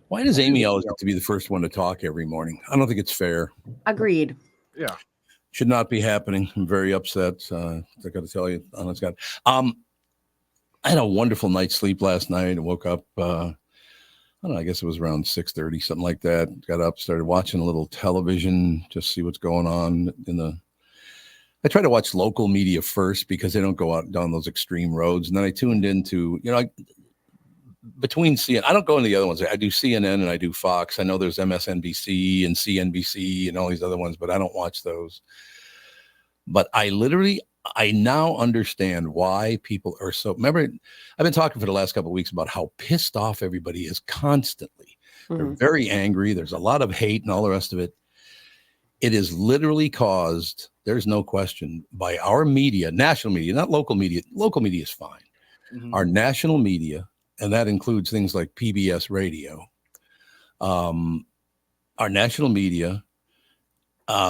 Why does Amy always get to be the first one to talk every morning? I don't think it's fair. Agreed. Yeah. Should not be happening. I'm very upset. I got to tell you, honest God. I had a wonderful night's sleep last night and woke up, I don't know, I guess it was around 6:30, something like that. Got up, started watching a little television, just see what's going on I try to watch local media first because they don't go out down those extreme roads. And then I tuned into, between CNN, I don't go into the other ones. I do CNN and I do Fox. I know there's MSNBC and CNBC and all these other ones, but I don't watch those. But I now understand why people are so. Remember, I've been talking for the last couple of weeks about how pissed off everybody is constantly. Mm-hmm. They're very angry. There's a lot of hate and all the rest of it. It is literally caused, there's no question, by our media, national media, not local media. Local media is fine. Mm-hmm. Our national media, and that includes things like PBS radio, our national media,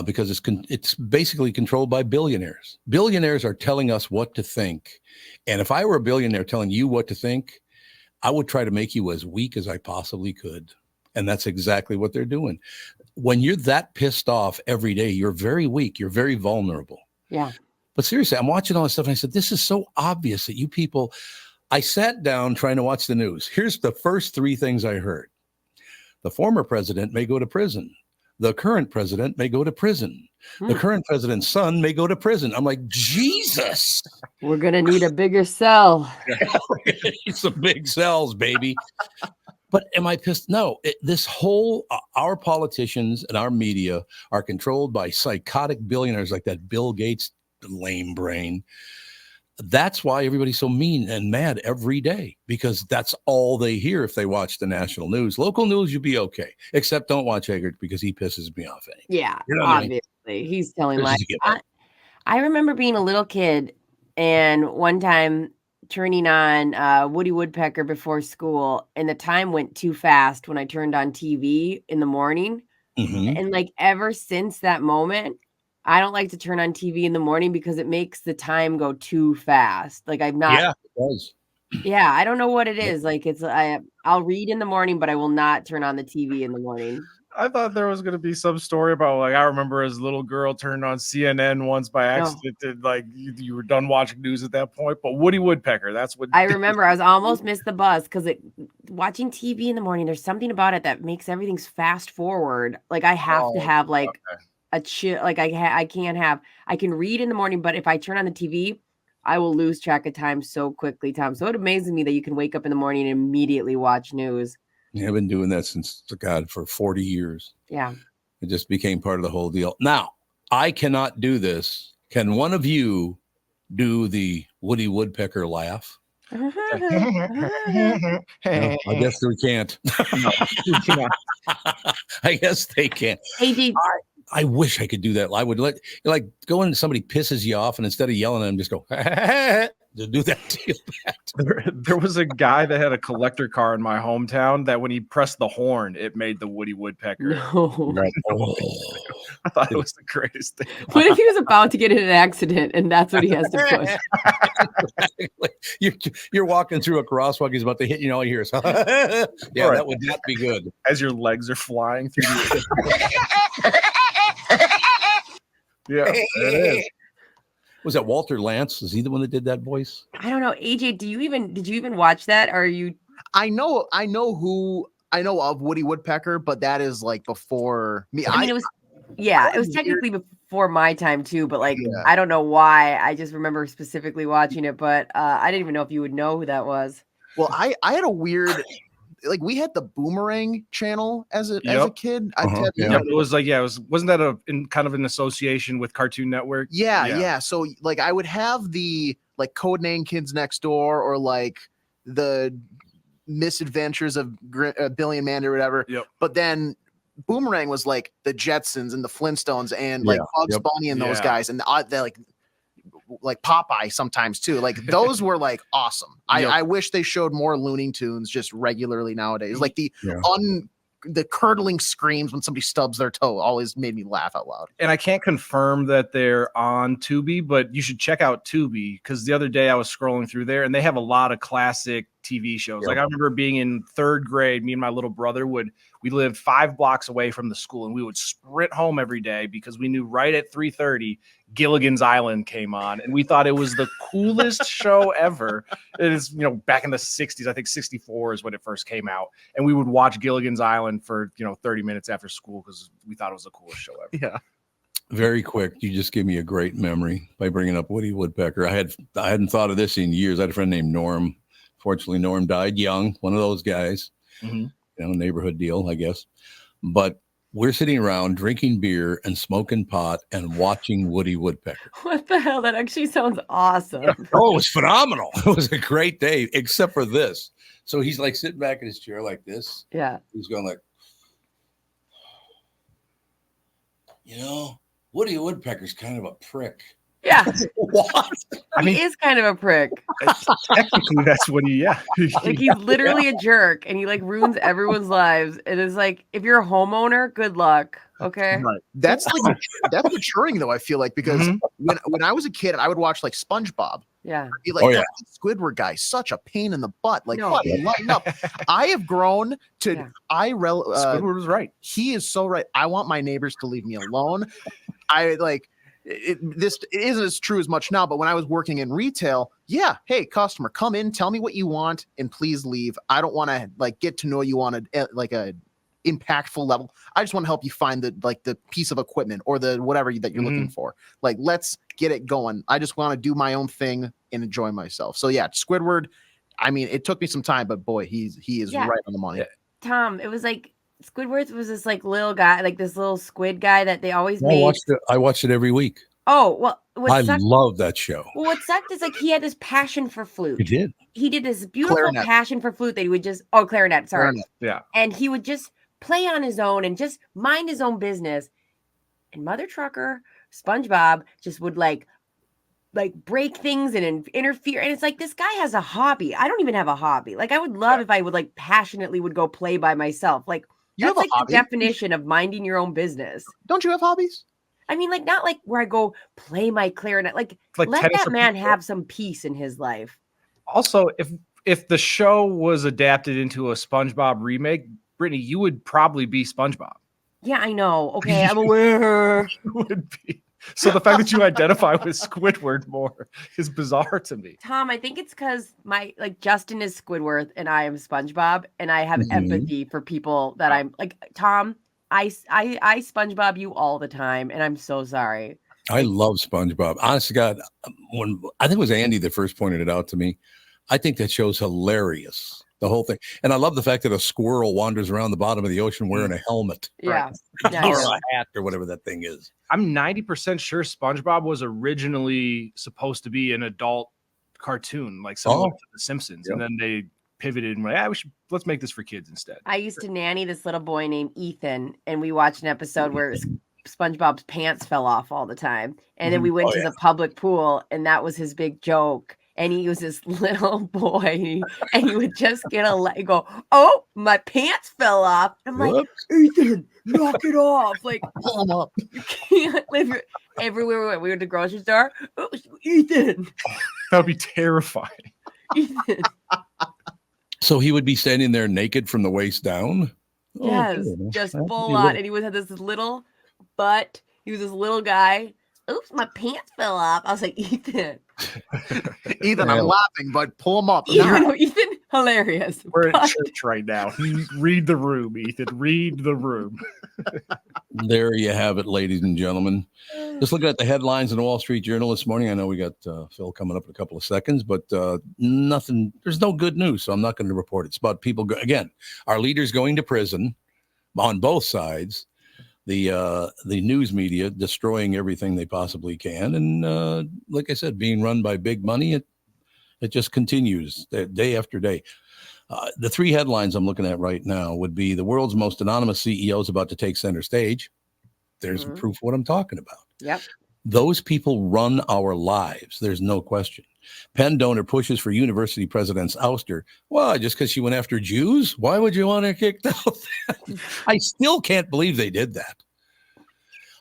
because it's basically controlled by billionaires. Billionaires are telling us what to think. And if I were a billionaire telling you what to think, I would try to make you as weak as I possibly could. And that's exactly what they're doing. When you're that pissed off every day, you're very weak. You're very vulnerable. Yeah. But seriously, I'm watching all this stuff and I said, this is so obvious that you people, I sat down trying to watch the news. Here's the first three things I heard. The former president may go to prison. The current president may go to prison. The current president's son may go to prison. I'm like, Jesus. We're going to need a bigger cell. Some big cells, baby. But am I pissed? No, our politicians and our media are controlled by psychotic billionaires like that Bill Gates lame brain. That's why everybody's so mean and mad every day, because that's all they hear if they watch the national news. Local news, you'll be okay, except don't watch Eggert because he pisses me off. Yeah, obviously. I mean? He's telling lies. I remember being a little kid and one time turning on Woody Woodpecker before school, and the time went too fast when I turned on TV in the morning. Mm-hmm. And ever since that moment, I don't like to turn on TV in the morning because it makes the time go too fast. I'm not. Yeah, it does. Yeah, I don't know what it is. I'll read in the morning, but I will not turn on the TV in the morning. I thought there was going to be some story about I remember as a little girl turned on CNN once by accident. No. You were done watching news at that point. But Woody Woodpecker, that's what I remember. I was almost missed the bus because watching TV in the morning, there's something about it that makes everything fast forward. I have to have a chill. I can read in the morning, but if I turn on the TV, I will lose track of time so quickly, Tom. So it amazes me that you can wake up in the morning and immediately watch news. Yeah, I've been doing that since, for 40 years. Yeah. It just became part of the whole deal. Now, I cannot do this. Can one of you do the Woody Woodpecker laugh? No, I guess we can't. I guess they can't. Hey, I wish I could do that. I would go in and somebody pisses you off, and instead of yelling at them, just go, to do that to you back. There was a guy that had a collector car in my hometown that when he pressed the horn, it made the Woody Woodpecker. No. Right. I thought it was the greatest thing. What if he was about to get in an accident and that's what he has to push? You're walking through a crosswalk, he's about to hit you, all you hear is, yeah, right. That would not be good. As your legs are flying through Yeah, it is. Was that Walter Lantz? Is he the one that did that voice? I don't know. AJ, did you even watch that? Or are you? I know of Woody Woodpecker, but that is before me. I mean, it was technically before my time too, but I don't know why. I just remember specifically watching it, but I didn't even know if you would know who that was. Well, I had a weird. We had the Boomerang channel as a kid. It was wasn't that in kind of an association with Cartoon Network? Yeah. So I would have the Codename Kids Next Door or the Misadventures of Billy and Mandy or whatever. Yep. But then Boomerang was the Jetsons and the Flintstones and Bugs Bunny and those guys, and they Popeye sometimes too. Those were awesome. I wish they showed more Looney Tunes just regularly nowadays. The curdling screams when somebody stubs their toe always made me laugh out loud. And I can't confirm that they're on Tubi, but you should check out Tubi because the other day I was scrolling through there and they have a lot of classic TV shows. Like I remember being in 3rd grade, me and my little brother we lived 5 blocks away from the school, and we would sprint home every day because we knew right at 3:30 Gilligan's Island came on, and we thought it was the coolest show ever. It is, back in the 60s, I think 64 is when it first came out, and we would watch Gilligan's Island for 30 minutes after school because we thought it was the coolest show ever. Yeah. Very quick, you just gave me a great memory by bringing up Woody Woodpecker. I hadn't thought of this in years. I had a friend named Norm. Fortunately, Norm died young, one of those guys. Neighborhood deal, I guess. But we're sitting around drinking beer and smoking pot and watching Woody Woodpecker. What the hell? That actually sounds awesome. Oh, it was phenomenal. It was a great day, except for this. So he's like sitting back in his chair like this. Yeah. He's going like, Woody Woodpecker's kind of a prick. Yeah. What? He is kind of a prick. Technically, that's what Like he's literally a jerk, and he like ruins everyone's lives. And it's like, if you're a homeowner, good luck. Okay. Right. That's maturing though, I feel like, because when I was a kid, I would watch like SpongeBob. Yeah. I'd be like, that Squidward guy, such a pain in the butt. Like, lighten up. I have grown to Squidward was right. He is so right. I want my neighbors to leave me alone. This isn't as true as much now, but when I was working in retail, hey, customer, come in, tell me what you want, and please leave. I don't want to like get to know you on a impactful level. I just want to help you find the piece of equipment or the whatever that you're looking for. Like, let's get it going. I just want to do my own thing and enjoy myself. So yeah, Squidward. I mean, it took me some time, but boy, he is right on the money. Tom, it was like Squidward was this like little guy, like this little squid guy that they always made. I watched it every week. Oh, well, I love that show. Well, what sucked is like he had this passion for flute. He did. He did this beautiful passion for flute that he would just clarinet, sorry. Clarinet. Yeah. And he would just play on his own and just mind his own business. And Mother Trucker, SpongeBob just would like break things and interfere. And it's like, this guy has a hobby. I don't even have a hobby. Like, I would love if I would like passionately would go play by myself. Like, that's like the definition of minding your own business. Don't you have hobbies? I mean, like, not like where I go play my clarinet. Like let that man have some peace in his life. Also, if the show was adapted into a SpongeBob remake, Brittany, you would probably be SpongeBob. Yeah, I know. Okay, I'm aware. You would be. So the fact that you identify with Squidward more is bizarre to me. Tom, I think it's because Justin is Squidward and I am SpongeBob, and I have empathy for people that I'm like, Tom, I SpongeBob you all the time, and I'm so sorry. I love SpongeBob. Honest to God, when I think it was Andy that first pointed it out to me, I think that show's hilarious. The whole thing. And I love the fact that a squirrel wanders around the bottom of the ocean wearing a helmet. Yeah. Or a hat or whatever that thing is. I'm 90% sure SpongeBob was originally supposed to be an adult cartoon, like similar to The Simpsons. Yep. And then they pivoted and went, let's make this for kids instead. I used to nanny this little boy named Ethan, and we watched an episode where SpongeBob's pants fell off all the time. And then we went to the public pool, and that was his big joke. And he was this little boy, and he would just go, oh, my pants fell off. I'm like, Ethan, knock it off. Like, pull him up. You can't live everywhere we went. We went to the grocery store. Oh, Ethan. That would be terrifying. Ethan. So he would be standing there naked from the waist down? Yes, just full on. And he would have this little butt. He was this little guy. Oops, my pants fell off. I was like, Ethan. Ethan, I'm laughing, but pull him up. Ethan, hilarious. We're at church right now. Read the room, Ethan. Read the room. There you have it, ladies and gentlemen. Just looking at the headlines in the Wall Street Journal this morning. I know we got Phil coming up in a couple of seconds, but nothing. There's no good news, so I'm not going to report it. It's about people, again, our leaders going to prison on both sides. The news media destroying everything they possibly can. And like I said, being run by big money, it just continues day after day. The three headlines I'm looking at right now would be the world's most anonymous CEO is about to take center stage. There's proof of what I'm talking about. Yep. Those people run our lives. There's no question. Penn donor pushes for university president's ouster. Why? Just because she went after Jews? Why would you want her kicked out? I still can't believe they did that.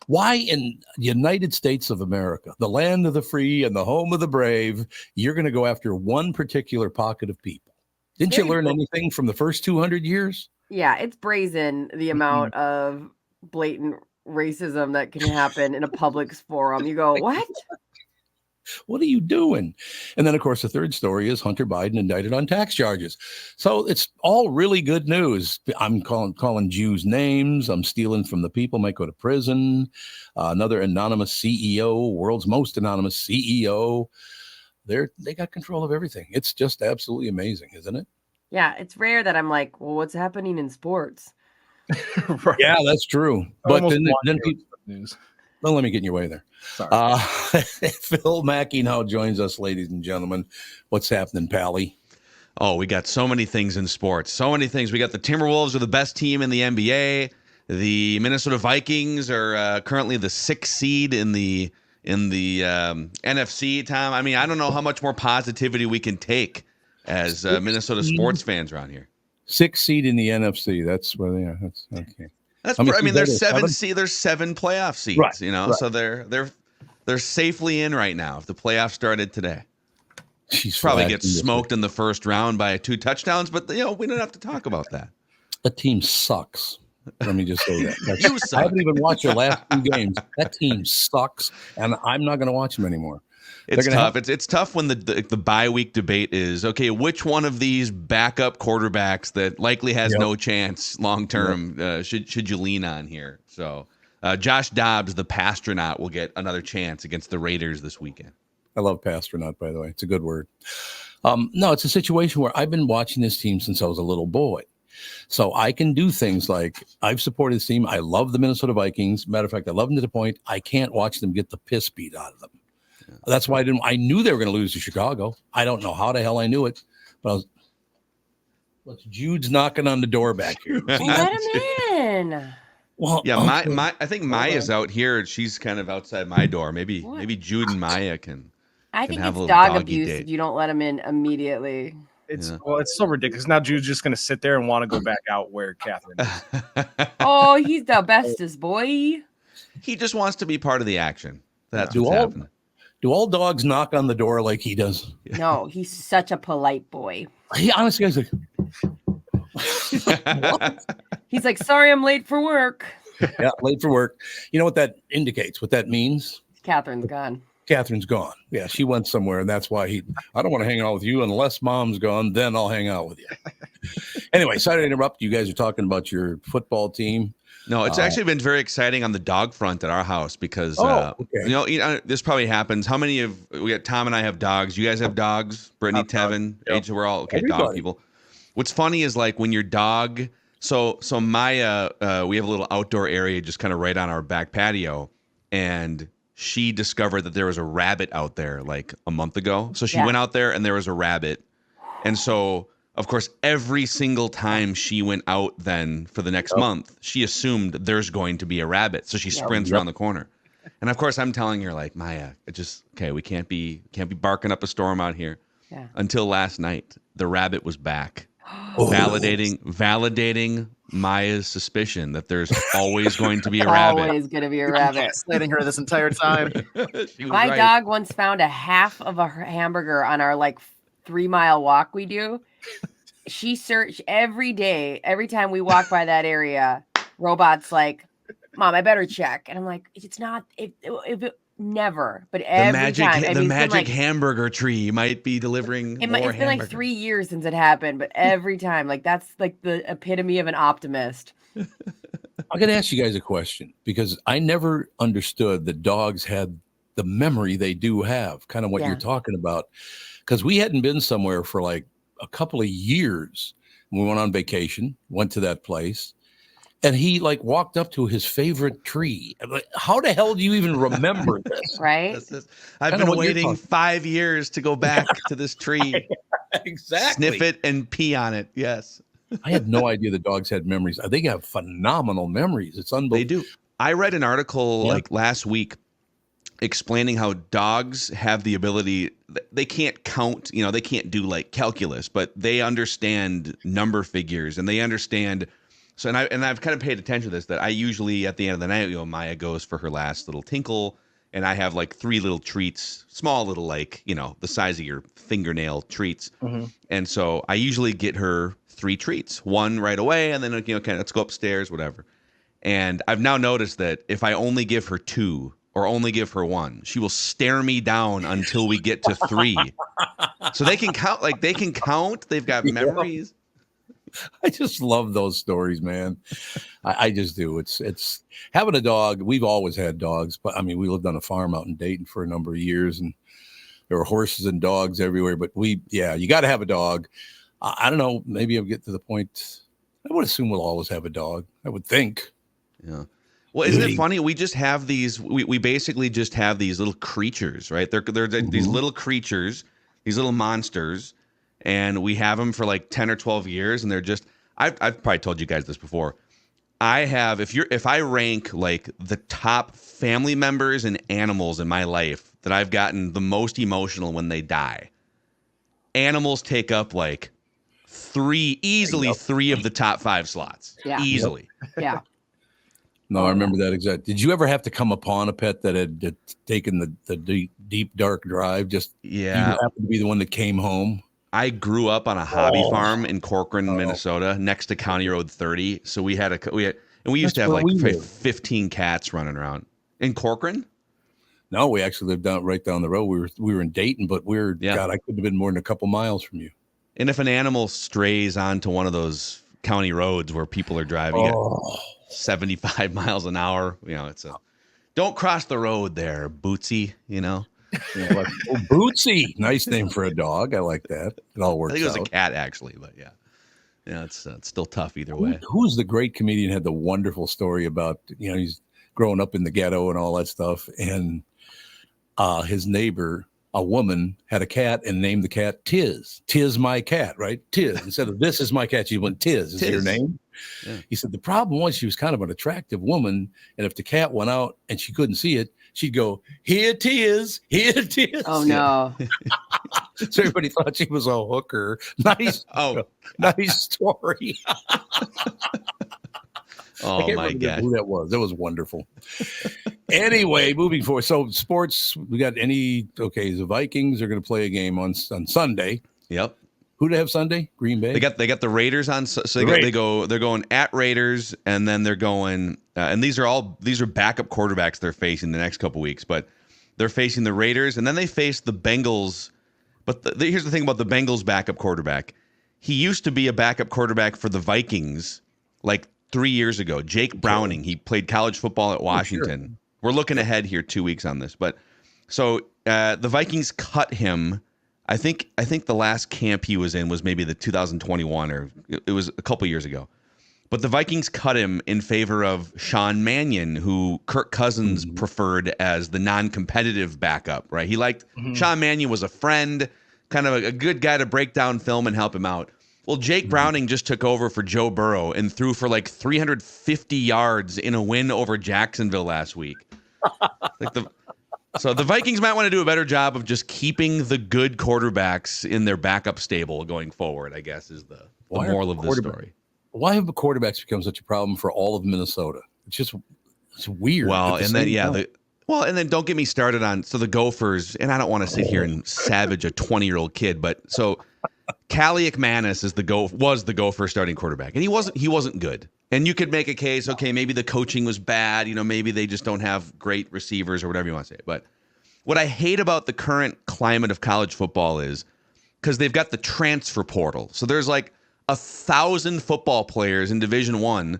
Why in the United States of America, the land of the free and the home of the brave, you're going to go after one particular pocket of people? Didn't you learn anything from the first 200 years? Yeah, it's brazen the amount of blatant racism that can happen in a public forum. You go, what? What are you doing? And then, of course, the third story is Hunter Biden indicted on tax charges. So it's all really good news. I'm calling Jews names. I'm stealing from the people, might go to prison. Another anonymous CEO, world's most anonymous CEO. They got control of everything. It's just absolutely amazing, isn't it? Yeah, it's rare that I'm like, well, what's happening in sports? Right. Yeah, that's true. But then people, news. Don't let me get in your way there. Sorry. Phil Mackey now joins us, ladies and gentlemen. What's happening, Pally? Oh, we got so many things in sports. So many things. We got the Timberwolves are the best team in the NBA. The Minnesota Vikings are currently the 6th seed in the NFC, Tom. I mean, I don't know how much more positivity we can take as Minnesota sports fans around here. 6th seed in the NFC. That's where they are. That's okay. I mean, there's 7 seed. There's 7 playoff seeds. Right, right. So they're safely in right now. If the playoffs started today, she's probably get smoked in the first round by 2 touchdowns. But we don't have to talk about that. The team sucks. Let me just say that. You suck. I haven't even watched the last 2 games. That team sucks, and I'm not going to watch them anymore. It's tough. It's tough when the bye week debate is, okay, which one of these backup quarterbacks that likely has no chance long term should you lean on here? So Josh Dobbs, the Pastronaut, will get another chance against the Raiders this weekend. I love Pastronaut, by the way. It's a good word. No, it's a situation where I've been watching this team since I was a little boy. So I can do things like I've supported this team. I love the Minnesota Vikings. Matter of fact, I love them to the point I can't watch them get the piss beat out of them. Yeah. That's why I knew they were going to lose to Chicago. I don't know how the hell I knew it, but Jude's knocking on the door back here. Let him in. Well, yeah, I think Maya's out here. She's kind of outside my door. Maybe Jude and Maya can. I think have it's a dog abuse date. if you don't let him in immediately. It's so ridiculous. Now Jude's just going to sit there and want to go back out where Catherine is. Oh, he's the bestest boy. He just wants to be part of the action. That's what's happening. Do all dogs knock on the door like he does? No, he's such a polite boy. He honestly is like, what? He's like, sorry, I'm late for work. Yeah, late for work. You know what that indicates? What that means? Catherine's gone. Catherine's gone. Yeah, she went somewhere, and that's why I don't want to hang out with you unless Mom's gone. Then I'll hang out with you. Anyway, sorry to interrupt. You guys are talking about your football team. No, it's actually been very exciting on the dog front at our house because this probably happens. How many of Tom and I have dogs? You guys have dogs? Brittany, Tevin, Age, we're all Everybody. Dog people. What's funny is like when your dog. So Maya, we have a little outdoor area just kind of right on our back patio, and she discovered that there was a rabbit out there like a month ago. So she went out there and there was a rabbit, and so. Of course, every single time she went out then for the next month, she assumed there's going to be a rabbit. So she sprints around the corner. And of course, I'm telling her like, Maya, we can't be barking up a storm out here. Yeah. Until last night, the rabbit was back. Validating Maya's suspicion that there's always going to be a rabbit. Always going to be a rabbit. Gaslighting her this entire time. My dog once found a half of a hamburger on our 3-mile walk we do. She searched every day. Every time we walk by that area, Robot's like, Mom, I better check. And I'm like, it's not, never. But every time. The magic hamburger tree might be delivering more It's been like 3 years since it happened. But every time, that's like the epitome of an optimist. I'm going to ask you guys a question because I never understood that dogs had the memory they do have, kind of what you're talking about. Because we hadn't been somewhere for like a couple of years. We went on vacation, went to that place, and he walked up to his favorite tree. Like, how the hell do you even remember this? Right? I've been waiting 5 years to go back to this tree. Exactly. Sniff it and pee on it. Yes. I had no idea the dogs had memories. They have phenomenal memories. It's unbelievable. They do. I read an article last week explaining how dogs have the ability, they can't count, they can't do calculus, but they understand number figures and they understand. So, and I've kind of paid attention to this, that I usually at the end of the night, Maya goes for her last little tinkle and I have like 3 little treats, small little, like, the size of your fingernail treats. Mm-hmm. And so I usually get her 3 treats, one right away, and then let's go upstairs, whatever. And I've now noticed that if I only give her 2 or only give her 1, she will stare me down until we get to 3. So they can count, they've got memories. I just love those stories, man. I just do. It's having a dog. We've always had dogs, but I mean, we lived on a farm out in Dayton for a number of years, and there were horses and dogs everywhere. But you got to have a dog. I don't know. Maybe I'll get to the point. I would assume we'll always have a dog. I would think. Yeah. Well, isn't it funny? We just have these. We basically just have these little creatures, right? They're these little creatures, these little monsters. And we have them for like 10 or 12 years, and they're just. I've probably told you guys this before. If I rank like the top family members and animals in my life that I've gotten the most emotional when they die, animals take up like easily 3 of the top 5 slots. Yeah. Easily. Yeah. No, I remember that exact. Did you ever have to come upon a pet that had taken the deep dark drive? You happened to be the one that came home. I grew up on a hobby farm in Corcoran, Minnesota, next to County Road 30. So we used to have like 15 cats running around in Corcoran. No, we actually lived right down the road. We were in Dayton, but God, I couldn't have been more than a couple miles from you. And if an animal strays onto one of those county roads where people are driving at 75 miles an hour, don't cross the road there, Bootsy, Bootsy, nice name for a dog. I like that. It all works out. I think it was a cat, actually, but it's still tough either way. Who's the great comedian had the wonderful story about, he's growing up in the ghetto and all that stuff, and his neighbor, a woman, had a cat and named the cat Tiz. Tiz my cat, right? Tiz. Instead of this is my cat, she went Tiz. Is your name? Yeah. He said the problem was she was kind of an attractive woman, and if the cat went out and she couldn't see it, she'd go, here it is, here it is. Oh no. So everybody thought she was a hooker. Nice story. Oh my God. Who that was. That was wonderful. Anyway, moving forward. So sports, we got the Vikings are going to play a game on Sunday. Yep. Who do they have Sunday? Green Bay. They got the Raiders on. So they're going at Raiders, and then they're going. And these are backup quarterbacks they're facing the next couple weeks, but they're facing the Raiders, and then they face the Bengals. But here's the thing about the Bengals backup quarterback. He used to be a backup quarterback for the Vikings like 3 years ago. Jake Browning. He played college football at Washington. Sure. We're looking ahead here 2 weeks on this, but so the Vikings cut him. I think the last camp he was in was maybe the 2021, or it was a couple years ago. But the Vikings cut him in favor of Sean Mannion, who Kirk Cousins preferred as the non-competitive backup, right? He liked Sean Mannion was a friend, kind of a good guy to break down film and help him out. Well, Jake Browning just took over for Joe Burrow and threw for like 350 yards in a win over Jacksonville last week. So the Vikings might want to do a better job of just keeping the good quarterbacks in their backup stable going forward, I guess, is the moral of this story. Why have the quarterbacks become such a problem for all of Minnesota? It's weird. Well, and then and then don't get me started on the Gophers, and I don't want to sit here and savage a 20-year-old kid, but so Callie McManus was the Gopher starting quarterback, and he wasn't good. And you could make a case, okay, maybe the coaching was bad, maybe they just don't have great receivers or whatever you want to say. But what I hate about the current climate of college football is because they've got the transfer portal. So there's like 1,000 football players in Division I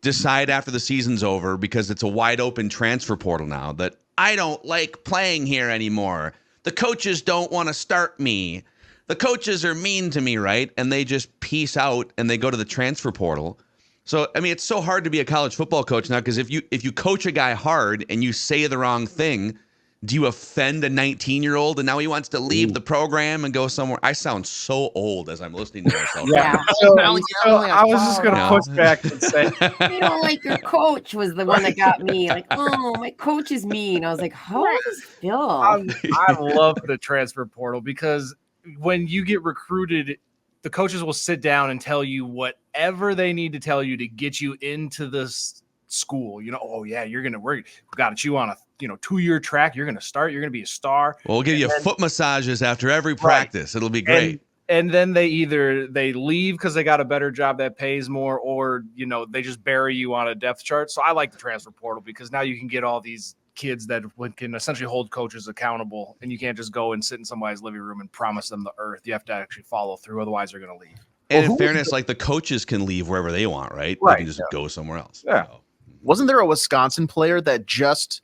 decide after the season's over, because it's a wide open transfer portal now, that I don't like playing here anymore. The coaches don't want to start me. The coaches are mean to me, right? And they just peace out and they go to the transfer portal. So, I mean, it's so hard to be a college football coach now, because if you coach a guy hard and you say the wrong thing, do you offend a 19-year-old and now he wants to leave the program and go somewhere? I sound so old as I'm listening to myself. Yeah. So I was just going to push back and say, you don't like your coach was the one that got me. Like, oh, my coach is mean. I was like, how old is Phil? I love the transfer portal, because when you get recruited, the coaches will sit down and tell you whatever they need to tell you to get you into this school. Oh yeah, we got you on a 2-year track. You're going to start. You're going to be a star. Well, we'll give you foot massages after every practice. It'll be great. And then they leave because they got a better job that pays more, or they just bury you on a depth chart. So I like the transfer portal because now you can get all these kids that can essentially hold coaches accountable, and you can't just go and sit in somebody's living room and promise them the earth. You have to actually follow through, otherwise they're going to leave. And in fairness, like the coaches can leave wherever they want, right? They can just go somewhere else. Yeah. So. Wasn't there a Wisconsin player that just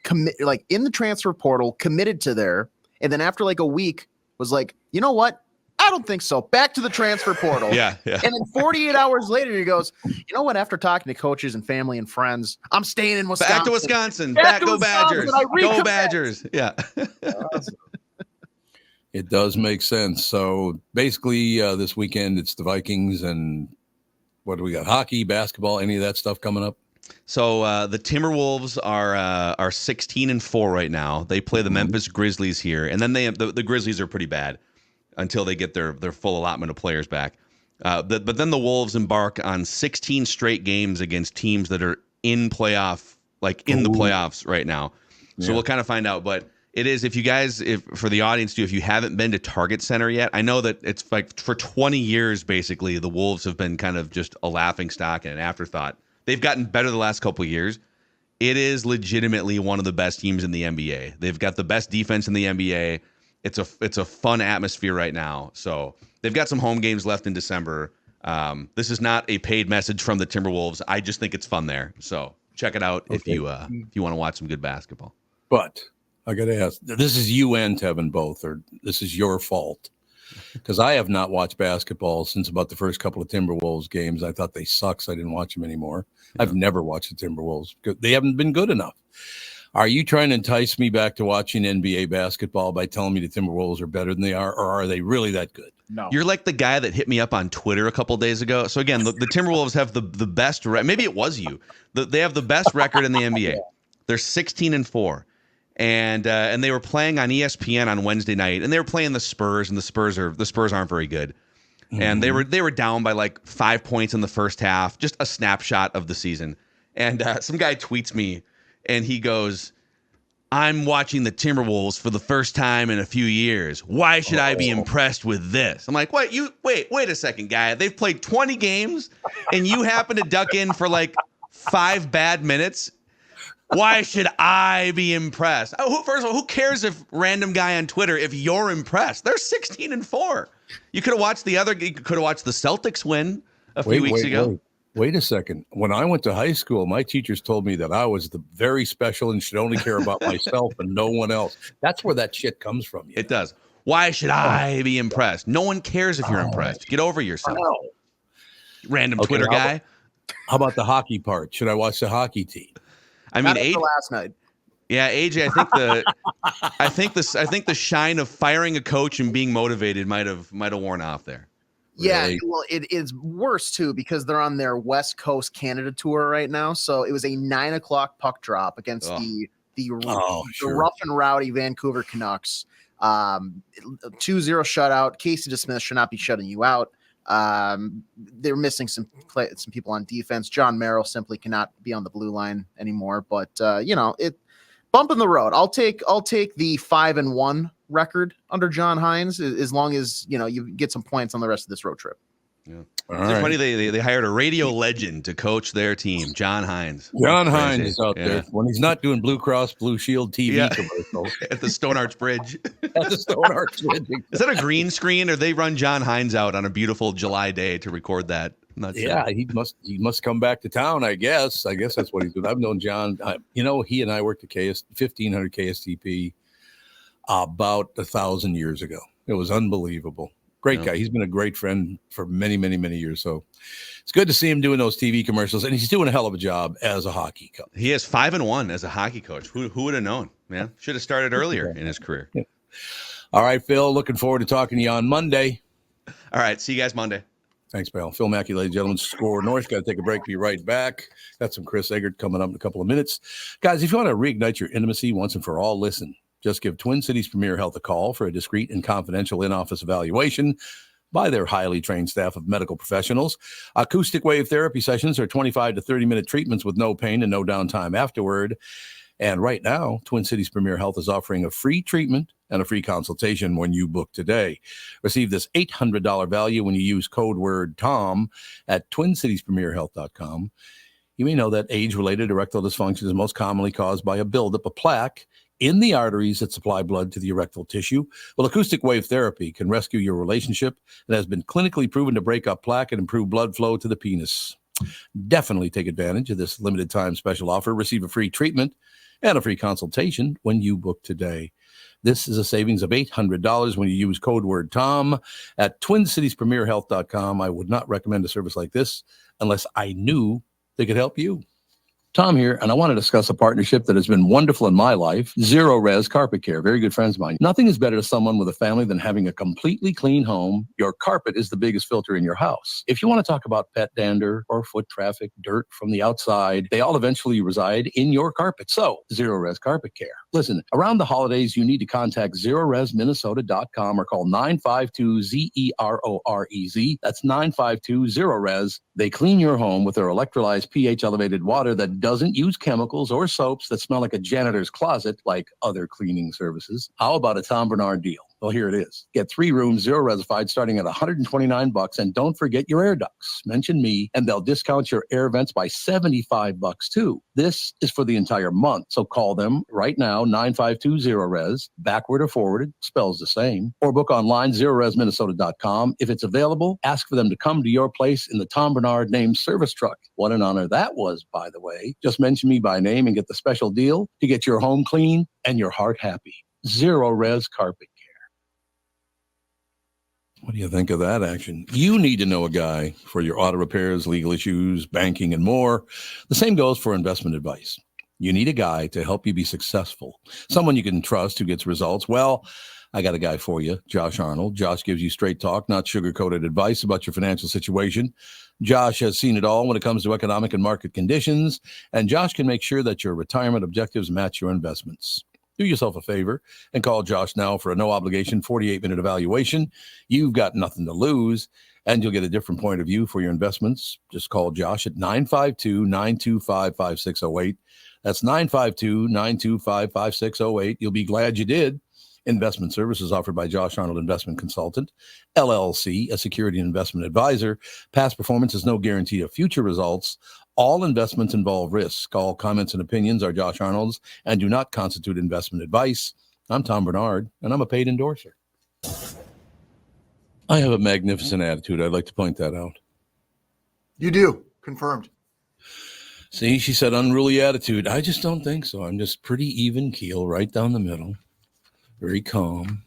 in the transfer portal committed to there, and then after like a week was like, you know what? I don't think so. Back to the transfer portal. Yeah. And then 48 hours later, he goes, you know what? After talking to coaches and family and friends, I'm staying in Wisconsin. Back to Wisconsin. Go Badgers. Go Badgers. Yeah. Awesome. It does make sense. So basically, this weekend it's the Vikings, and what do we got? Hockey, basketball, any of that stuff coming up? So the Timberwolves are 16-4 right now. They play the Memphis Grizzlies here, and then the Grizzlies are pretty bad until they get their full allotment of players back. But then the Wolves embark on 16 straight games against teams that are in the playoffs right now. So we'll kind of find out. But it is, if for the audience too, if you haven't been to Target Center yet, I know that it's like for 20 years basically the Wolves have been kind of just a laughing stock and an afterthought. They've gotten better the last couple of years. It is legitimately one of the best teams in the NBA. They've got the best defense in the NBA. It's a fun atmosphere right now. So they've got some home games left in December. This is not a paid message from the Timberwolves. I just think it's fun there. So check it out if you want to watch some good basketball. But I got to ask, this is you and Tevin both, or this is your fault? Because I have not watched basketball since about the first couple of Timberwolves games. I thought they suck, so I didn't watch them anymore. Yeah. I've never watched the Timberwolves. They haven't been good enough. Are you trying to entice me back to watching NBA basketball by telling me the Timberwolves are better than they are, or are they really that good? No. You're like the guy that hit me up on Twitter a couple days ago. So again, the Timberwolves have the best. Maybe it was you. They have the best record in the NBA. They're 16-4. And they were playing on ESPN on Wednesday night, and they were playing the Spurs, and the Spurs aren't very good. Mm-hmm. And they were down by like 5 points in the first half, just a snapshot of the season. And some guy tweets me, and he goes, "I'm watching the Timberwolves for the first time in a few years. Why should I be impressed with this?" I'm like, "What? Wait a second, guy. They've played 20 games, and you happen to duck in for like 5 bad minutes. Why should I be impressed?" First of all, who cares if random guy on Twitter if you're impressed? They're 16-4. You could have watched the Celtics win a few weeks ago. Wait a second. When I went to high school, my teachers told me that I was the very special and should only care about myself and no one else. That's where that shit comes from. It does. Why should I be impressed? No one cares if you're impressed. Get over yourself. Random Twitter guy. How about the hockey part? Should I watch the hockey team? I mean, last night. Yeah, AJ. I think the shine of firing a coach and being motivated might have worn off there. Yeah, well, it is worse too because they're on their West Coast Canada tour right now. So it was a 9:00 puck drop against the rough and rowdy Vancouver Canucks. 2-0 shutout. Casey DeSmith should not be shutting you out. They're missing some people on defense. John Merrill simply cannot be on the blue line anymore. But it bump in the road. I'll take the 5-1 record under John Hines as long as you get some points on the rest of this road trip. Yeah. It's funny they hired a radio legend to coach their team, John Hines. John Hines is out there when he's not doing Blue Cross Blue Shield TV commercials at the Stone Arch Bridge. At the Stone Arch Bridge. Is that a green screen, or they run John Hines out on a beautiful July day to record that? I'm not sure. Yeah, he must come back to town. I guess that's what he's doing. I've known John. He and I worked at 1500 KSTP about 1,000 years ago. It was unbelievable. Great guy. He's been a great friend for many, many, many years. So it's good to see him doing those TV commercials, and he's doing a hell of a job as a hockey coach. He is 5-1 as a hockey coach. Who would have known, man? Should have started earlier in his career. Yeah. All right, Phil, looking forward to talking to you on Monday. All right, see you guys Monday. Thanks, pal. Phil Mackey, ladies and gentlemen. Score North. Got to take a break. Be right back. Got some Chris Eggert coming up in a couple of minutes. Guys, if you want to reignite your intimacy once and for all, listen. Just give Twin Cities Premier Health a call for a discreet and confidential in-office evaluation by their highly trained staff of medical professionals. Acoustic wave therapy sessions are 25 to 30-minute treatments with no pain and no downtime afterward. And right now, Twin Cities Premier Health is offering a free treatment and a free consultation when you book today. Receive this $800 value when you use code word TOM at TwinCitiesPremierHealth.com. You may know that age-related erectile dysfunction is most commonly caused by a buildup of plaque in the arteries that supply blood to the erectile tissue. Well, acoustic wave therapy can rescue your relationship and has been clinically proven to break up plaque and improve blood flow to the penis. Definitely take advantage of this limited time special offer. Receive a free treatment and a free consultation when you book today. This is a savings of $800 when you use code word TOM at TwinCitiesPremierHealth.com. I would not recommend a service like this unless I knew they could help you. Tom here, and I want to discuss a partnership that has been wonderful in my life, Zero Res Carpet Care. Very good friends of mine. Nothing is better to someone with a family than having a completely clean home. Your carpet is the biggest filter in your house. If you want to talk about pet dander or foot traffic, dirt from the outside, they all eventually reside in your carpet. So, Zero Res Carpet Care. Listen, around the holidays, you need to contact ZeroResMinnesota.com or call 952-ZEROREZ. That's 952-ZERO-RES. They clean your home with their electrolyzed pH-elevated water that doesn't use chemicals or soaps that smell like a janitor's closet like other cleaning services. How about a Tom Barnard deal? Well, here it is. Get 3 rooms, zero resified, starting at $129, and don't forget your air ducts. Mention me, and they'll discount your air vents by $75 too. This is for the entire month, so call them right now, 952-0-RES, backward or forwarded, spells the same, or book online, ZeroResMinnesota.com. If it's available, ask for them to come to your place in the Tom Barnard named service truck. What an honor that was, by the way. Just mention me by name and get the special deal to get your home clean and your heart happy. Zero Res Carpet. What do you think of that action? You need to know a guy for your auto repairs, legal issues, banking, and more. The same goes for investment advice. You need a guy to help you be successful, someone you can trust who gets results. Well, I got a guy for you, Josh Arnold. Josh gives you straight talk, not sugar-coated advice about your financial situation. Josh has seen it all when it comes to economic and market conditions, and Josh can make sure that your retirement objectives match your investments. Do yourself a favor and call Josh now for a no-obligation 48-minute evaluation. You've got nothing to lose, and you'll get a different point of view for your investments. Just call Josh at 952-925-5608. That's 952-925-5608. You'll be glad you did. Investment services offered by Josh Arnold Investment Consultant, LLC, a security and investment advisor. Past performance is no guarantee of future results. All investments involve risk. All comments and opinions are Josh Arnold's and do not constitute investment advice. I'm Tom Barnard, and I'm a paid endorser. I have a magnificent attitude. I'd like to point that out. You do. Confirmed. See, she said unruly attitude. I just don't think so. I'm just pretty even keel, right down the middle. Very calm.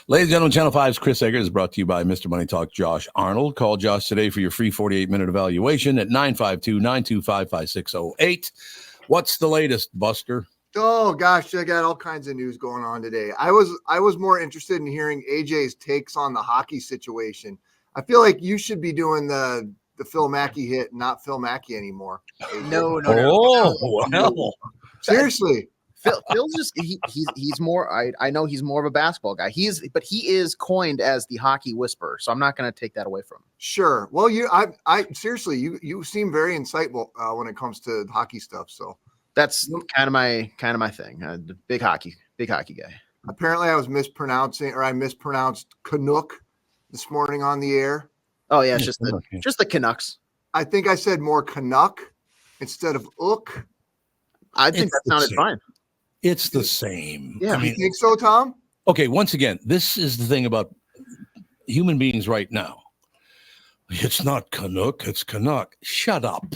Ladies and gentlemen, Channel 5's Chris Eggers is brought to you by Mr. Money Talk Josh Arnold. Call Josh today for your free 48-minute evaluation at 952-925-5608. What's the latest, Buster? Oh gosh, I got all kinds of news going on today. I was more interested in hearing AJ's takes on the hockey situation. I feel like you should be doing the Phil Mackey hit, not Phil Mackey anymore. No. Well. Seriously. Phil's just he's more. I know he's more of a basketball guy. He is coined as the hockey whisperer. So I'm not going to take that away from him. Sure. Well, I seriously, you seem very insightful when it comes to hockey stuff. So that's kind of my thing. The big hockey guy. Apparently, I mispronounced Canuck this morning on the air. Oh yeah, it's just the Canucks. I think I said more Canuck instead of Ook. I think that sounded fine. It's the same. Yeah, you think so, Tom? Okay, once again, this is the thing about human beings right now. It's not Canuck, it's Canuck. Shut up.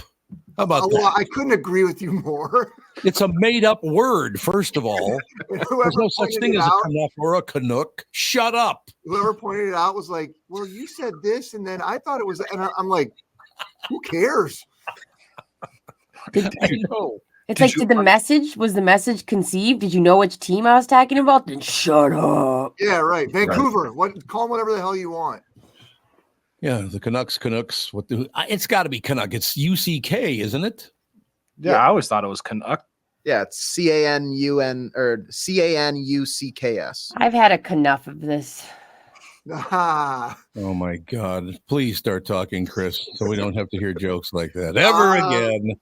How about that? Well, I couldn't agree with you more. It's a made-up word, first of all. There's no such thing as a Canuck or a Canuck. Shut up. Whoever pointed it out was like, well, you said this, and then I thought it was, and I'm like, who cares? I know. It's like, was the message conceived? Did you know which team I was talking about? Then shut up. Yeah, right. Vancouver. Right. Call them whatever the hell you want. Yeah, the Canucks. It's got to be Canuck. It's UCK, isn't it? Yeah, I always thought it was Canuck. Yeah, it's CANUN or CANUCKS. I've had enough of this. Ah. Oh my God! Please start talking, Chris, so we don't have to hear jokes like that ever again.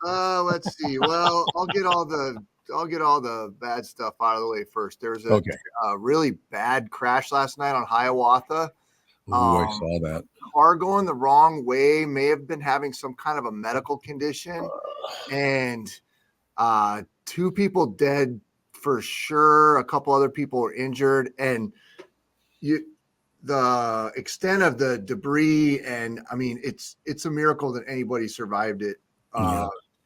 Let's see. Well, I'll get all the I'll get all the bad stuff out of the way first. There was a really bad crash last night on Hiawatha. Ooh, I saw that. Car going the wrong way, may have been having some kind of a medical condition, and 2 people dead for sure. A couple other people were injured, and the extent of the debris, and I mean, it's a miracle that anybody survived it.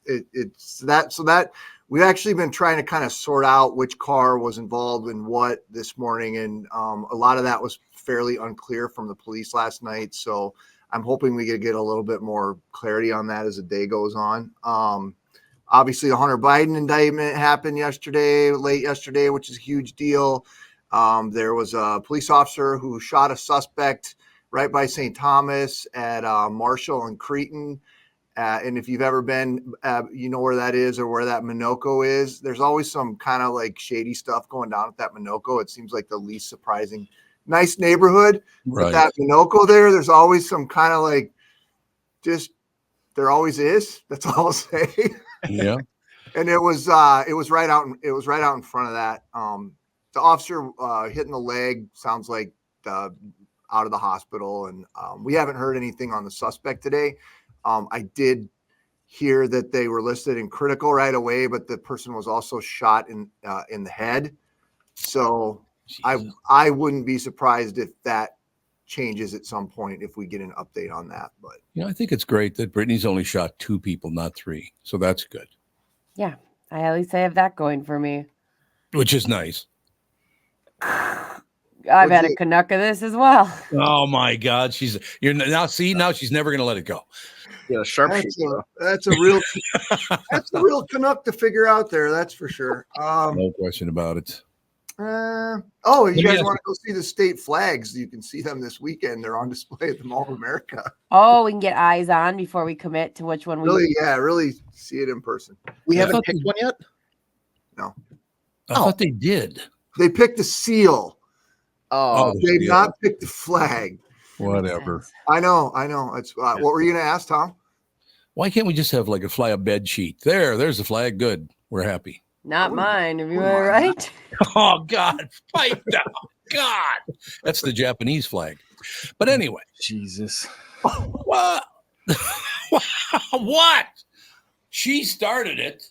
It's that, so that we've actually been trying to kind of sort out which car was involved in what this morning, and a lot of that was fairly unclear from the police last night. So I'm hoping we could get a little bit more clarity on that as the day goes on. Obviously, the Hunter Biden indictment happened late yesterday, which is a huge deal. There was a police officer who shot a suspect right by St. Thomas at Marshall and Cretin. And if you've ever been, you know where that is or where that Minocco is. There's always some kind of like shady stuff going down at that Minocco. It seems like the least surprising, nice neighborhood. Right. But that Minocco there's always some kind of like, there always is. That's all I'll say. Yeah. And it was right out in front of that. The officer hitting the leg sounds like out of the hospital, and we haven't heard anything on the suspect today. I did hear that they were listed in critical right away, but the person was also shot in the head. So I wouldn't be surprised if that changes at some point if we get an update on that. But I think it's great that Brittany's only shot 2 people, not 3. So that's good. Yeah, I at least have that going for me. Which is nice. I've had a Canuck of this as well. Oh my God, now she's never gonna let it go. Yeah, sharpshooter. That's a real Canuck to figure out there. That's for sure. No question about it. You guys want to go see the state flags? You can see them this weekend. They're on display at the Mall of America. Oh, we can get eyes on before we commit to which one we really see it in person. We haven't picked one yet? No. I thought they did. They picked a seal. Oh, they've not picked the flag. Whatever. I know. It's what were you going to ask, Tom? Why can't we just have like a fly-up bed sheet? There's the flag. Good. We're happy. Not mine. Am I right? Oh God, pipe down. God, that's the Japanese flag. But anyway, Jesus. What? What? She started it.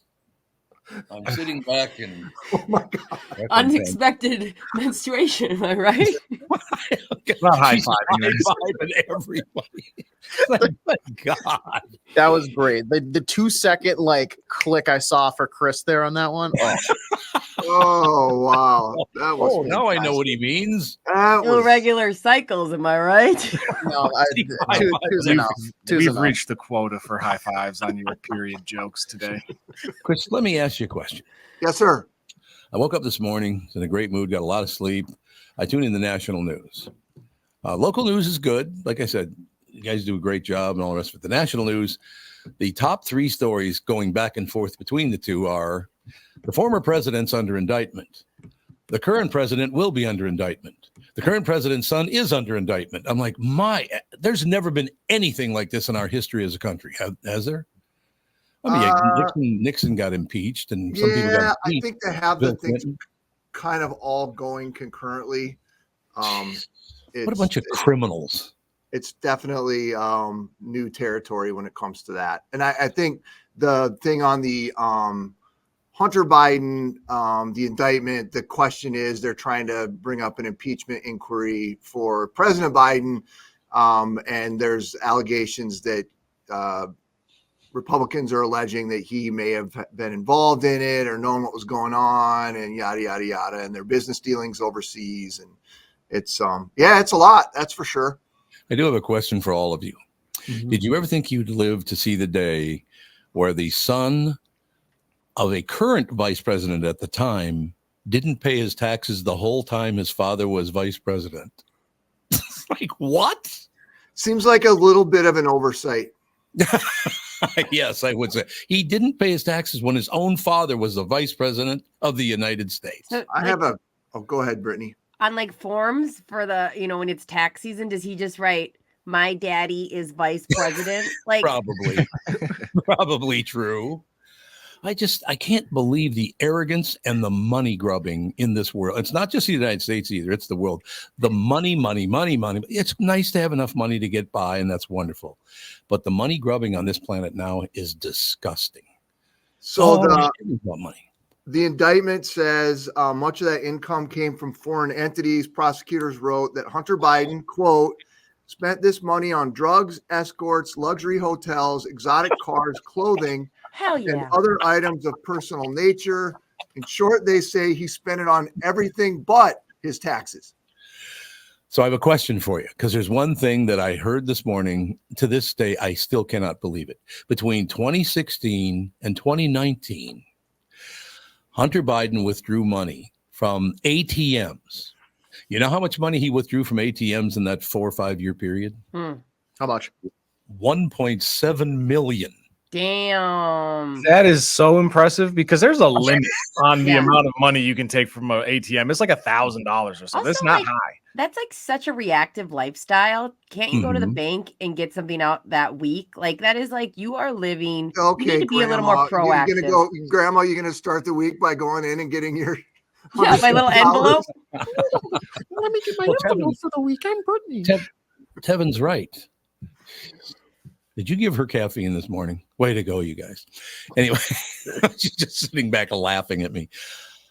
I'm sitting back and oh my God, unexpected menstruation. Am I right? Not high-fiving everybody. Like, my God, that was great. The 2-second like click I saw for Chris there on that one. Oh wow, that was. Oh, now I know what he means. Irregular cycles. Am I right? No, two's enough. We've reached the quota for high fives on your period jokes today. Chris, let me ask you a question. Yes, sir. I woke up this morning in a great mood, got a lot of sleep. I tuned in the national news. Local news is good. Like I said, you guys do a great job and all the rest of it. The national news, the top 3 stories going back and forth between the two are the former president's under indictment. The current president will be under indictment. The current president's son is under indictment. I'm like, there's never been anything like this in our history as a country. Has there? I mean, Nixon got impeached, and some people got impeached. I think they have the things kind of all going concurrently. What a bunch of criminals. It's definitely new territory when it comes to that. And I think the thing on the Hunter Biden, the indictment, the question is they're trying to bring up an impeachment inquiry for President Biden. And there's allegations that Republicans are alleging that he may have been involved in it or known what was going on and yada, yada, yada, and their business dealings overseas. And it's, it's a lot. That's for sure. I do have a question for all of you. Mm-hmm. Did you ever think you'd live to see the day where the son of a current vice president at the time didn't pay his taxes the whole time his father was vice president? Like, what? Seems like a little bit of an oversight. Yes, I would say he didn't pay his taxes when his own father was the vice president of the United States. So, go ahead, Brittany. On like forms for the, when it's tax season, does he just write, my daddy is vice president? Like probably true. I can't believe the arrogance and the money grubbing in this world. It's not just the United States either. It's the world. The money. It's nice to have enough money to get by, and that's wonderful. But the money grubbing on this planet now is disgusting. So money. The indictment says much of that income came from foreign entities. Prosecutors wrote that Hunter Biden, quote, spent this money on drugs, escorts, luxury hotels, exotic cars, clothing, and other items of personal nature. In short, they say he spent it on everything but his taxes. So I have a question for you, because there's one thing that I heard this morning. To this day, I still cannot believe it. Between 2016 and 2019, Hunter Biden withdrew money from ATMs. You know how much money he withdrew from ATMs in that 4 or 5 year period? How much? 1.7 million. Damn. That is so impressive, because there's a limit on the amount of money you can take from an ATM. It's like $1,000 or something. Also, That's not high. That's like such a reactive lifestyle. Can't you go to the bank and get something out that week? Like, that is like, you are living. Okay, you need to be a little more proactive. Grandma, you're gonna start the week by going in and getting your my little envelope. Let me get my envelope for the weekend, Brittany. Tevin's right. Did you give her caffeine this morning? Way to go, you guys. Anyway, she's just sitting back laughing at me.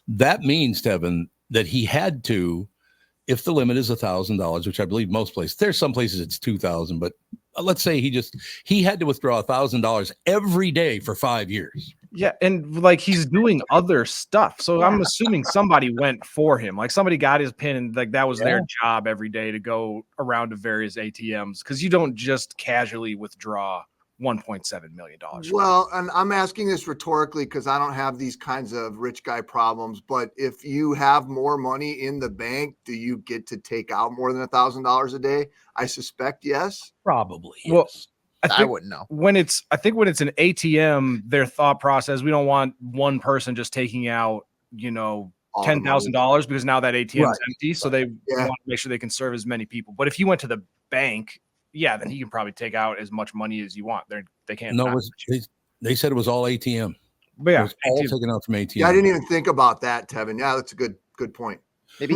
That means, Tevin, that he had to, if the limit is $1,000, which I believe most places, there's some places it's $2,000, but let's say he had to withdraw $1,000 every day for 5 years. Yeah, and like, he's doing other stuff. So I'm assuming somebody went for him. Like, somebody got his pin, and like that was their job every day to go around to various ATMs, because you don't just casually withdraw $1.7 million. Well, and I'm asking this rhetorically because I don't have these kinds of rich guy problems. But if you have more money in the bank, do you get to take out more than $1,000 a day? I suspect yes. Probably. Yes. Well, I wouldn't know. When it's an ATM, their thought process, we don't want one person just taking out, $10,000, because now that ATM is empty. So they want to make sure they can serve as many people. But if you went to the bank, then he can probably take out as much money as you want. They can't. No, they said it was all ATM. But yeah, it was all taken out from ATM. Yeah, I didn't even think about that, Tevin. Yeah, that's a good point. Maybe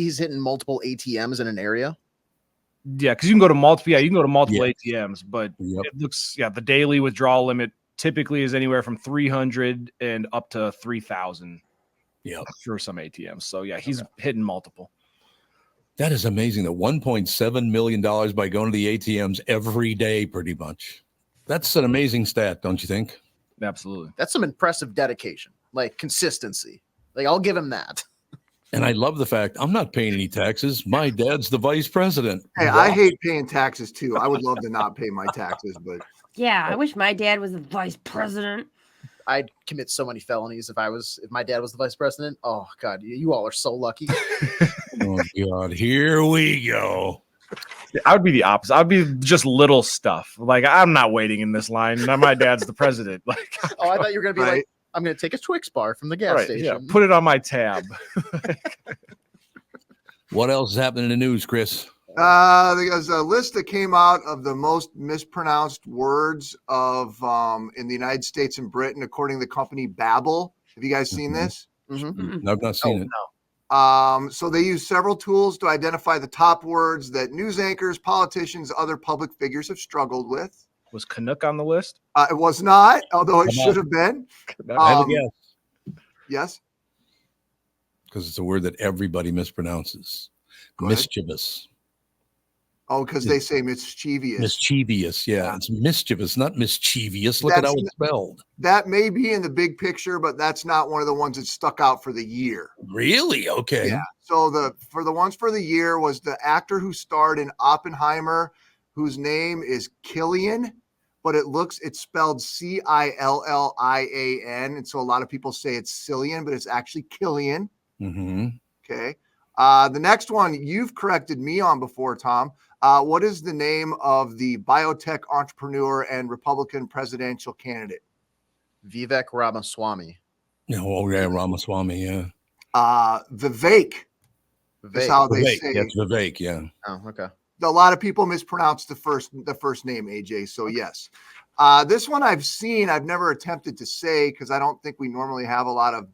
he's hitting multiple ATMs in an area. Yeah, because you can go to multiple ATMs, but it looks the daily withdrawal limit typically is anywhere from 300 and up to 3,000. Yeah, for some ATMs. So he's hitting multiple. That is amazing. That $1.7 million by going to the ATMs every day, pretty much. That's an amazing stat, don't you think? Absolutely. That's some impressive dedication, like consistency. Like, I'll give him that. And I love the fact I'm not paying any taxes. My dad's the vice president. Hey, I hate paying taxes too. I would love to not pay my taxes, but I wish my dad was the vice president. I'd commit so many felonies if my dad was the vice president. Oh God, you all are so lucky. Oh God, here we go. I would be the opposite. I'd be just little stuff. Like, I'm not waiting in this line. Now my dad's the president. Like, I thought you were gonna be like, I'm gonna take a Twix bar from the gas station. Yeah, put it on my tab. What else is happening in the news, Chris? There's a list that came out of the most mispronounced words of in the United States and Britain, according to the company Babbel. Have you guys seen this? Mm-hmm. I've not seen it. No. So they use several tools to identify the top words that news anchors, politicians, other public figures have struggled with. Was Canuck on the list? It was not, although it should have been. I have a guess. Yes. Because it's a word that everybody mispronounces. Mischievous. Oh, because they say mischievous. Mischievous, yeah. It's mischievous, not mischievous. Look at how it's spelled. That may be in the big picture, but that's not one of the ones that stuck out for the year. Really? Okay. Yeah. So for the ones for the year was the actor who starred in Oppenheimer, whose name is Cillian, but it's spelled Cillian. And so a lot of people say it's Cillian, but it's actually Cillian. Mm-hmm. Okay. The next one you've corrected me on before, Tom. What is the name of the biotech entrepreneur and Republican presidential candidate? Vivek Ramaswamy. Oh, yeah, Ramaswamy, yeah. Vivek. That's how they say it. Yeah, Vivek, yeah. Oh, okay. A lot of people mispronounce the first name, AJ. So yes. This one I've seen. I've never attempted to say because I don't think we normally have a lot of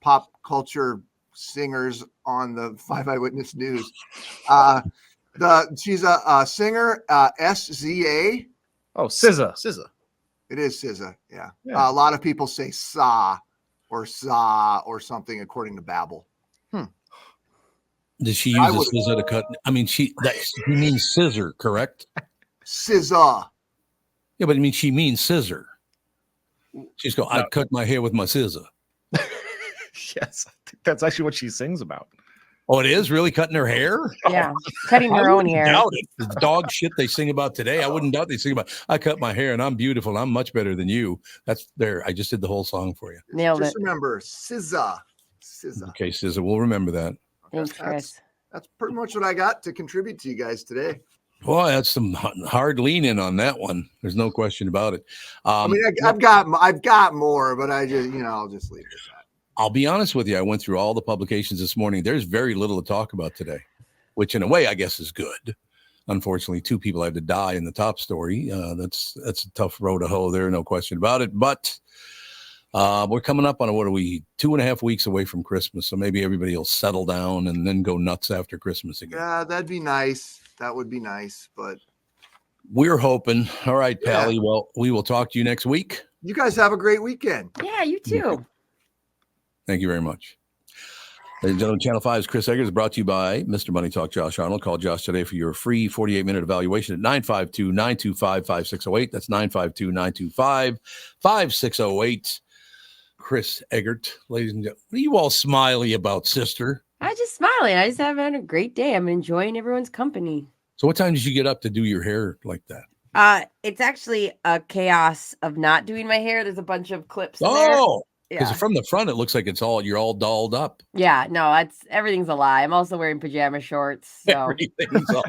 pop culture singers on the Five Eyewitness News. She's a singer, SZA. Oh, SZA. SZA. It is SZA. Yeah. Yeah. A lot of people say Sa or Sa or something according to Babbel. Did she use a scissor to cut? I mean, she means scissor, correct? SZA. Yeah, but I mean, she means scissor. She's going, I cut my hair with my scissor. Yes, I think that's actually what she sings about. Oh, it is really cutting her hair? Yeah, cutting her own hair. I doubt it. The dog shit they sing about today. I wouldn't doubt they sing about, I cut my hair and I'm beautiful. I'm much better than you. That's there. I just did the whole song for you. Nailed Just it. remember SZA. SZA. Okay, scissor. We'll remember that. Thanks, Chris. That's pretty much what I got to contribute to you guys today. Well, that's some hard lean in on that one. There's no question about it. I mean, I've got more, but I just, I'll just leave it at that. I'll be honest with you. I went through all the publications this morning. There's very little to talk about today, which in a way, I guess is good. Unfortunately, 2 people had to die in the top story. That's a tough row to hoe there. No question about it. But we're coming up on 2.5 weeks away from Christmas. So maybe everybody will settle down and then go nuts after Christmas again. Yeah, that'd be nice. That would be nice. But we're hoping. All right, Pally. Yeah. Well, we will talk to you next week. you guys have a great weekend. Yeah, you too. Thank you very much. Ladies and gentlemen, Channel 5's Chris Eggers brought to you by Mr. Money Talk Josh Arnold. Call Josh today for your free 48-minute evaluation at 952-925-5608. That's 952-925-5608. Chris Eggert, ladies and gentlemen. What are you all smiley about, sister? I just smiling. I just having a great day. I'm enjoying everyone's company. So what time did you get up to do your hair like that? It's actually a chaos of not doing my hair. There's a bunch of clips in there. Oh, because Yeah. from the front, it looks like you're all dolled up. Yeah, no, everything's a lie. I'm also wearing pajama shorts. So Everything's a lie.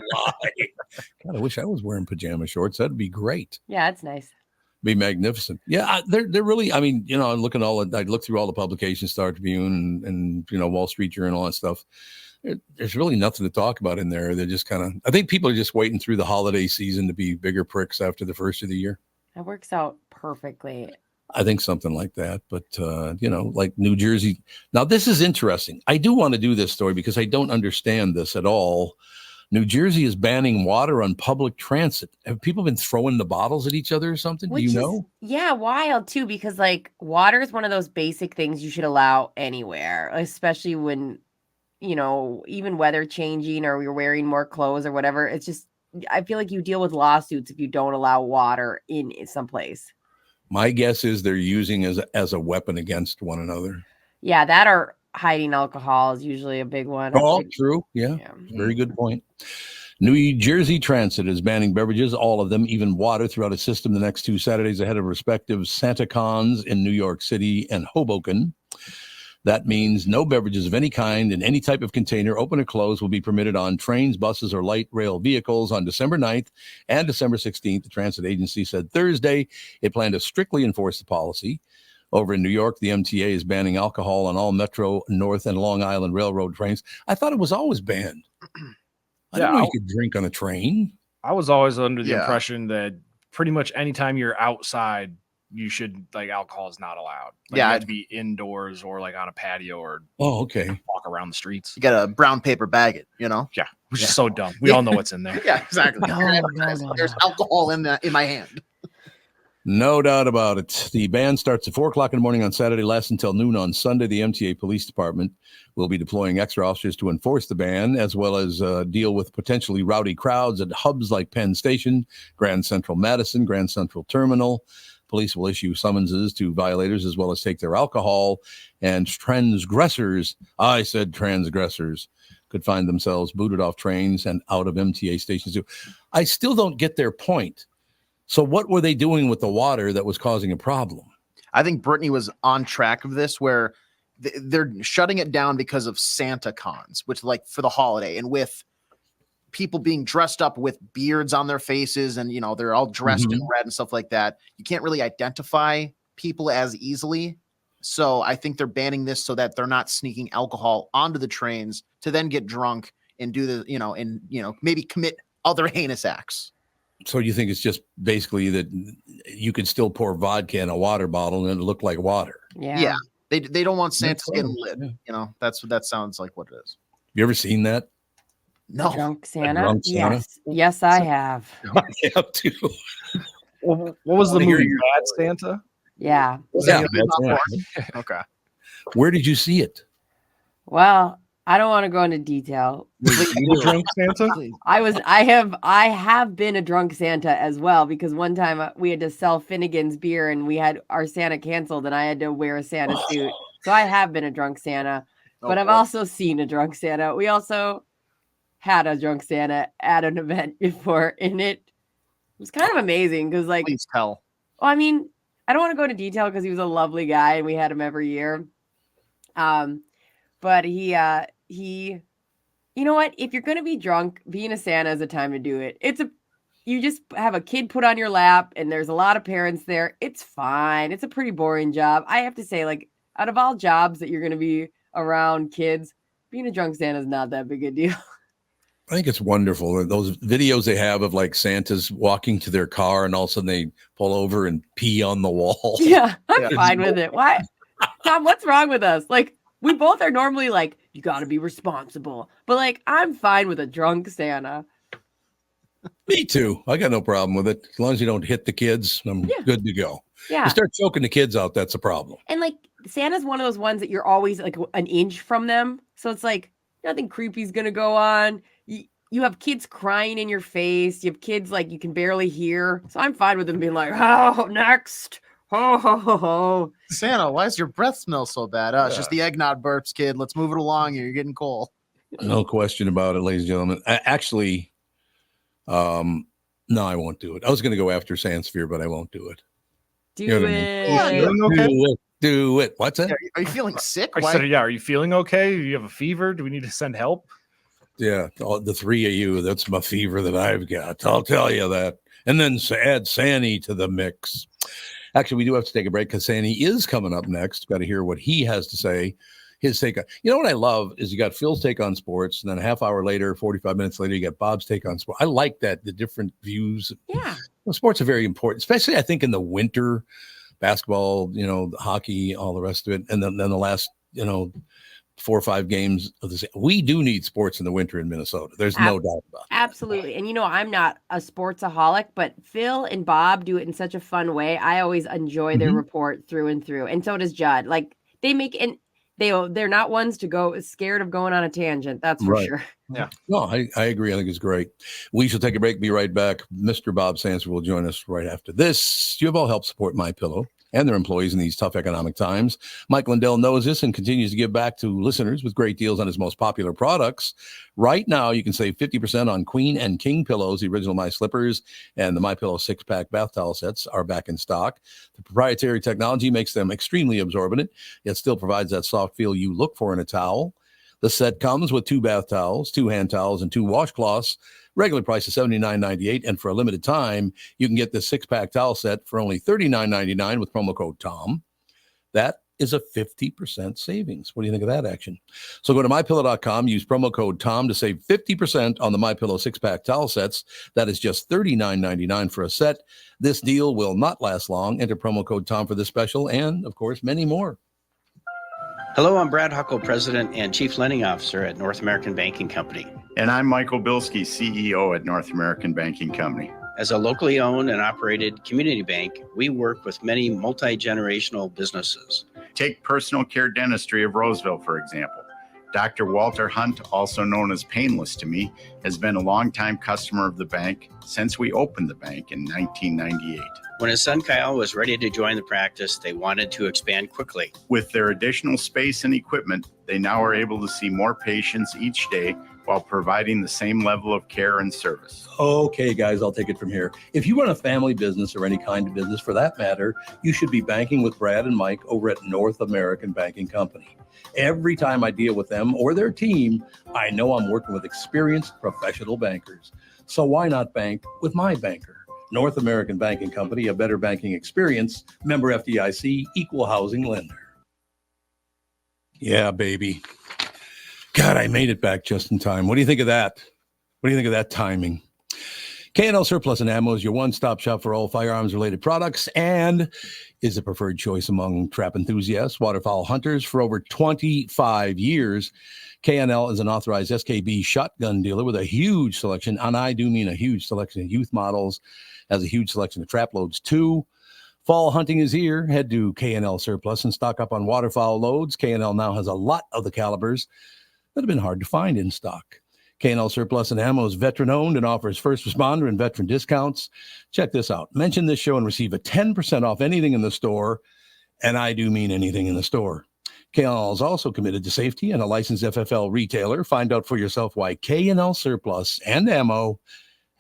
God, I wish I was wearing pajama shorts. That'd be great. yeah, it's nice. Be magnificent. Yeah, they're really. I mean, I look through all the publications, Star Tribune and Wall Street Journal and all that stuff. There's really nothing to talk about in there. They're just kind of. I think people are just waiting through the holiday season to be bigger pricks after the first of the year. That works out perfectly. I think something like that. But like New Jersey. Now this is interesting. I do want to do this story because I don't understand this at all. New Jersey is banning water on public transit. Have people been throwing the bottles at each other or something? Do you know? Yeah, wild too, because like water is one of those basic things you should allow anywhere, especially when, even weather changing or you're wearing more clothes or whatever. It's just, I feel like you deal with lawsuits if you don't allow water in someplace. My guess is they're using as a weapon against one another. Yeah, that or hiding alcohol is usually a big one. Oh, true. Yeah. Very good point. New Jersey Transit is banning beverages, all of them, even water, throughout its system the next 2 Saturdays ahead of respective Santa Cons in New York City and Hoboken. That means no beverages of any kind in any type of container, open or closed, will be permitted on trains, buses, or light rail vehicles on December 9th and December 16th. The transit agency said Thursday it planned to strictly enforce the policy. Over in New York, the MTA is banning alcohol on all Metro, North, and Long Island Railroad trains. I thought it was always banned. I didn't know you could drink on a train. I was always under the impression that pretty much anytime you're outside, you should alcohol is not allowed. You have to be indoors or on a patio or walk around the streets. You got a brown paper bag it, Yeah, which is so dumb. We all know what's in there. Yeah, exactly. There's alcohol in my hand. No doubt about it. The ban starts at 4:00 in the morning on Saturday, lasts until noon on Sunday. The MTA Police Department will be deploying extra officers to enforce the ban, as well as deal with potentially rowdy crowds at hubs like Penn Station, Grand Central Madison, Grand Central Terminal. Police will issue summonses to violators as well as take their alcohol, and transgressors, I said transgressors, could find themselves booted off trains and out of MTA stations too. I still don't get their point. So what were they doing with the water that was causing a problem? I think Brittany was on track of this where they're shutting it down because of Santa Cons, which for the holiday, and with people being dressed up with beards on their faces and, they're all dressed in red and stuff like that. You can't really identify people as easily. So I think they're banning this so that they're not sneaking alcohol onto the trains to then get drunk and do maybe commit other heinous acts. So you think it's just basically that you could still pour vodka in a water bottle and it look like water? Yeah. They don't want Santa's That's getting right. lit. Yeah. That sounds like what it is. You ever seen that? No. Drunk Santa? drunk Santa? Yes. Yes, I have. I have too. What was the I hear movie? you. Bad Santa? Yeah. Yeah, that's right. Okay. Where did you see it? Well, I don't want to go into detail. Was you the drunk Santa? I have been a drunk Santa as well, because one time we had to sell Finnegan's beer and we had our Santa canceled and I had to wear a Santa suit. So I have been a drunk Santa, but I've also seen a drunk Santa. We also had a drunk Santa at an event before, and it was kind of amazing because, like, Please tell. well, I mean, I don't want to go into detail because he was a lovely guy and we had him every year. But he, you know what? If you're going to be drunk, being a Santa is a time to do it. You just have a kid put on your lap and there's a lot of parents there. It's fine. It's a pretty boring job. I have to say, like, out of all jobs that you're going to be around kids, being a drunk Santa is not that big a deal. I think it's wonderful. Those videos they have of like Santas walking to their car and all of a sudden they pull over and pee on the wall. Yeah, I'm fine with it. Why? Tom, what's wrong with us? Like, we both are normally like, you got to be responsible. But like, I'm fine with a drunk Santa. Me too. I got no problem with it. As long as you don't hit the kids, I'm good to go. Yeah. You start choking the kids out, that's a problem. And like, Santa's one of those ones that you're always like an inch from them. So it's like, nothing creepy's going to go on. You have kids crying in your face. You have kids like you can barely hear. So I'm fine with them being like, oh, next. Ho, ho, ho, ho. Santa, why does your breath smell so bad? It's just the eggnog burps, kid. Let's move it along here. You're getting cold. No question about it, ladies and gentlemen. Actually, no, I won't do it. I was going to go after Sandsphere, but I won't do it. Do You know what I mean? Do it. What's that? Are you feeling sick? I said, yeah. Are you feeling okay? Do you have a fever? Do we need to send help? Yeah, the three of you, that's my fever that I've got. I'll tell you that. And then add Sanny to the mix. Actually, we do have to take a break because Sanny is coming up next. Got to hear what he has to say. His take on, you know what I love is you got Phil's take on sports, and then a half hour later, 45 minutes later, you got Bob's take on sport. I like that, the different views. Yeah. Well, sports are very important, especially I think in the winter, basketball, hockey, all the rest of it. And then the last, 4 or 5 games of this. We do need sports in the winter in Minnesota. There's no doubt about it. Absolutely. And I'm not a sportsaholic, but Phil and Bob do it in such a fun way. I always enjoy their report through and through. And so does Judd. Like they make, and they're not ones to go scared of going on a tangent. That's for sure. Yeah. No, I agree. I think it's great. We shall take a break. Be right back. Mr. Bob Sanford will join us right after this. You have all helped support MyPillow and their employees in these tough economic times. Mike Lindell knows this and continues to give back to listeners with great deals on his most popular products. Right now, you can save 50% on Queen and King pillows. The original My Slippers and the MyPillow 6-pack bath towel sets are back in stock. The proprietary technology makes them extremely absorbent, yet still provides that soft feel you look for in a towel. The set comes with 2 bath towels, 2 hand towels, and 2 washcloths. Regular price is $79.98, and for a limited time, you can get this 6-pack towel set for only $39.99 with promo code TOM. That is a 50% savings. What do you think of that action? So go to MyPillow.com, use promo code TOM to save 50% on the MyPillow 6-pack towel sets. That is just $39.99 for a set. This deal will not last long. Enter promo code TOM for this special and, of course, many more. Hello, I'm Brad Huckle, President and Chief Lending Officer at North American Banking Company. And I'm Michael Bilski, CEO at North American Banking Company. As a locally owned and operated community bank, we work with many multi-generational businesses. Take Personal Care Dentistry of Roseville, for example. Dr. Walter Hunt, also known as Painless to me, has been a longtime customer of the bank since we opened the bank in 1998. When his son Kyle was ready to join the practice, they wanted to expand quickly. With their additional space and equipment, they now are able to see more patients each day while providing the same level of care and service. Okay, guys, I'll take it from here. If you run a family business or any kind of business for that matter, you should be banking with Brad and Mike over at North American Banking Company. Every time I deal with them or their team, I know I'm working with experienced professional bankers. So why not bank with my banker? North American Banking Company, a better banking experience, member FDIC, equal housing lender. Yeah, baby. God, I made it back just in time. What do you think of that? What do you think of that timing? K&L Surplus and Ammo is your one-stop shop for all firearms-related products and is a preferred choice among trap enthusiasts, waterfowl hunters for over 25 years. K&L is an authorized SKB shotgun dealer with a huge selection, and I do mean a huge selection of youth models, has a huge selection of trap loads too. Fall hunting is here. Head to K&L Surplus and stock up on waterfowl loads. K&L now has a lot of the calibers that have been hard to find in stock. K&L Surplus and Ammo is veteran-owned and offers first responder and veteran discounts. Check this out. Mention this show and receive a 10% off anything in the store, and I do mean anything in the store. K&L is also committed to safety and a licensed FFL retailer. Find out for yourself why K&L Surplus and Ammo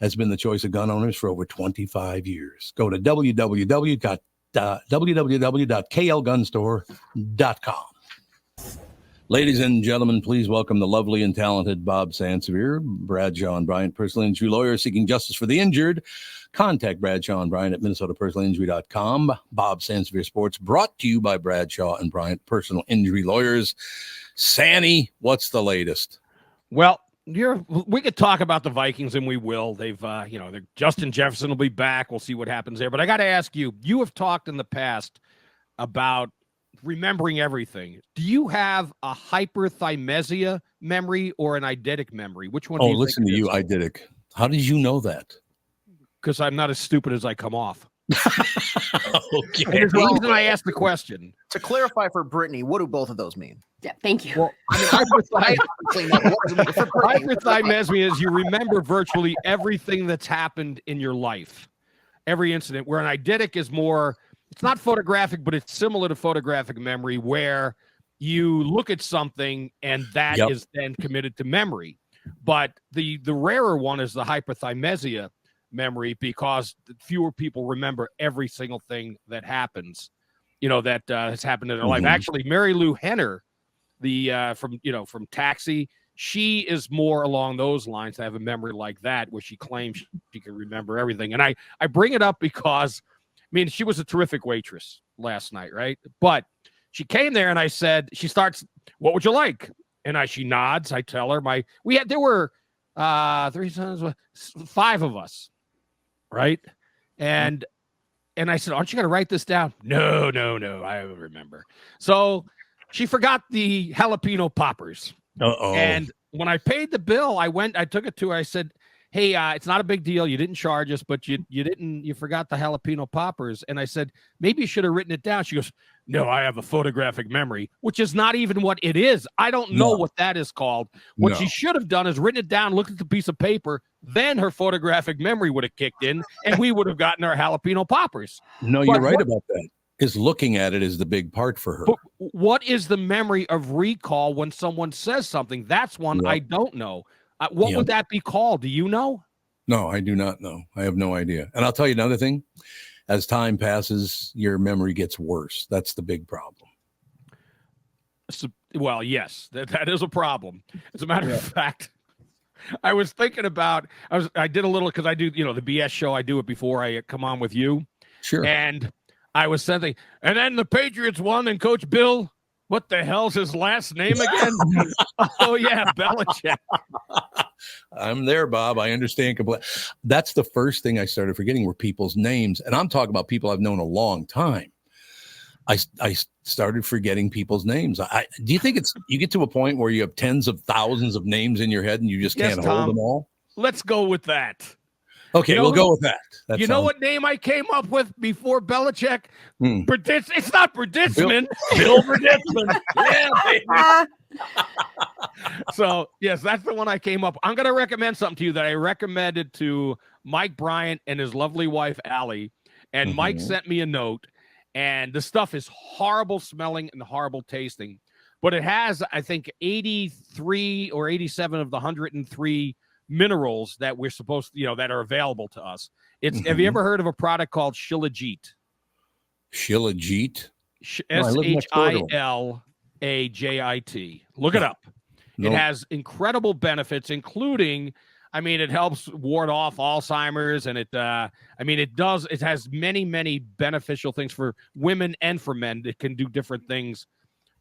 has been the choice of gun owners for over 25 years. Go to www.klgunstore.com. Ladies and gentlemen, please welcome the lovely and talented Bob Sansevier, Bradshaw and Bryant, personal injury lawyers seeking justice for the injured. Contact Bradshaw and Bryant at minnesotapersonalinjury.com. Bob Sansevier Sports, brought to you by Bradshaw and Bryant, personal injury lawyers. Sanny, what's the latest? Well, we could talk about the Vikings, and we will. They've, Justin Jefferson will be back. We'll see what happens there. But I got to ask you, you have talked in the past about remembering everything. Do you have a hyperthymesia memory or an eidetic memory? Which one? Oh, listen to you, eidetic. How did you know that? Because I'm not as stupid as I come off. Okay. And there's a reason I asked the question. To clarify for Brittany, what do both of those mean? Yeah, thank you. Well, hyperthymesia is you remember virtually everything that's happened in your life, every incident, where an eidetic is more, it's not photographic, but it's similar to photographic memory, where you look at something and that is then committed to memory. But the rarer one is the hyperthymesia memory, because fewer people remember every single thing that happens, that has happened in their life. Actually, Mary Lou Henner, from Taxi, she is more along those lines, to have a memory like that, where she claims she can remember everything. And I bring it up because, she was a terrific waitress last night, right? But she came there and I said, she starts, what would you like? And she nods. I tell her there were 5 of us, right? And I said, aren't you going to write this down? No, I don't remember. So she forgot the jalapeno poppers. Uh-oh. And when I paid the bill, I took it to her. I said, hey, it's not a big deal. You didn't charge us, but you forgot the jalapeno poppers. And I said, maybe you should have written it down. She goes, no, I have a photographic memory, which is not even what it is. I don't know what that is called. What she should have done is written it down, looked at the piece of paper, then her photographic memory would have kicked in, and we would have gotten our jalapeno poppers. No, you're right about that. Is looking at it is the big part for her. But what is the memory of recall when someone says something? That's one I don't know. What would that be called? Do you know? No, I do not know. I have no idea. And I'll tell you another thing. As time passes, your memory gets worse. That's the big problem. Well, yes, that is a problem. As a matter of fact, I was thinking about, I did a little, because I do, the BS show, I do it before I come on with you. Sure. And I was saying, and then the Patriots won, and Coach Bill, what the hell's his last name again? Oh, yeah, Belichick. I'm there, Bob. I understand completely. That's the first thing I started forgetting were people's names. And I'm talking about people I've known a long time. I started forgetting people's names. Do you think you get to a point where you have tens of thousands of names in your head and you just can't hold them all? Let's go with that. Okay, we'll go with that. Know what name I came up with before Belichick? It's not Berditsman. Bill Berditsman. Yeah, baby. So, yes, that's the one I came up. I'm going to recommend something to you that I recommended to Mike Bryant and his lovely wife, Allie. And Mike sent me a note. And the stuff is horrible smelling and horrible tasting. But it has, I think, 83 or 87 of the 103 minerals that we're supposed to, that are available to us. Have you ever heard of a product called Shilajit? Shilajit? Shilajit. Look it up. Nope. It has incredible benefits, including, it helps ward off Alzheimer's, and it has many, many beneficial things for women and for men. It can do different things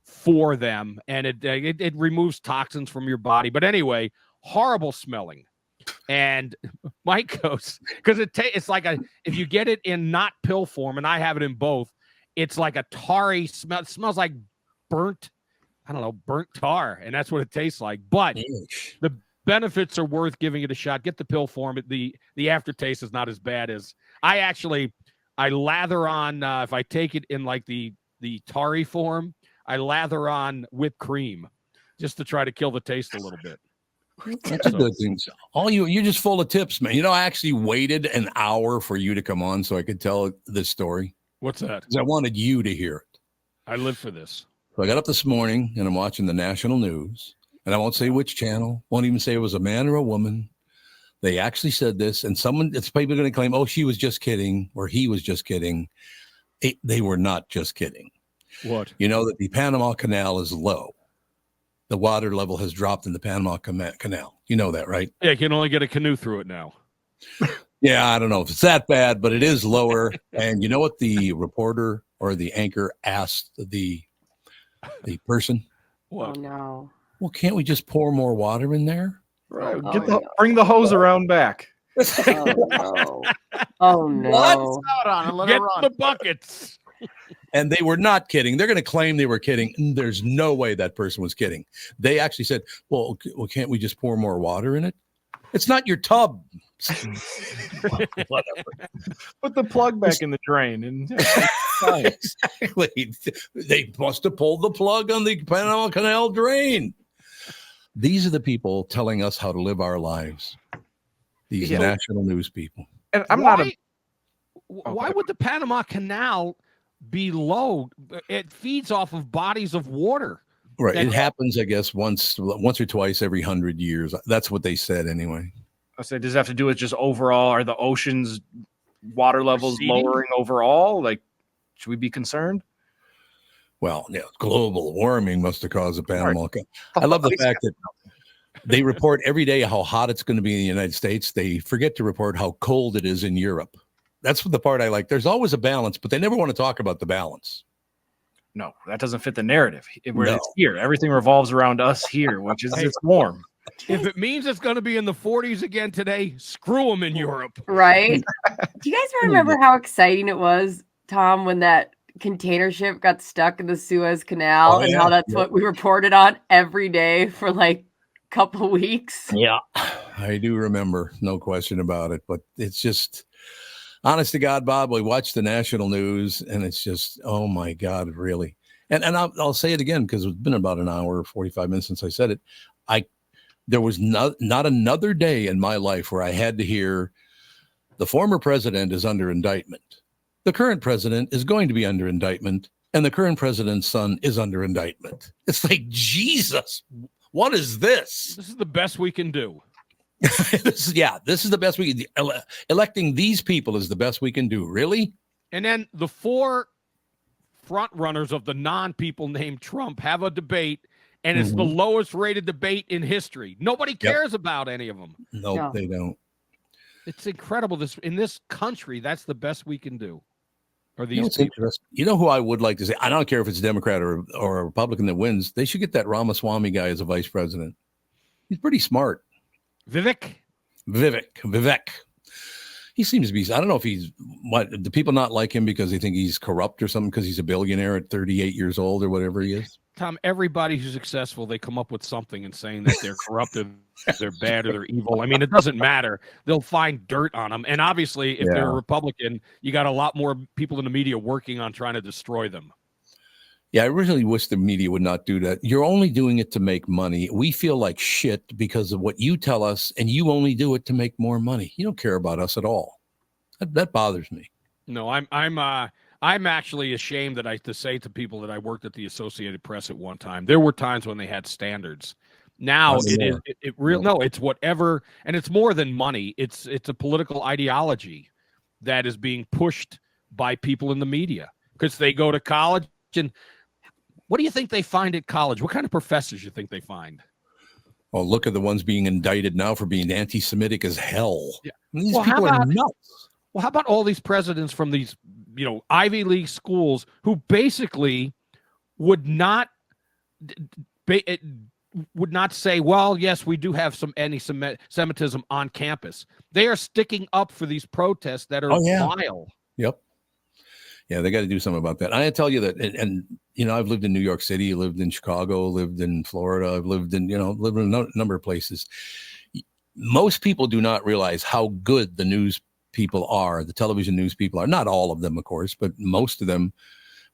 for them, and it removes toxins from your body. But anyway, horrible smelling. And Mike goes, because it's like if you get it in not pill form, and I have it in both, it's like a tarry smell. It smells like burnt tar, and that's what it tastes like. But the benefits are worth giving it a shot. Get the pill form. The aftertaste is not as bad as I lather on. If I take it in like the tarry form, I lather on whipped cream just to try to kill the taste a little bit. That's a good thing. You're just full of tips, man. I actually waited an hour for you to come on so I could tell this story. What's that? Because I wanted you to hear it. I live for this. So I got up this morning and I'm watching the national news, and I won't say which channel, won't even say it was a man or a woman. They actually said this, and it's people going to claim, oh, she was just kidding, or he was just kidding. They were not just kidding. What? You know that the Panama Canal is low. The water level has dropped in the Panama Canal. You know that, right? Yeah, you can only get a canoe through it now. Yeah, I don't know if it's that bad, but it is lower. And you know what the reporter or the anchor asked the person? Oh, no. Well, can't we just pour more water in there? Right. Bring the hose around back. Oh, no. Oh, no. What? Get the buckets. And they were not kidding. They're going to claim they were kidding. There's no way that person was kidding. They actually said, well, can't we just pour more water in it? It's not your tub. Whatever. Put the plug back in the drain. And Exactly. They must have pulled the plug on the Panama Canal drain. These are the people telling us how to live our lives. These national news people. And why would the Panama Canal be low? It feeds off of bodies of water. Right. It happens, I guess, once or twice every 100 years. That's what they said anyway. I said, does it have to do with just overall? Are the oceans water levels receding? Lowering overall? Like, should we be concerned? Well, yeah, global warming must have caused the Panama Canal. I love the fact that they report every day how hot it's going to be in the United States. They forget to report how cold it is in Europe. That's the part I like. There's always a balance, but they never want to talk about the balance. No, that doesn't fit the narrative. It's here. Everything revolves around us here, which is it's warm. If it means it's going to be in the 40s again today, screw them in Europe. Right? Do you guys remember how exciting it was, Tom, when that container ship got stuck in the Suez Canal how that's what we reported on every day for like a couple weeks? Yeah, I do remember. No question about it. But it's just, honest to God, Bob, we watch the national news and it's just, oh my God, really. And I'll say it again because it's been about an hour, 45 minutes since I said it. There was not another day in my life where I had to hear the former president is under indictment. The current president is going to be under indictment, and the current president's son is under indictment. It's like, Jesus, what is this? This is the best we can do. This is the best we can. Electing these people is the best we can do. Really? And then the four front runners of the non-people named Trump have a debate, and it's the lowest rated debate in history. Nobody cares about any of them. No, they don't. It's incredible. In this country, that's the best we can do. Or these people. You know who I would like to say? I don't care if it's a Democrat or a Republican that wins. They should get that Ramaswamy guy as a vice president. He's pretty smart. Vivek. He seems to be. I don't know if he's do people not like him because they think he's corrupt or something because he's a billionaire at 38 years old or whatever he is. Tom, everybody who's successful, they come up with something and saying that they're corrupted, they're bad, or they're evil. I mean, it doesn't matter. They'll find dirt on them. And obviously, if they're a Republican, you got a lot more people in the media working on trying to destroy them. Yeah, I really wish the media would not do that. You're only doing it to make money. We feel like shit because of what you tell us, and you only do it to make more money. You don't care about us at all. That bothers me. No, I'm actually ashamed that to say to people that I worked at the Associated Press at one time. There were times when they had standards. Now it's whatever, and it's more than money. It's a political ideology that is being pushed by people in the media because they go to college. And what do you think they find at college? What kind of professors you think they find? Oh, look at the ones being indicted now for being anti-Semitic as hell. Yeah. These people are nuts. Well, how about all these presidents from these, Ivy League schools who basically would not would not say, well, yes, we do have some anti-Semitism on campus. They are sticking up for these protests that are vile. Yep. Yeah, they got to do something about that. I tell you that, and you know, I've lived in New York City, lived in Chicago, lived in Florida, I've lived in, you know, lived in a number of places. Most people do not realize how good the news people are, the television news people are. Not all of them, of course, but most of them,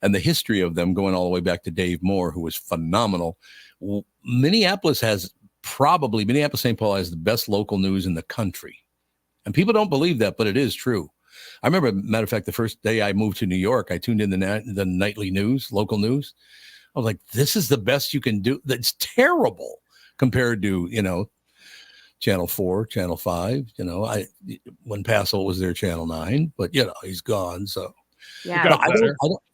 and the history of them going all the way back to Dave Moore, who was phenomenal. Minneapolis, St. Paul has the best local news in the country. And people don't believe that, but it is true. I remember, matter of fact, the first day I moved to New York, I tuned in the nightly news, local news. I was like, this is the best you can do. That's terrible compared to, you know, Channel 4, Channel 5. You know, when Passel was there, Channel 9, but, you know, he's gone. So, yeah,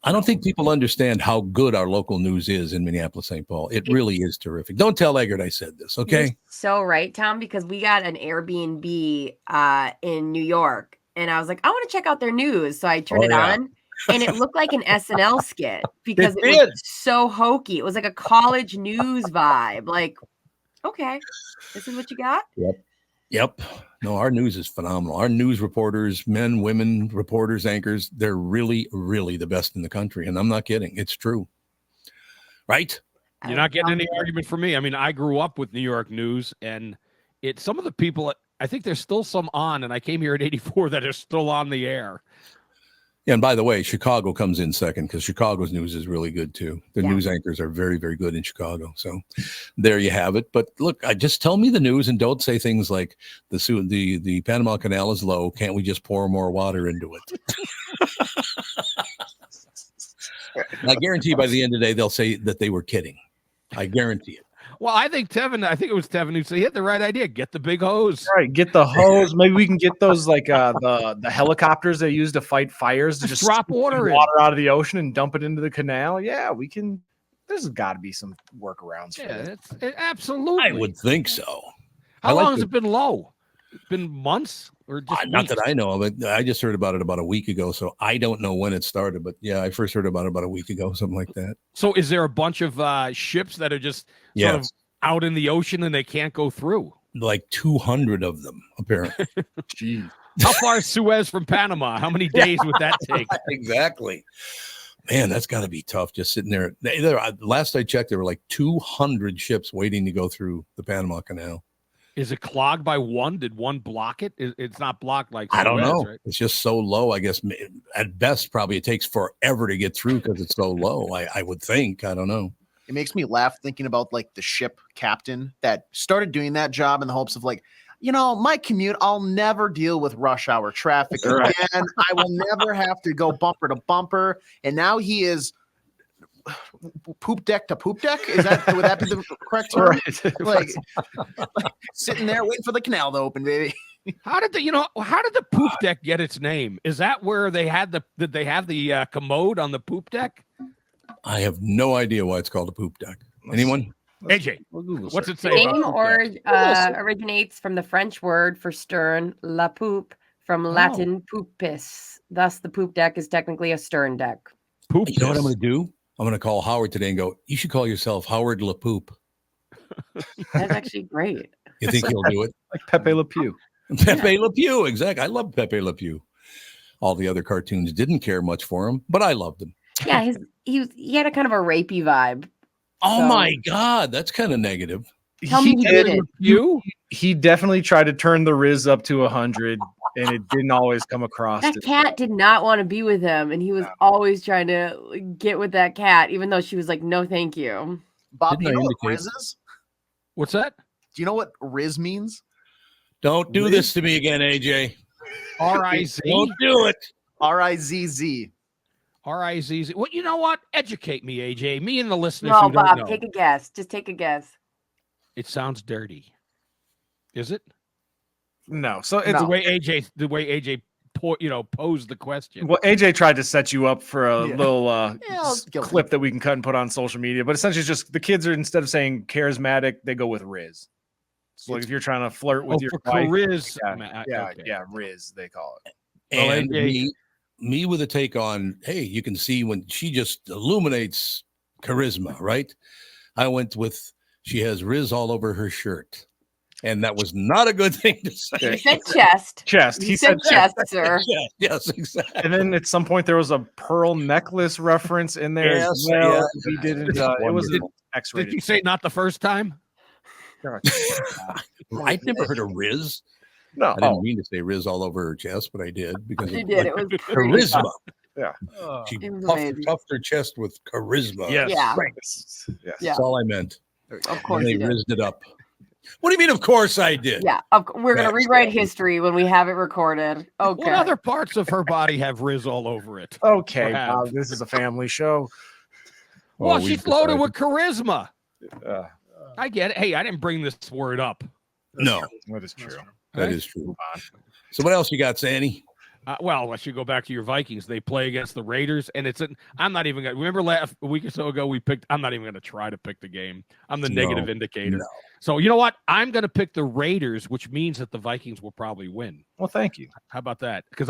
I don't think people understand how good our local news is in Minneapolis, St. Paul. It really is terrific. Don't tell Eggert I said this, okay? You're so right, Tom, because we got an Airbnb in New York. And I was like, I want to check out their news. So I turned it on, and it looked like an SNL skit because it was so hokey. It was like a college news vibe. Like, okay, this is what you got? Yep. No, our news is phenomenal. Our news reporters, men, women, reporters, anchors, they're really, really the best in the country. And I'm not kidding. It's true. Right? You're not getting any argument from me. I mean, I grew up with New York news, and some of the people, I think there's still some on, and I came here at 84 that are still on the air. Yeah, and by the way, Chicago comes in second because Chicago's news is really good too. The news anchors are very, very good in Chicago. So there you have it. But look, just tell me the news and don't say things like the Panama Canal is low. Can't we just pour more water into it? I guarantee by the end of the day, they'll say that they were kidding. I guarantee it. Well, I think it was Tevin who said he had the right idea. Get the big hose. Right, get the hose. Maybe we can get those like the helicopters they use to fight fires to just drop water out of the ocean and dump it into the canal. Yeah, we can. There's got to be some workarounds for it. Absolutely. I would think so. How long has it been low? It's been months or just not that I know of it. I just heard about it about a week ago, so I don't know when it started. But yeah, I first heard about it about a week ago, something like that. So is there a bunch of ships that are just sort of out in the ocean and they can't go through? Like 200 of them, apparently. Jeez. How far is Suez from Panama? How many days would that take? Exactly. Man, that's got to be tough just sitting there. Last I checked, there were like 200 ships waiting to go through the Panama Canal. Is it clogged by one? Did one block it? It's not blocked like I don't know. Right? It's just so low. I guess at best, probably it takes forever to get through because it's so low. I would think. I don't know. It makes me laugh thinking about like the ship captain that started doing that job in the hopes of like, you know, my commute, I'll never deal with rush hour traffic again. I will never have to go bumper to bumper. And now he is poop deck to poop deck. Would that be the correct term? Right. like sitting there waiting for the canal to open, baby. How did the poop deck get its name? Is that where they had did they have the commode on the poop deck? I have no idea why it's called a poop deck. Anyone? AJ, what's it say? The name originates from the French word for stern, la poupe, from Latin poupis. Thus, the poop deck is technically a stern deck. You know what I'm going to do? I'm going to call Howard today and go, you should call yourself Howard La Poop. That's actually great. You think he'll do it? Like Pepe Le Pew. Pepe Le Pew, exactly. I love Pepe Le Pew. All the other cartoons didn't care much for him, but I loved him. Yeah, he had a kind of a rapey vibe. Oh my God, that's kind of negative. Tell me he didn't. He definitely tried to turn the Riz up to 100, and it didn't always come across. That cat did not want to be with him, and he was always trying to get with that cat, even though she was like, "No, thank you." Bob, do you know what Riz is? What's that? Do you know what Riz means? Don't do this to me again, AJ. R-I-Z. Don't do it. R-I-Z-Z. R-I-Z-Z. Well, you know what? Educate me, AJ. Me and the listeners. No, who don't Bob, know. take a guess. Just take a guess. It sounds dirty. Is it? No. So it's the way AJ posed the question. Well, AJ tried to set you up for a little clip that we can cut and put on social media, but essentially it's just the kids are, instead of saying charismatic, they go with Riz. So like if you're trying to flirt with your wife, Riz, Riz, they call it. And me with a take on, hey, you can see when she just illuminates charisma, right? I went with She has Riz all over her shirt. And that was not a good thing to say. He said chest. Chest. He said chest, sir. Yes, exactly. And then at some point there was a pearl necklace reference in there Yes, as well. yeah. We didn't. It was an X-rated. Did you say not the first time? I never heard of Riz. No, I didn't mean to say Riz all over her chest, but I did because You of did. It was pretty charisma. Yeah. She It was puffed amazing. her chest with charisma. Yes. Yeah. Yes. Yeah. That's all I meant. Of course And they you did. rizzed it up. What do you mean? Of course I did. Yeah, we're gonna rewrite history when we have it recorded. Okay. What other parts of her body have Riz all over it? Okay, Perhaps. Bob, this is a family show. Well, we she's loaded decided- with charisma. Uh, I get it. Hey, I didn't bring this word up. No, That is true. that is true. So what else you got, Sandy? Well, I should go back to your Vikings. They play against the Raiders, and I'm not even going to remember a week or so ago I'm not even going to try to pick the game. I'm the negative indicator. No. So you know what? I'm going to pick the Raiders, which means that the Vikings will probably win. Well, thank you. How about that? Because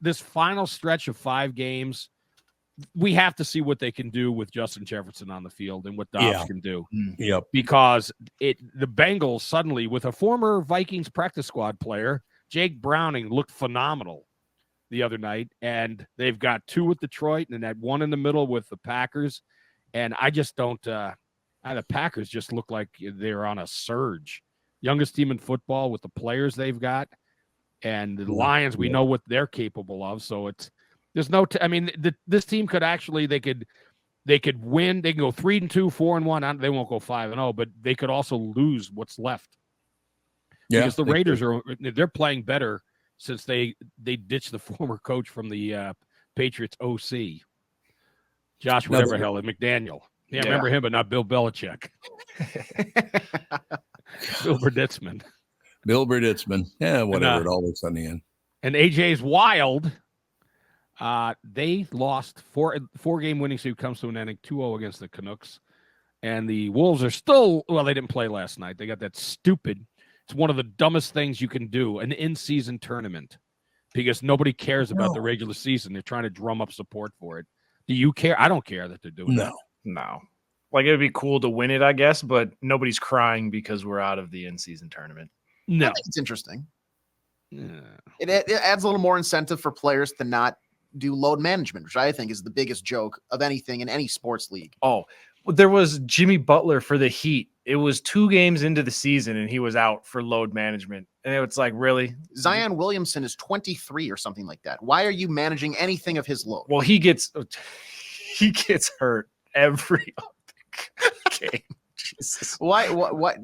this final stretch of 5 games, we have to see what they can do with Justin Jefferson on the field and what Dobbs can do. Yep. Because the Bengals suddenly, with a former Vikings practice squad player, Jake Browning, looked phenomenal the other night, and they've got 2 with Detroit and that 1 in the middle with the Packers. And I just don't. The Packers just look like they're on a surge. Youngest team in football with the players they've got, and the Lions, we know what they're capable of. So there's no. This team could actually they could win. They can go 3-2, 4-1. They won't go 5-0, but they could also lose what's left. Yeah, because the Raiders they're playing better since they ditched the former coach from the Patriots OC, Josh whatever the hell, McDaniel. Yeah, remember him, but not Bill Belichick. Bill Berditzman. Bill Berditzman. Yeah, whatever. It all looks on the end. And AJ's Wild. They lost 4-game winning streak comes to an ending 2-0 against the Canucks. And the Wolves are still, they didn't play last night. They got that stupid. It's one of the dumbest things you can do, an in-season tournament, because nobody cares about the regular season. They're trying to drum up support for it. Do you care? I don't care that they're doing that. No. Like, it would be cool to win it, I guess, but nobody's crying because we're out of the in-season tournament. No. I think it's interesting. Yeah. It adds a little more incentive for players to not do load management, which I think is the biggest joke of anything in any sports league. Oh, there was Jimmy Butler for the Heat. It was 2 games into the season, and he was out for load management. And it's like, really? Zion Williamson is 23 or something like that. Why are you managing anything of his load? Well, he gets hurt every game. Jesus. Why? What?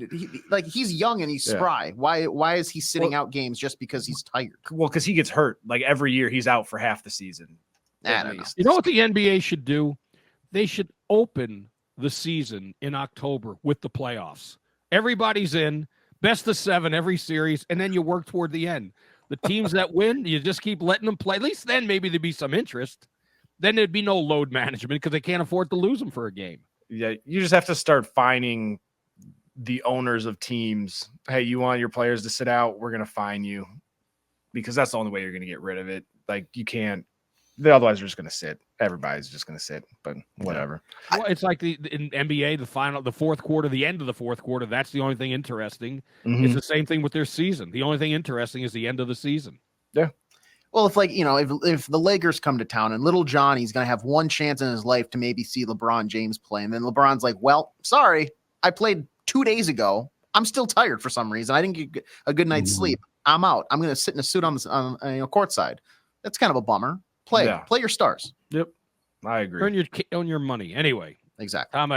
He's young and he's spry. Why is he sitting out games just because he's tired? Well, because he gets hurt. Like, every year he's out for half the season. I don't know. You know what the NBA should do? They should open the season in October with the playoffs. Everybody's in, best of 7 every series, and then you work toward the end. The teams that win, you just keep letting them play. At least then maybe there'd be some interest. Then there'd be no load management because they can't afford to lose them for a game. Yeah, you just have to start finding the owners of teams. Hey, you want your players to sit out? We're going to fine you, because that's the only way you're going to get rid of it. Like, you can't. Otherwise, they're just going to sit. Everybody's just going to sit, but whatever. Well, it's like in NBA, the fourth quarter, the end of the fourth quarter. That's the only thing interesting. Mm-hmm. It's the same thing with their season. The only thing interesting is the end of the season. Yeah. Well, if the Lakers come to town and little Johnny's going to have one chance in his life to maybe see LeBron James play, and then LeBron's like, well, sorry, I played 2 days ago. I'm still tired for some reason. I didn't get a good night's sleep. I'm out. I'm going to sit in a suit on courtside. That's kind of a bummer. Play your stars. Yep, I agree. Earn your money anyway. Exactly. Tom,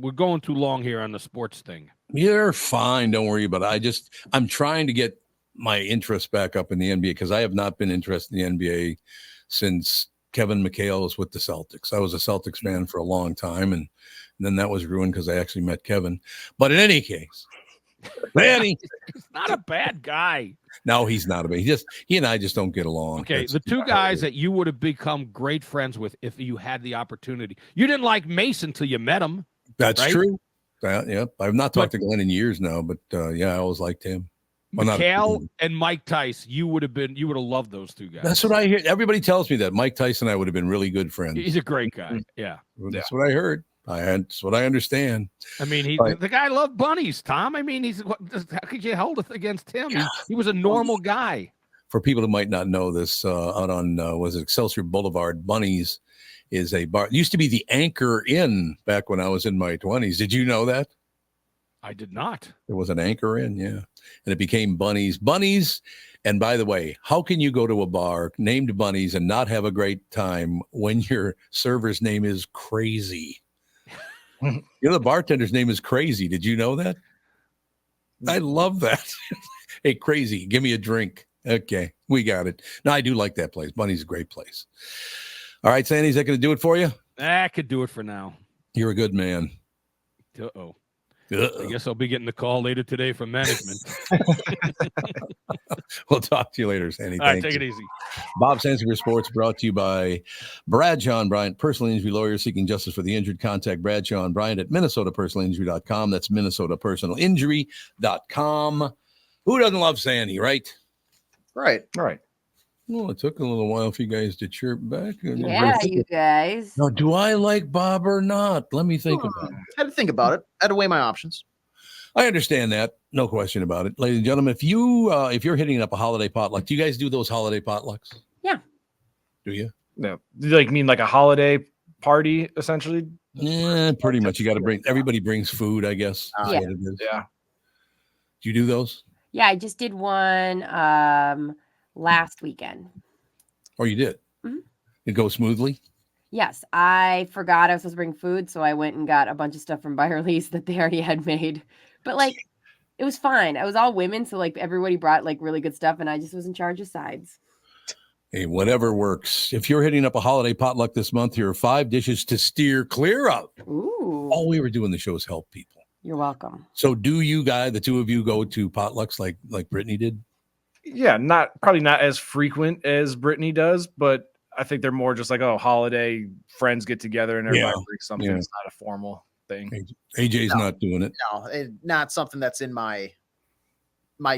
we're going too long here on the sports thing. You're fine. Don't worry about it. I'm trying to get my interest back up in the NBA because I have not been interested in the NBA since Kevin McHale was with the Celtics. I was a Celtics fan for a long time, and then that was ruined because I actually met Kevin. But in any case, Manny, he's not a bad guy. No, he's not a bad. He and I just don't get along. Okay, the 2 guys that you would have become great friends with if you had the opportunity. You didn't like Mason till you met him. That's right? true. Yeah, I've not talked to Glenn in years now, but I always liked him. McHale and Mike Tice, you would have loved those 2 guys. That's what I hear. Everybody tells me that Mike Tyson and I would have been really good friends. He's a great guy. Yeah. That's what I heard. That's what I understand. I mean, the guy loved bunnies, Tom. I mean, how could you hold it against him? He was a normal guy. For people who might not know this, out on was it Excelsior Boulevard, Bunnies is a bar. It used to be the Anchor Inn back when I was in my 20s. Did you know that? I did not. There was an Anchor Inn, yeah. And it became Bunnies. Bunnies. And by the way, how can you go to a bar named Bunnies and not have a great time when your server's name is Crazy? The bartender's name is Crazy. Did you know that? I love that. Hey, Crazy, give me a drink. Okay, we got it. No, I do like that place. Bunny's a great place. All right, Sandy, is that going to do it for you? I could do it for now. You're a good man. Uh-oh. I guess I'll be getting the call later today from management. We'll talk to you later, Sandy. All right, take it easy. Bob Sansinger Sports brought to you by Bradshaw and Bryant, personal injury lawyer seeking justice for the injured. Contact Bradshaw and Bryant at minnesotapersonalinjury.com. That's minnesotapersonalinjury.com. Who doesn't love Sandy, right? Right. Well, it took a little while for you guys to chirp back. Yeah, you guys. Now, do I like Bob or not? Let me think about it. I had to think about it. I had to weigh my options. I understand that. No question about it. Ladies and gentlemen, if you're hitting up a holiday potluck, do you guys do those holiday potlucks? Yeah. Do you? No. Do you mean like a holiday party, essentially? Yeah, pretty much. You got to everybody brings food, I guess. Yeah. What it is. Yeah. Do you do those? Yeah, I just did one last weekend. Oh, you did? Mm-hmm. It goes smoothly? Yes, I forgot I was supposed to bring food, so I went and got a bunch of stuff from Byerly's that they already had made. But it was fine. I was all women, so everybody brought really good stuff, and I just was in charge of sides. Hey, whatever works. If you're hitting up a holiday potluck this month, here are 5 dishes to steer clear of. Ooh. All we were doing the show is help people. You're welcome. So do you guys, the two of you, go to potlucks like Brittany did? Yeah, probably not as frequent as Brittany does, but I think they're more just holiday friends get together and everybody brings something. Yeah. It's not a formal thing. AJ's not doing it. No, not something that's in my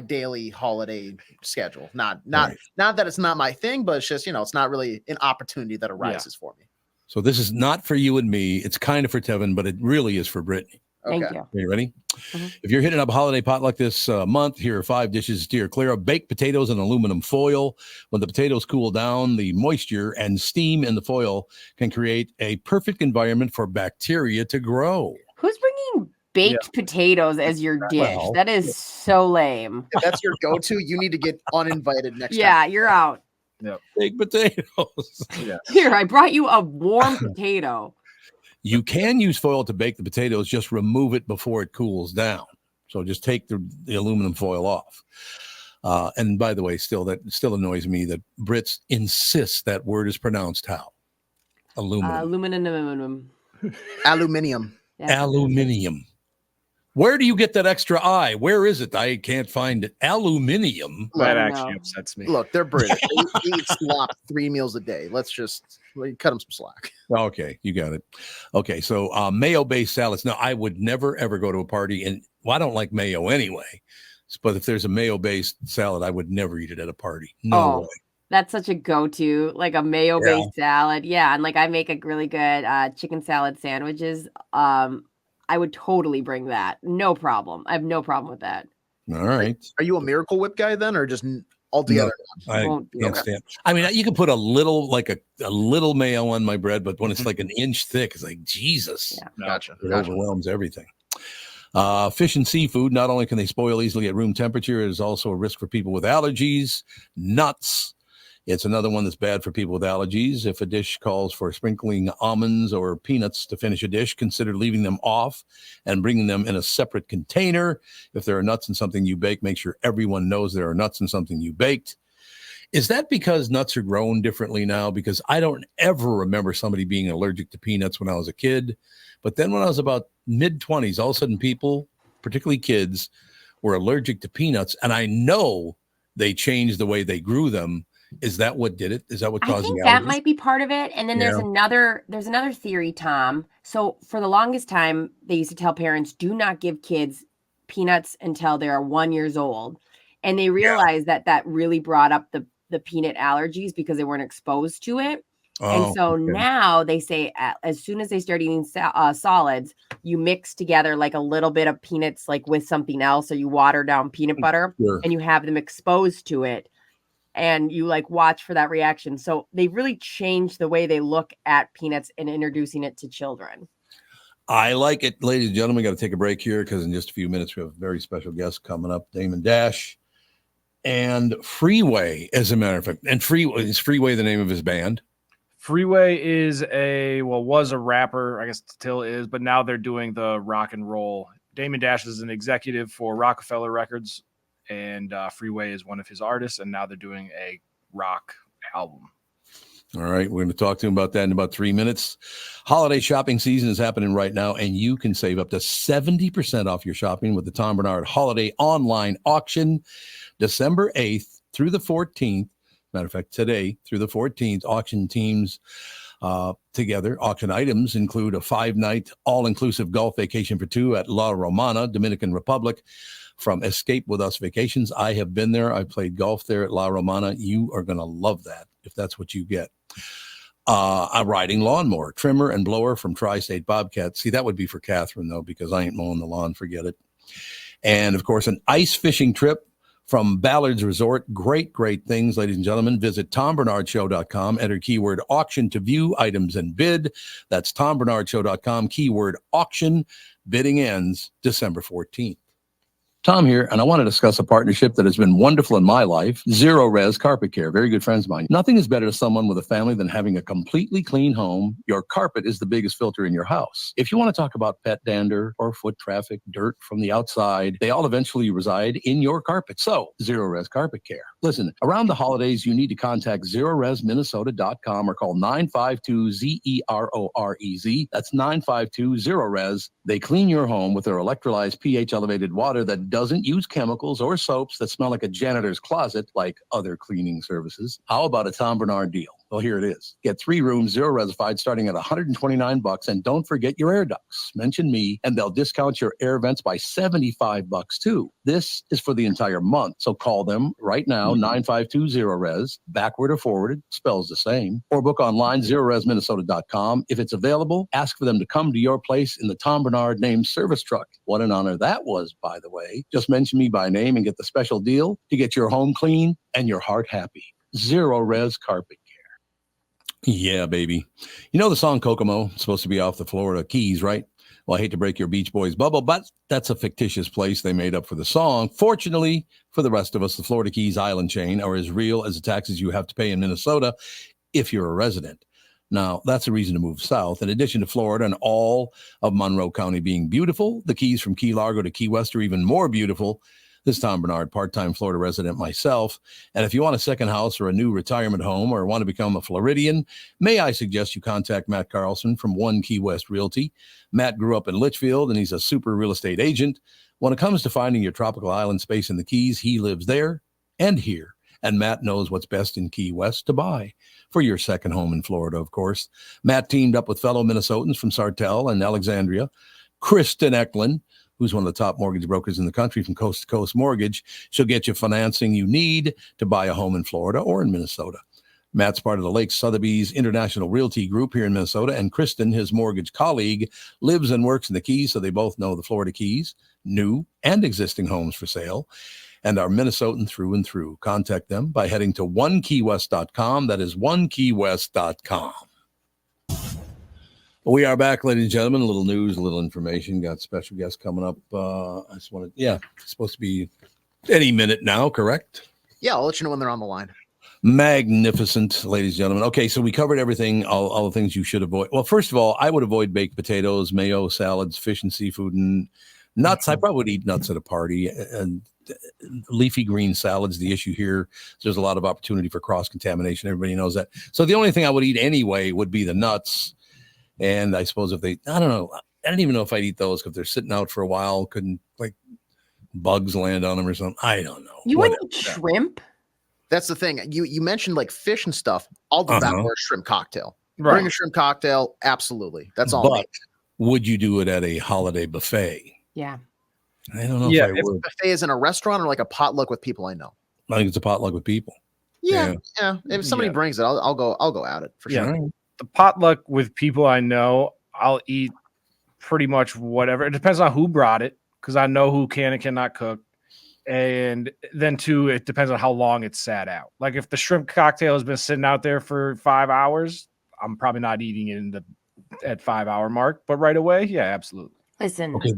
daily holiday schedule. Not that it's not my thing, but it's just, it's not really an opportunity that arises for me. So this is not for you and me. It's kind of for Tevin, but it really is for Brittany. Thank you. Are you ready? Mm-hmm. If you're hitting up a holiday potluck this month, here are 5 dishes to steer clear of. Baked potatoes in aluminum foil. When the potatoes cool down, the moisture and steam in the foil can create a perfect environment for bacteria to grow. Who's bringing baked potatoes as your dish? Well, that is so lame. If that's your go-to, you need to get uninvited next time. Yeah, you're out. Yep. Baked potatoes. Yeah. Here, I brought you a warm potato. You can use foil to bake the potatoes, just remove it before it cools down. So just take the aluminum foil off. And by the way, that still annoys me that Brits insist that word is pronounced how? Aluminum. Aluminium. Yeah. Aluminium. Where do you get that extra I? Where is it? I can't find it. Aluminium. That actually upsets me. Look, they're British. They eat slop 3 meals a day. Let's just cut them some slack. Okay, you got it. Okay, so mayo-based salads. Now, I would never, ever go to a party, and I don't like mayo anyway. But if there's a mayo-based salad, I would never eat it at a party. No way. That's such a go-to, a mayo-based salad. Yeah, and I make a really good chicken salad sandwiches. I would totally bring that. No problem. I have no problem with that. All right. Are you a Miracle Whip guy then, or just altogether? No, I can't stand. I mean, you can put a little, a little mayo on my bread, but when it's an inch thick, it's Jesus. Yeah. Gotcha. It overwhelms everything. Fish and seafood, not only can they spoil easily at room temperature, it is also a risk for people with allergies. Nuts. It's another one that's bad for people with allergies. If a dish calls for sprinkling almonds or peanuts to finish a dish, consider leaving them off and bringing them in a separate container. If there are nuts in something you bake, make sure everyone knows there are nuts in something you baked. Is that because nuts are grown differently now? Because I don't ever remember somebody being allergic to peanuts when I was a kid. But then when I was about mid-20s, all of a sudden people, particularly kids, were allergic to peanuts. And I know they changed the way they grew them. Is that what did it? Is that what caused the allergies? That might be part of it. And then there's another theory, Tom. So for the longest time, they used to tell parents, do not give kids peanuts until they're 1 year old. And they realized that really brought up the peanut allergies because they weren't exposed to it. And so now they say as soon as they start eating solids, you mix together like a little bit of peanuts, like with something else. So you water down peanut butter and you have them exposed to it. And you like watch for that reaction. So they really changed the way they look at peanuts and introducing it to children. I like it. Ladies and gentlemen, got to take a break here because in just a few minutes we have a very special guest coming up, Damon Dash and Freeway, as a matter of fact. And is Freeway the name of his band? Freeway is was a rapper, I guess still is, but now they're doing the rock and roll. Damon Dash is an executive for Rockefeller Records, and Freeway is one of his artists, and now they're doing a rock album. All right, we're going to talk to him about that in about 3 minutes. Holiday shopping season is happening right now, and you can save up to 70% off your shopping with the Tom Barnard Holiday Online Auction, December 8th through the 14th. Matter of fact, today through the 14th, auction teams together. Auction items include a 5-night all-inclusive golf vacation for 2 at La Romana, Dominican Republic, from Escape With Us Vacations. I have been there. I played golf there at La Romana. You are going to love that if that's what you get. A riding lawnmower, trimmer, and blower from Tri-State Bobcat. See, that would be for Catherine, though, because I ain't mowing the lawn. Forget it. And, of course, an ice fishing trip from Ballard's Resort. Great, great things, ladies and gentlemen. Visit TomBernardShow.com. Enter keyword auction to view items and bid. That's TomBernardShow.com. Keyword auction. Bidding ends December 14th. Tom here, and I want to discuss a partnership that has been wonderful in my life, Zero Res Carpet Care. Very good friends of mine. Nothing is better to someone with a family than having a completely clean home. Your carpet is the biggest filter in your house. If you want to talk about pet dander or foot traffic, dirt from the outside, they all eventually reside in your carpet. So, Zero Res Carpet Care. Listen, around the holidays, you need to contact ZeroResMinnesota.com or call 952-ZEROREZ. That's 952-ZERO-RES. They clean your home with their electrolyzed pH-elevated water that doesn't use chemicals or soaps that smell like a janitor's closet like other cleaning services. How about a Tom Barnard deal? Well, here it is. Get 3 rooms, zero resified, starting at $129, and don't forget your air ducts. Mention me, and they'll discount your air vents by $75 too. This is for the entire month, so call them right now, 952-0-RES, backward or forwarded, spells the same, or book online, ZeroResMinnesota.com. If it's available, ask for them to come to your place in the Tom Barnard named service truck. What an honor that was, by the way. Just mention me by name and get the special deal to get your home clean and your heart happy. Zero Res Carpet. Yeah, baby. You know the song Kokomo is supposed to be off the Florida Keys, right? Well, I hate to break your Beach Boys bubble, but that's a fictitious place they made up for the song. Fortunately, for the rest of us, the Florida Keys island chain are as real as the taxes you have to pay in Minnesota if you're a resident. Now, that's a reason to move south. In addition to Florida and all of Monroe County being beautiful, the Keys from Key Largo to Key West are even more beautiful. This is Tom Barnard, part-time Florida resident myself. And if you want a second house or a new retirement home or want to become a Floridian, may I suggest you contact Matt Carlson from One Key West Realty. Matt grew up in Litchfield, and he's a super real estate agent. When it comes to finding your tropical island space in the Keys, he lives there and here. And Matt knows what's best in Key West to buy for your second home in Florida, of course. Matt teamed up with fellow Minnesotans from Sartell and Alexandria, Kristen Eklund, who's one of the top mortgage brokers in the country from Coast to Coast Mortgage. She'll get you financing you need to buy a home in Florida or in Minnesota. Matt's part of the Lake Sotheby's International Realty Group here in Minnesota, and Kristen, his mortgage colleague, lives and works in the Keys, so they both know the Florida Keys, new and existing homes for sale, and are Minnesotan through and through. Contact them by heading to onekeywest.com. That is onekeywest.com. We are back, ladies and gentlemen. A little news, a little information. Got special guests coming up. It's supposed to be any minute now, correct? Yeah, I'll let you know when they're on the line. Magnificent, ladies and gentlemen. Okay, so we covered everything, all the things you should avoid. Well, first of all, I would avoid baked potatoes, mayo, salads, fish and seafood, and nuts. I probably would eat nuts at a party. And leafy green salads, the issue here, there's a lot of opportunity for cross-contamination. Everybody knows that. So the only thing I would eat anyway would be the nuts. And I suppose I don't know. I don't even know if I'd eat those because they're sitting out for a while. Couldn't bugs land on them or something. I don't know. You wouldn't eat shrimp? That's the thing. You mentioned like fish and stuff. I'll do that for a shrimp cocktail. Right. Bring a shrimp cocktail. Absolutely. That's all. But would you do it at a holiday buffet? Yeah. I don't know if I would. Buffet is in a restaurant or like a potluck with people I know. I think it's a potluck with people. Yeah. If somebody brings it, I'll go at it for sure. The potluck with people I know, I'll eat pretty much whatever. It depends on who brought it, because I know who can and cannot cook. And then too, it depends on how long it's sat out. Like if the shrimp cocktail has been sitting out there for 5 hours, I'm probably not eating it at 5 hour mark. But right away, yeah, absolutely. Listen. Okay.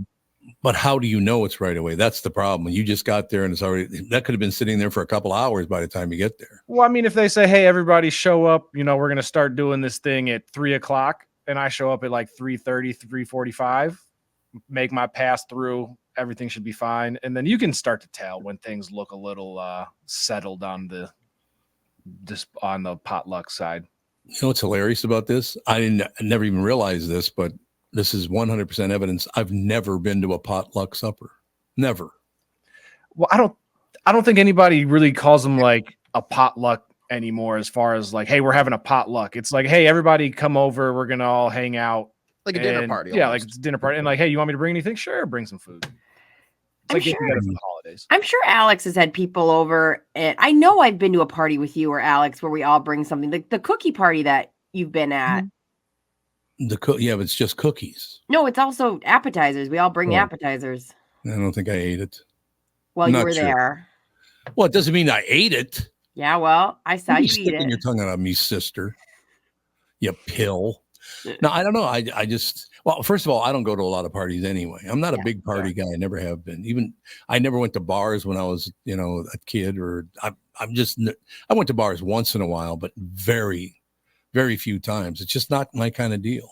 But how do you know it's right away? That's the problem. You just got there and it's already, that could have been sitting there for a couple hours by the time you get there. Well, I mean, if they say, hey, everybody show up, we're going to start doing this thing at 3:00, and I show up at like 3:30, 3:45, make my pass through, everything should be fine. And then you can start to tell when things look a little settled on the potluck side. You know what's hilarious about this? I never even realized this, but this is 100% evidence. I've never been to a potluck supper. Never. Well, I don't think anybody really calls them like a potluck anymore, as far as like, hey, we're having a potluck. It's like, hey, everybody come over. We're going to all hang out. Like a dinner party. Yeah, like it's a dinner party. And like, hey, you want me to bring anything? Sure, bring some food. It's like getting together for the holidays. I'm sure Alex has had people over, and I know I've been to a party with you or Alex where we all bring something. Like the cookie party that you've been at. But it's just cookies. No, it's also appetizers. We all bring appetizers. I don't think I ate it. Well, you were there. Well, it doesn't mean I ate it. Yeah, well, I saw you eat sticking it. your tongue out of me, sister. You pill. No, I don't know. I just, well, first of all, I don't go to a lot of parties anyway. I'm not a big party guy. I never have been. Even I never went to bars when I was, a kid, or I went to bars once in a while, but very, very few times. It's just not my kind of deal.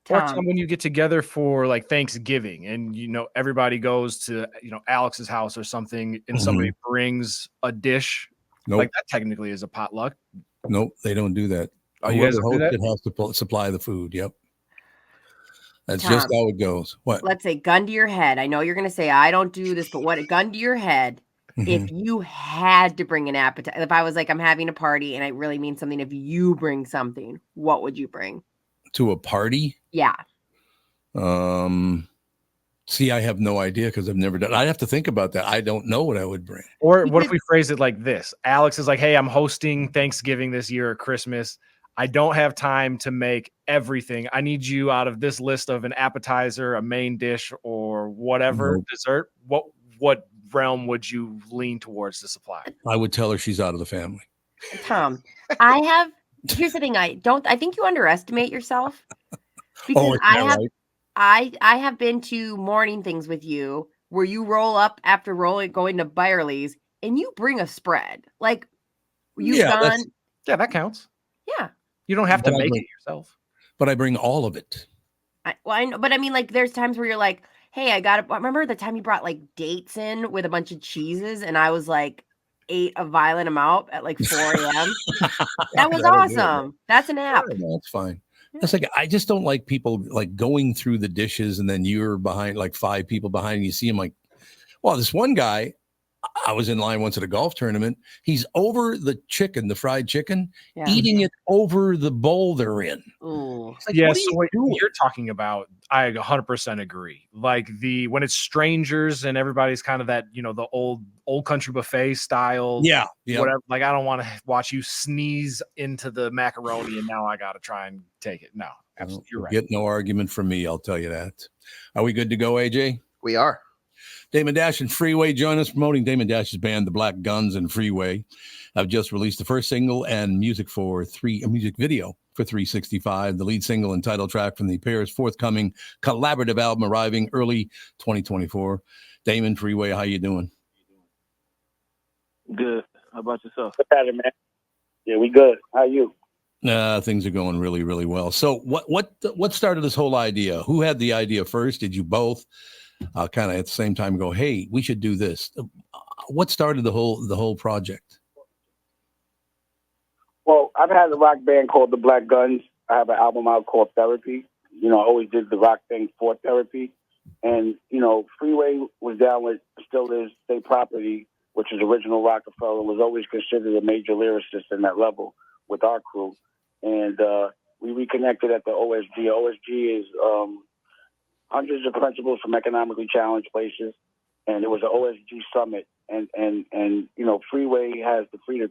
Or when you get together for like Thanksgiving and, everybody goes to, Alex's house or something, and somebody brings a dish. Nope. Like that technically is a potluck. Nope, they don't do that. Oh, you guys do that? It has to supply the food. Yep. That's just how it goes. What? Let's say gun to your head. I know you're going to say, I don't do this, but what a gun to your head. If you had to bring an appetizer, if I was like, I'm having a party and I really mean something, if you bring something, what would you bring? To a party? Yeah. See, I have no idea because I've never done. I'd have to think about that. I don't know what I would bring. Or what if we phrase it like this? Alex is like, hey, I'm hosting Thanksgiving this year or Christmas. I don't have time to make everything. I need you out of this list of an appetizer, a main dish, or whatever dessert. What realm would you lean towards to supply? I would tell her she's out of the family. Tom, here's the thing. I think you underestimate yourself. Because I have been to morning things with you where you roll up after going to Byerly's and you bring a spread. Like that counts. Yeah. You don't have to make it yourself. But I bring all of it. I know, but I mean, like, there's times where you're like, hey, I remember the time you brought like dates in with a bunch of cheeses, and I was like, ate a violent amount at like 4 a.m. That was awesome. That's an app. That's fine. That's like, I just don't like people like going through the dishes and then you're behind, like 5 people behind, and you see him like, well, this one guy, I was in line once at a golf tournament. He's over the fried chicken, eating it over the bowl they're in. Like, what you're talking about, I 100% agree. Like when it's strangers and everybody's kind of that, the old country buffet style. Yeah. Whatever. Like, I don't want to watch you sneeze into the macaroni and now I got to try and take it. No, absolutely. You're right. Get no argument from me. I'll tell you that. Are we good to go, AJ? We are. Damon Dash and Freeway join us, promoting Damon Dash's band, The Black Guns and Freeway. I've just released the first single and music video for 365, the lead single and title track from the pair's forthcoming collaborative album arriving early 2024. Damon, Freeway, how you doing? Good. How about yourself? What's happening, man? Yeah, we good. How are you? Things are going really, really well. So what started this whole idea? Who had the idea first? Did you both? Kind of at the same time go, hey, we should do this. What started the whole project? Well, I've had a rock band called the Black Guns. I have an album out called Therapy. I always did the rock thing for therapy. And, Freeway was down with, still is, State Property, which is original Rockefeller, was always considered a major lyricist in that level with our crew. And we reconnected at the OSG. OSG is hundreds of principals from economically challenged places. And it was an OSG summit. and you know, Freeway has the Freedom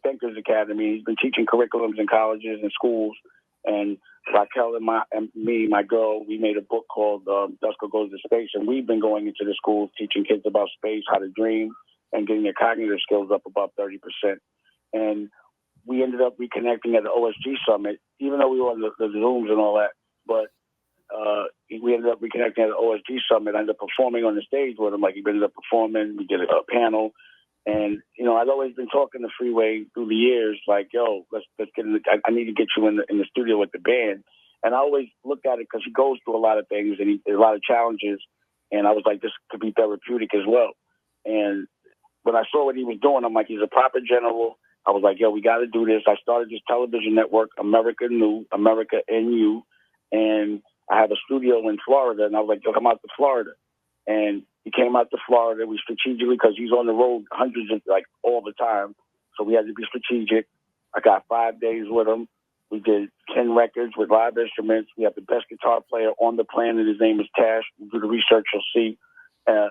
Thinkers Academy. He's been teaching curriculums in colleges and schools. And Raquel and me, my girl, we made a book called Dusker Goes to Space, and we've been going into the schools teaching kids about space, how to dream, and getting their cognitive skills up about 30%. And we ended up reconnecting at the OSG Summit, even though we were on the Zooms and all that. But we ended up reconnecting at the OSG Summit. I ended up performing on the stage with him. Like, he ended up performing. We did a panel. And, you know, I've always been talking to Freeway through the years, like, yo, let's get in I need to get you in the studio with the band. And I always looked at it because he goes through a lot of things and a lot of challenges. And I was like, this could be therapeutic as well. And when I saw what he was doing, I'm like, he's a proper general. I was like, yo, we got to do this. I started this television network, America New, America NU. And I have a studio in Florida. And I was like, yo, come out to Florida. And he came out to Florida. We strategically, because he's on the road hundreds of, like, all the time. So we had to be strategic. I got 5 days with him. We did 10 records with live instruments. We have the best guitar player on the planet. His name is Tash. You do the research, you'll see.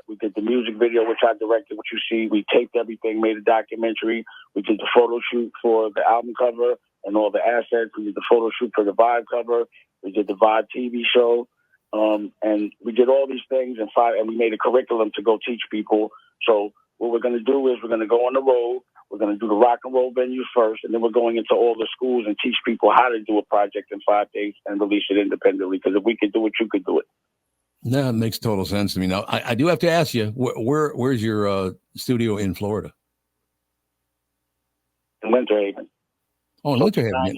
We did the music video, which I directed, which you see. We taped everything, made a documentary. We did the photo shoot for the album cover and all the assets. We did the photo shoot for the Vibe cover. We did the Vibe TV show. And we did all these things and we made a curriculum to go teach people. So what we're going to do is we're going to go on the road. We're going to do the rock and roll venues first, and then we're going into all the schools and teach people how to do a project in 5 days and release it independently. Because if we could do it, you could do it. No, it makes total sense to me. Now, I do have to ask you, where's your studio in Florida? In Winter Haven. Oh, in Winter Haven.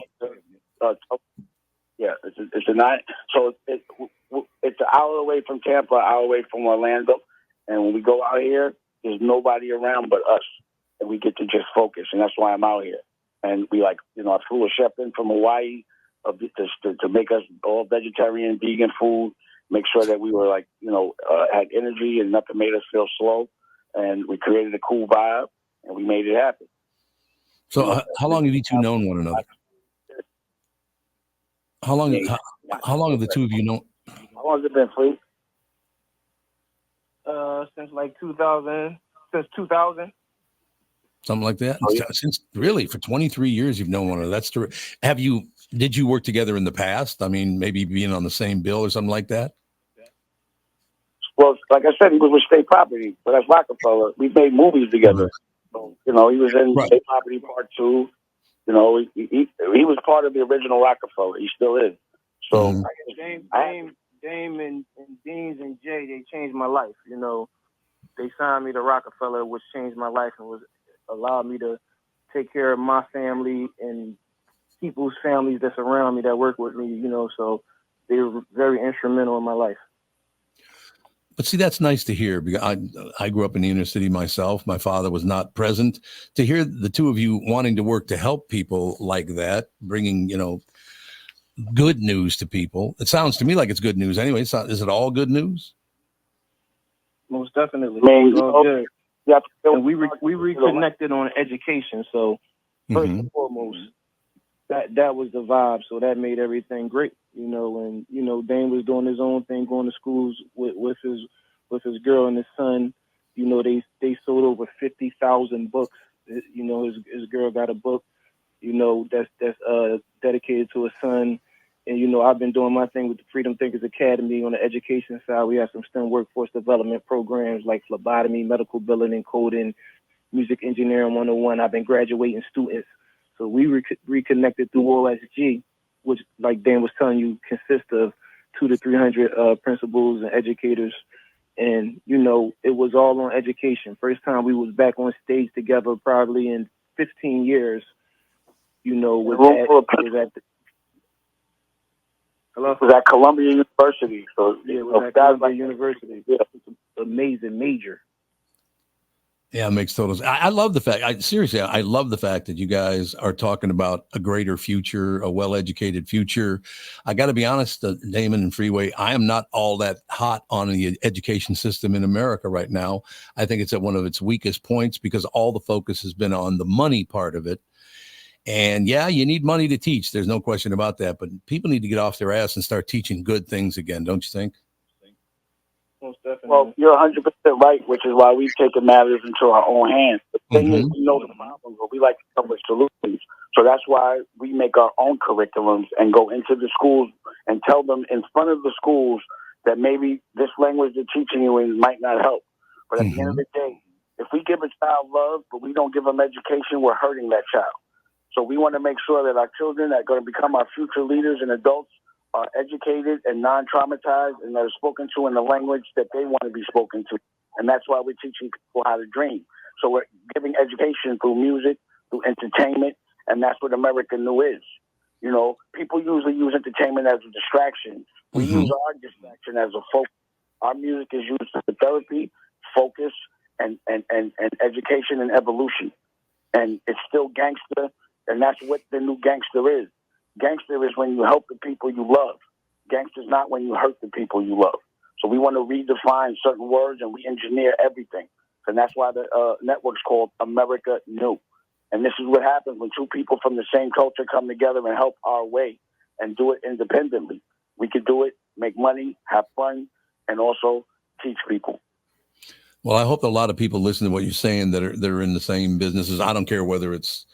Yeah, it's a 9. So it's an hour away from Tampa, an hour away from Orlando. And when we go out here, there's nobody around but us. And we get to just focus. And that's why I'm out here. And we, like, you know, I flew a chef in from Hawaii to make us all vegetarian, vegan food, make sure that we were, like, you know, had energy and nothing made us feel slow. And we created a cool vibe, and we made it happen. So how long have you two known one another? How long have the two of you known? How long has it been, Free? Since like 2000. Since 2000. Something like that. Oh, yeah. Since really for 23 years you've known one another. That's true. Did you work together in the past? I mean, maybe being on the same bill or something like that? Well, like I said, he was with State Property, but that's Rockefeller. We made movies together. So, you know, he was in State Property Part 2. You know, he was part of the original Rockefeller. He still is. So Dame and Deans and Jay, they changed my life. You know, they signed me to Rockefeller, which changed my life and allowed me to take care of my family and people's families that's around me that work with me. You know, so they were very instrumental in my life. But see, that's nice to hear because I grew up in the inner city myself. My father was not present. To hear the two of you wanting to work to help people like that, bringing, you know, good news to people. It sounds to me like it's good news anyway. Is it all good news? Most definitely. Man, it's all good. Yeah, and we reconnected on education. So first and foremost, that was the vibe. So that made everything great, you know. And you know, Dane was doing his own thing, going to schools with his girl and his son. You know, they sold over 50,000 books. You know, his girl got a book, you know, that's dedicated to his son. And you know, I've been doing my thing with the Freedom Thinkers Academy on the education side. We have some STEM workforce development programs like phlebotomy, medical billing and coding, music engineering 101. I've been graduating students. So we reconnected through OSG, which, like Dan was telling you, consists of 200 to 300 principals and educators. And, you know, it was all on education. First time we was back on stage together probably in 15 years, you know, was at Columbia University. So yeah, it was at Columbia University. Yeah. It's an amazing major. Yeah, it makes total sense. I love the fact, I love the fact that you guys are talking about a greater future, a well-educated future. I got to be honest, Damon and Freeway, I am not all that hot on the education system in America right now. I think it's at one of its weakest points because all the focus has been on the money part of it. And yeah, you need money to teach. There's no question about that. But people need to get off their ass and start teaching good things again, don't you think? most definitely. Well, you're 100% right, which is why we've taken matters into our own hands. The thing is, we know the problems, but we like to come with solutions. So that's why we make our own curriculums and go into the schools and tell them in front of the schools that maybe this language they're teaching you in might not help. But at the end of the day, if we give a child love, but we don't give them education, we're hurting that child. So we want to make sure that our children that are going to become our future leaders and adults are educated and non-traumatized and that are spoken to in the language that they want to be spoken to. And that's why we're teaching people how to dream. So we're giving education through music, through entertainment, and that's what American New is. You know, people usually use entertainment as a distraction. We use our distraction as a focus. Our music is used for therapy, focus, and education and evolution. And it's still gangster, and that's what the new gangster is. Gangster is when you help the people you love. Gangster is not when you hurt the people you love. So we want to redefine certain words and re-engineer everything. And that's why the network's called America New. And this is what happens when two people from the same culture come together and help our way and do it independently. We could do it, make money, have fun, and also teach people. Well, I hope a lot of people listen to what you're saying that are in the same businesses. I don't care whether it's,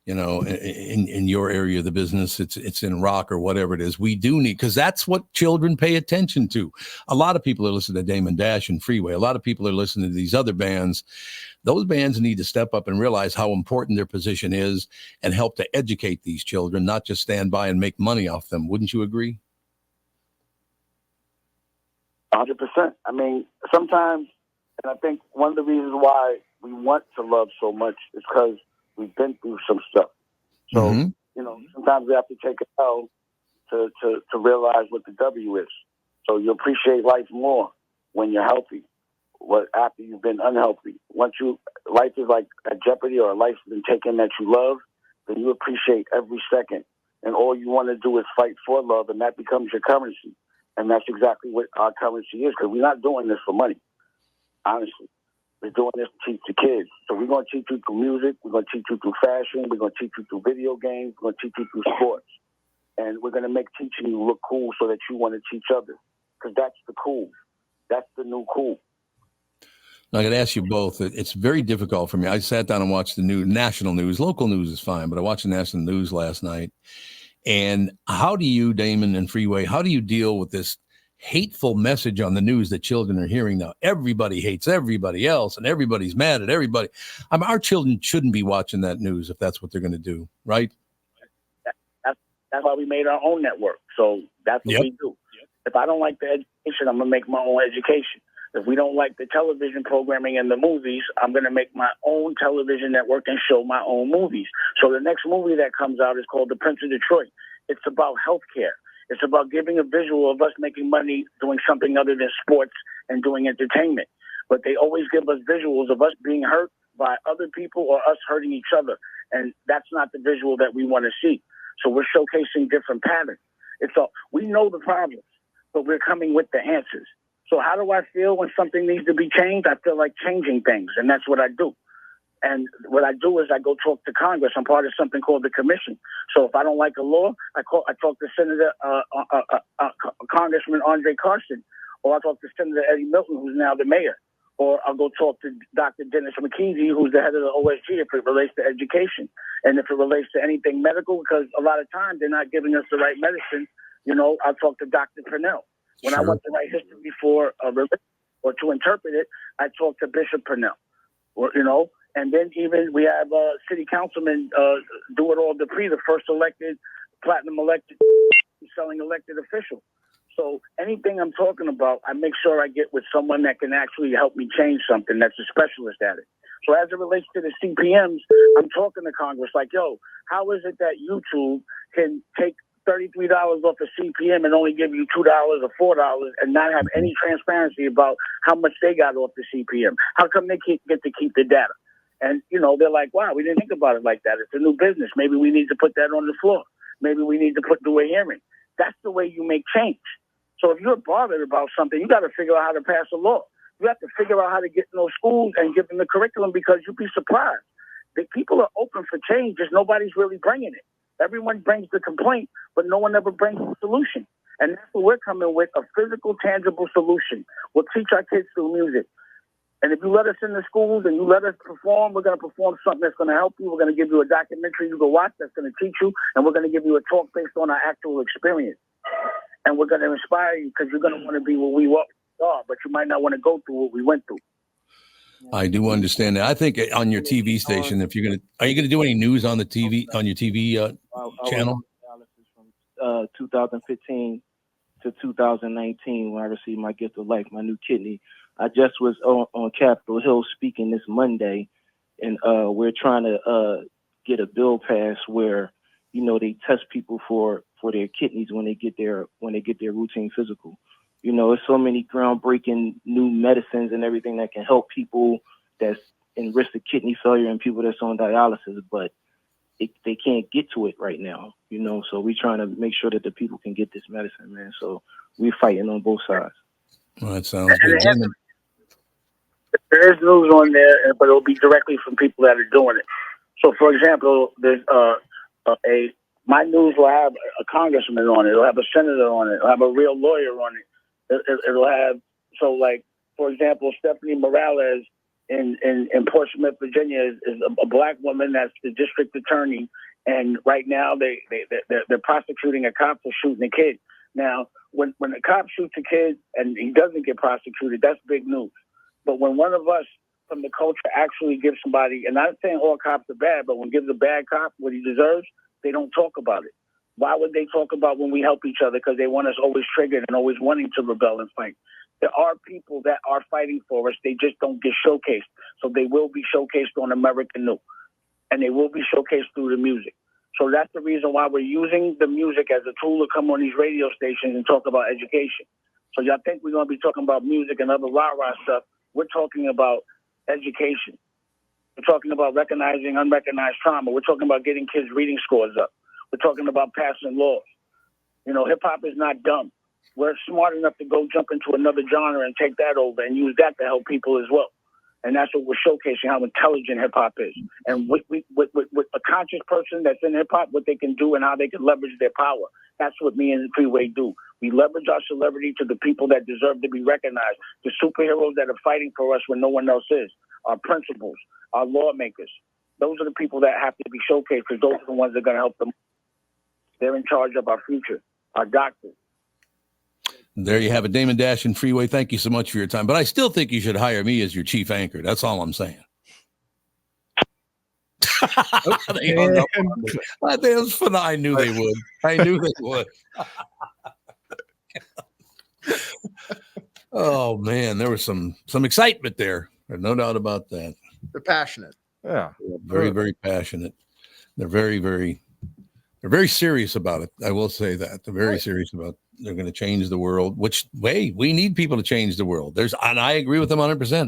you know, in your area of the business, it's in rock or whatever it is. We do need, because that's what children pay attention to. A lot of people are listening to Damon Dash and Freeway. A lot of people are listening to these other bands. Those bands need to step up and realize how important their position is and help to educate these children, not just stand by and make money off them. Wouldn't you agree? 100%. I mean, sometimes, and I think one of the reasons why we want to love so much is because we've been through some stuff. So, you know, sometimes we have to take a L to realize what the W is. So you appreciate life more when you're healthy, after you've been unhealthy. Once life is like a jeopardy or a life has been taken that you love, then you appreciate every second. And all you want to do is fight for love, and that becomes your currency. And that's exactly what our currency is, because we're not doing this for money, honestly. We're doing this to teach the kids. So we're going to teach you through music. We're going to teach you through fashion. We're going to teach you through video games. We're going to teach you through sports. And we're going to make teaching you look cool so that you want to teach others, because that's the cool. That's the new cool. Now, I got to ask you both. It's very difficult for me. I sat down and watched the national news. Local news is fine, but I watched the national news last night. And how do you, Damon and Freeway, how do you deal with this hateful message on the news that children are hearing now? Everybody hates everybody else, and everybody's mad at everybody. I mean, our children shouldn't be watching that news if that's what they're going to do, right? That's why we made our own network. So that's what we do. If I don't like the education, I'm going to make my own education. If we don't like the television programming and the movies, I'm going to make my own television network and show my own movies. So the next movie that comes out is called The Prince of Detroit. It's about healthcare. It's about giving a visual of us making money doing something other than sports and doing entertainment. But they always give us visuals of us being hurt by other people or us hurting each other. And that's not the visual that we want to see. So we're showcasing different patterns. We know the problems, but we're coming with the answers. So how do I feel when something needs to be changed? I feel like changing things, and that's what I do. And what I do is I go talk to Congress. I'm part of something called the Commission. So if I don't like a law, I talk to Senator Congressman Andre Carson, or I talk to Senator Eddie Milton, who's now the mayor, or I'll go talk to Dr. Dennis McKenzie, who's the head of the OSG, if it relates to education, and if it relates to anything medical, because a lot of times they're not giving us the right medicine. You know, I'll talk to Dr. Purnell. When I want to write history for a religion or to interpret it, I talk to Bishop Purnell. Or, you know, and then even we have city councilman Do It All Dupree, the first elected, platinum elected, selling elected official. So anything I'm talking about, I make sure I get with someone that can actually help me change something that's a specialist at it. So as it relates to the CPMs, I'm talking to Congress like, yo, how is it that YouTube can take $33 off a CPM and only give you $2 or $4 and not have any transparency about how much they got off the CPM? How come they get to keep the data? And, you know, they're like, wow, we didn't think about it like that. It's a new business. Maybe we need to put that on the floor. Maybe we need to do a hearing. That's the way you make change. So if you're bothered about something, you got to figure out how to pass a law. You have to figure out how to get in those schools and give them the curriculum, because you'd be surprised. The people are open for change, just nobody's really bringing it. Everyone brings the complaint, but no one ever brings the solution. And that's what we're coming with, a physical, tangible solution. We'll teach our kids through music. And if you let us in the schools and you let us perform, we're going to perform something that's going to help you. We're going to give you a documentary you can watch that's going to teach you. And we're going to give you a talk based on our actual experience. And we're going to inspire you because you're going to want to be where we are, but you might not want to go through what we went through. I do understand that. I think on your TV station, if you're going to, are you going to do any news on the TV, on your TV channel? From 2015 to 2019, when I received my gift of life, my new kidney. I just was on Capitol Hill speaking this Monday, and we're trying to get a bill passed where, you know, they test people for their kidneys when they get their routine physical. You know, there's so many groundbreaking new medicines and everything that can help people that's in risk of kidney failure and people that's on dialysis, but they can't get to it right now, you know. So we're trying to make sure that the people can get this medicine, man. So we're fighting on both sides. Well, that sounds good. There is news on there, but it'll be directly from people that are doing it. So, for example, there's my news will have a congressman on it. It'll have a senator on it. It'll have a real lawyer on it. It'll have, so like, for example, Stephanie Morales in Portsmouth, Virginia is a black woman that's the district attorney. And right now they're prosecuting a cop for shooting a kid. Now, when a cop shoots a kid and he doesn't get prosecuted, that's big news. But when one of us from the culture actually gives somebody, and I'm not saying all cops are bad, but when gives a bad cop what he deserves, they don't talk about it. Why would they talk about when we help each other? Because they want us always triggered and always wanting to rebel and fight. There are people that are fighting for us. They just don't get showcased. So they will be showcased on American New. And they will be showcased through the music. So that's the reason why we're using the music as a tool to come on these radio stations and talk about education. So y'all think we're going to be talking about music and other rah-rah stuff. We're talking about education. We're talking about recognizing unrecognized trauma. We're talking about getting kids' reading scores up. We're talking about passing laws. You know, hip-hop is not dumb. We're smart enough to go jump into another genre and take that over and use that to help people as well. And that's what we're showcasing, how intelligent hip-hop is. And with a conscious person that's in hip-hop, what they can do and how they can leverage their power. That's what me and Freeway do. We leverage our celebrity to the people that deserve to be recognized, the superheroes that are fighting for us when no one else is, our principals, our lawmakers. Those are the people that have to be showcased because those are the ones that are going to help them. They're in charge of our future, our doctors. There you have it, Damon Dash and Freeway. Thank you so much for your time. But I still think you should hire me as your chief anchor. That's all I'm saying. They hung up on me. I think it was fun. I knew they would. I knew they would. Oh man, there was some excitement there. There's no doubt about that. They're passionate. Yeah, very, very passionate. They're very serious about it. I will say that they're very serious about. They're going to change the world. Which way we need people to change the world. And I agree with them 100%.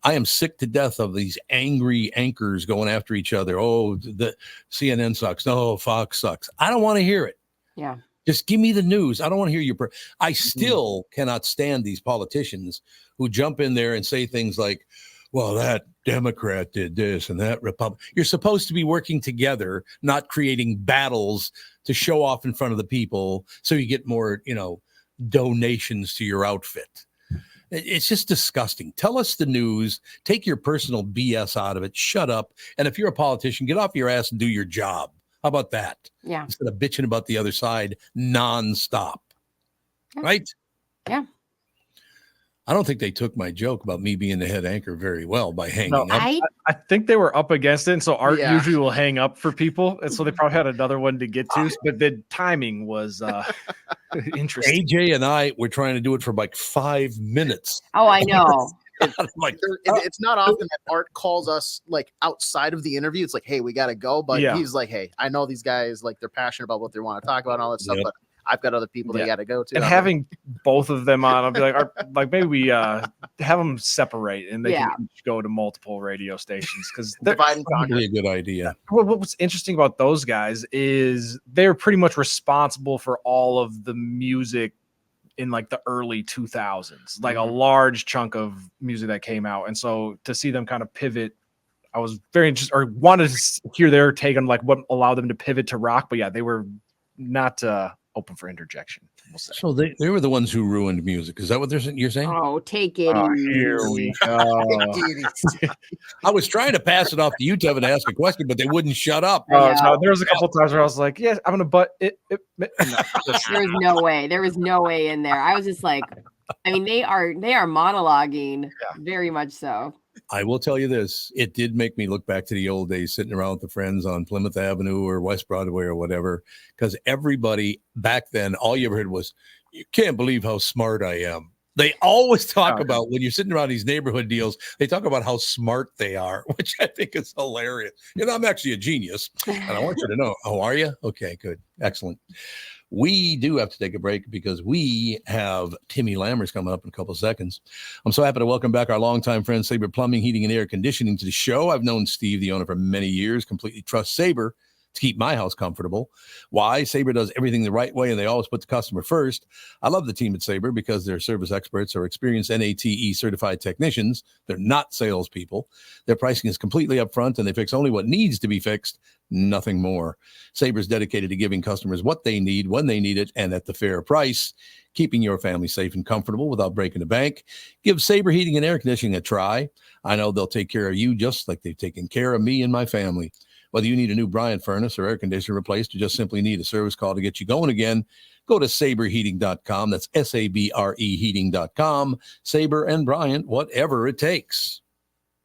I am sick to death of these angry anchors going after each other. Oh, the CNN sucks. No, Fox sucks. I don't want to hear it. Yeah. Just give me the news. I don't want to hear your. I still cannot stand these politicians who jump in there and say things like, well, that Democrat did this and that Republican. You're supposed to be working together, not creating battles to show off in front of the people so you get more, donations to your outfit. It's just disgusting. Tell us the news. Take your personal BS out of it. Shut up. And if you're a politician, get off your ass and do your job. How about that? Yeah. Instead of bitching about the other side nonstop. Yeah. Right? Yeah. I don't think they took my joke about me being the head anchor very well by hanging up. I think they were up against it. And so Art usually will hang up for people. And so they probably had another one to get to. But the timing was interesting. AJ and I were trying to do it for like 5 minutes. Oh, I know. It's not often that Art calls us like outside of the interview. It's like, hey, we got to go. But he's like, hey, I know these guys, like they're passionate about what they want to talk about and all that stuff. But I've got other people they got to go to. And having both of them on, I'll be like, maybe we have them separate and they can each go to multiple radio stations because they're probably a good idea. What's interesting about those guys is they're pretty much responsible for all of the music in like the early 2000s, like a large chunk of music that came out. And so to see them kind of pivot, I was very interested wanted to hear their take on like what allowed them to pivot to rock. But yeah, they were not open for interjection. We'll say. So they were the ones who ruined music. Is that what you're saying? Oh, take it Here easy. we go. I was trying to pass it off to you, Tevin, to ask a question, but they wouldn't shut up. So there was a couple times where I was like, "Yeah, I'm gonna butt it." No, There's no way. There was no way in there. I was just like, I mean, they are monologuing, very much so. I will tell you this. It did make me look back to the old days sitting around with the friends on Plymouth Avenue or West Broadway or whatever, because everybody back then, all you ever heard was, "You can't believe how smart I am." They always talk about, when you're sitting around these neighborhood deals, they talk about how smart they are, which I think is hilarious. I'm actually a genius, and I want you to know. Oh, are you? Okay, good. Excellent. We do have to take a break because we have Timmy Lammers coming up in a couple of seconds. I'm so happy to welcome back our longtime friend, Sabre Plumbing, Heating, and Air Conditioning, to the show. I've known Steve, the owner, for many years, completely trust Sabre to keep my house comfortable. Why? Sabre does everything the right way, and they always put the customer first. I love the team at Sabre because they're service experts or experienced NATE certified technicians. They're not salespeople. Their pricing is completely upfront, and they fix only what needs to be fixed, nothing more. Sabre's dedicated to giving customers what they need, when they need it, and at the fair price, keeping your family safe and comfortable without breaking the bank. Give Sabre Heating and Air Conditioning a try. I know they'll take care of you just like they've taken care of me and my family. Whether you need a new Bryant furnace or air conditioner replaced or just simply need a service call to get you going again, go to saberheating.com. That's SABRE heating.com. Sabre and Bryant, whatever it takes.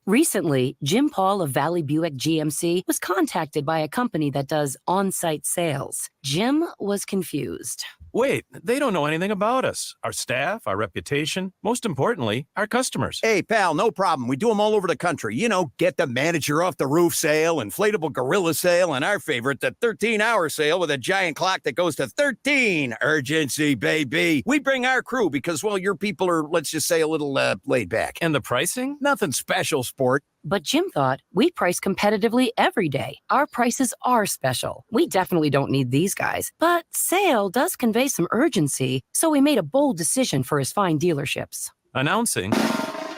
Recently, Jim Paul of Valley Buick GMC was contacted by a company that does on-site sales. Jim was confused. Wait, they don't know anything about us, our staff, our reputation, most importantly, our customers. Hey, pal, no problem. We do them all over the country. Get the manager off the roof sale, inflatable gorilla sale, and our favorite, the 13-hour sale with a giant clock that goes to 13. Urgency, baby. We bring our crew because, well, your people are, let's just say, a little laid back. And the pricing? Nothing special, sport. But Jim thought, we price competitively every day. Our prices are special. We definitely don't need these guys. But sale does convey some urgency, so we made a bold decision for his fine dealerships. Announcing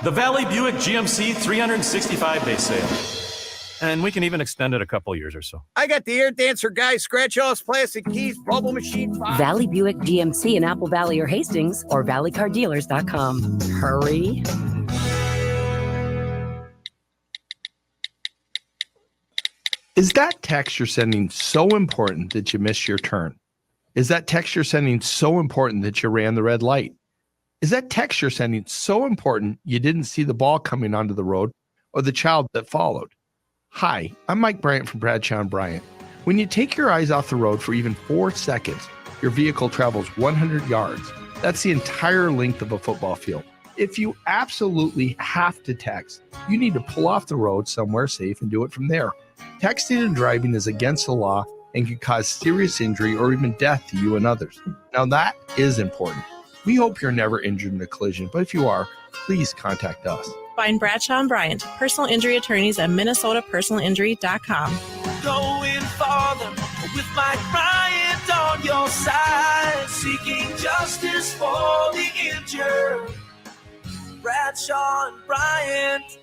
the Valley Buick GMC 365-day sale. And we can even extend it a couple years or so. I got the air dancer guy, scratch-offs, plastic keys, bubble machine. Valley Buick GMC in Apple Valley or Hastings, or valleycardealers.com. Hurry. Is that text you're sending so important that you missed your turn? Is that text you're sending so important that you ran the red light? Is that text you're sending so important you didn't see the ball coming onto the road or the child that followed? Hi, I'm Mike Bryant from Bradshaw & Bryant. When you take your eyes off the road for even 4 seconds, your vehicle travels 100 yards. That's the entire length of a football field. If you absolutely have to text, you need to pull off the road somewhere safe and do it from there. Texting and driving is against the law and can cause serious injury or even death to you and others. Now that is important. We hope you're never injured in a collision, but if you are, please contact us. Find Bradshaw & Bryant, personal injury attorneys at minnesotapersonalinjury.com. Going farther with Mike Bryant on your side, seeking justice for the injured. Bradshaw & Bryant.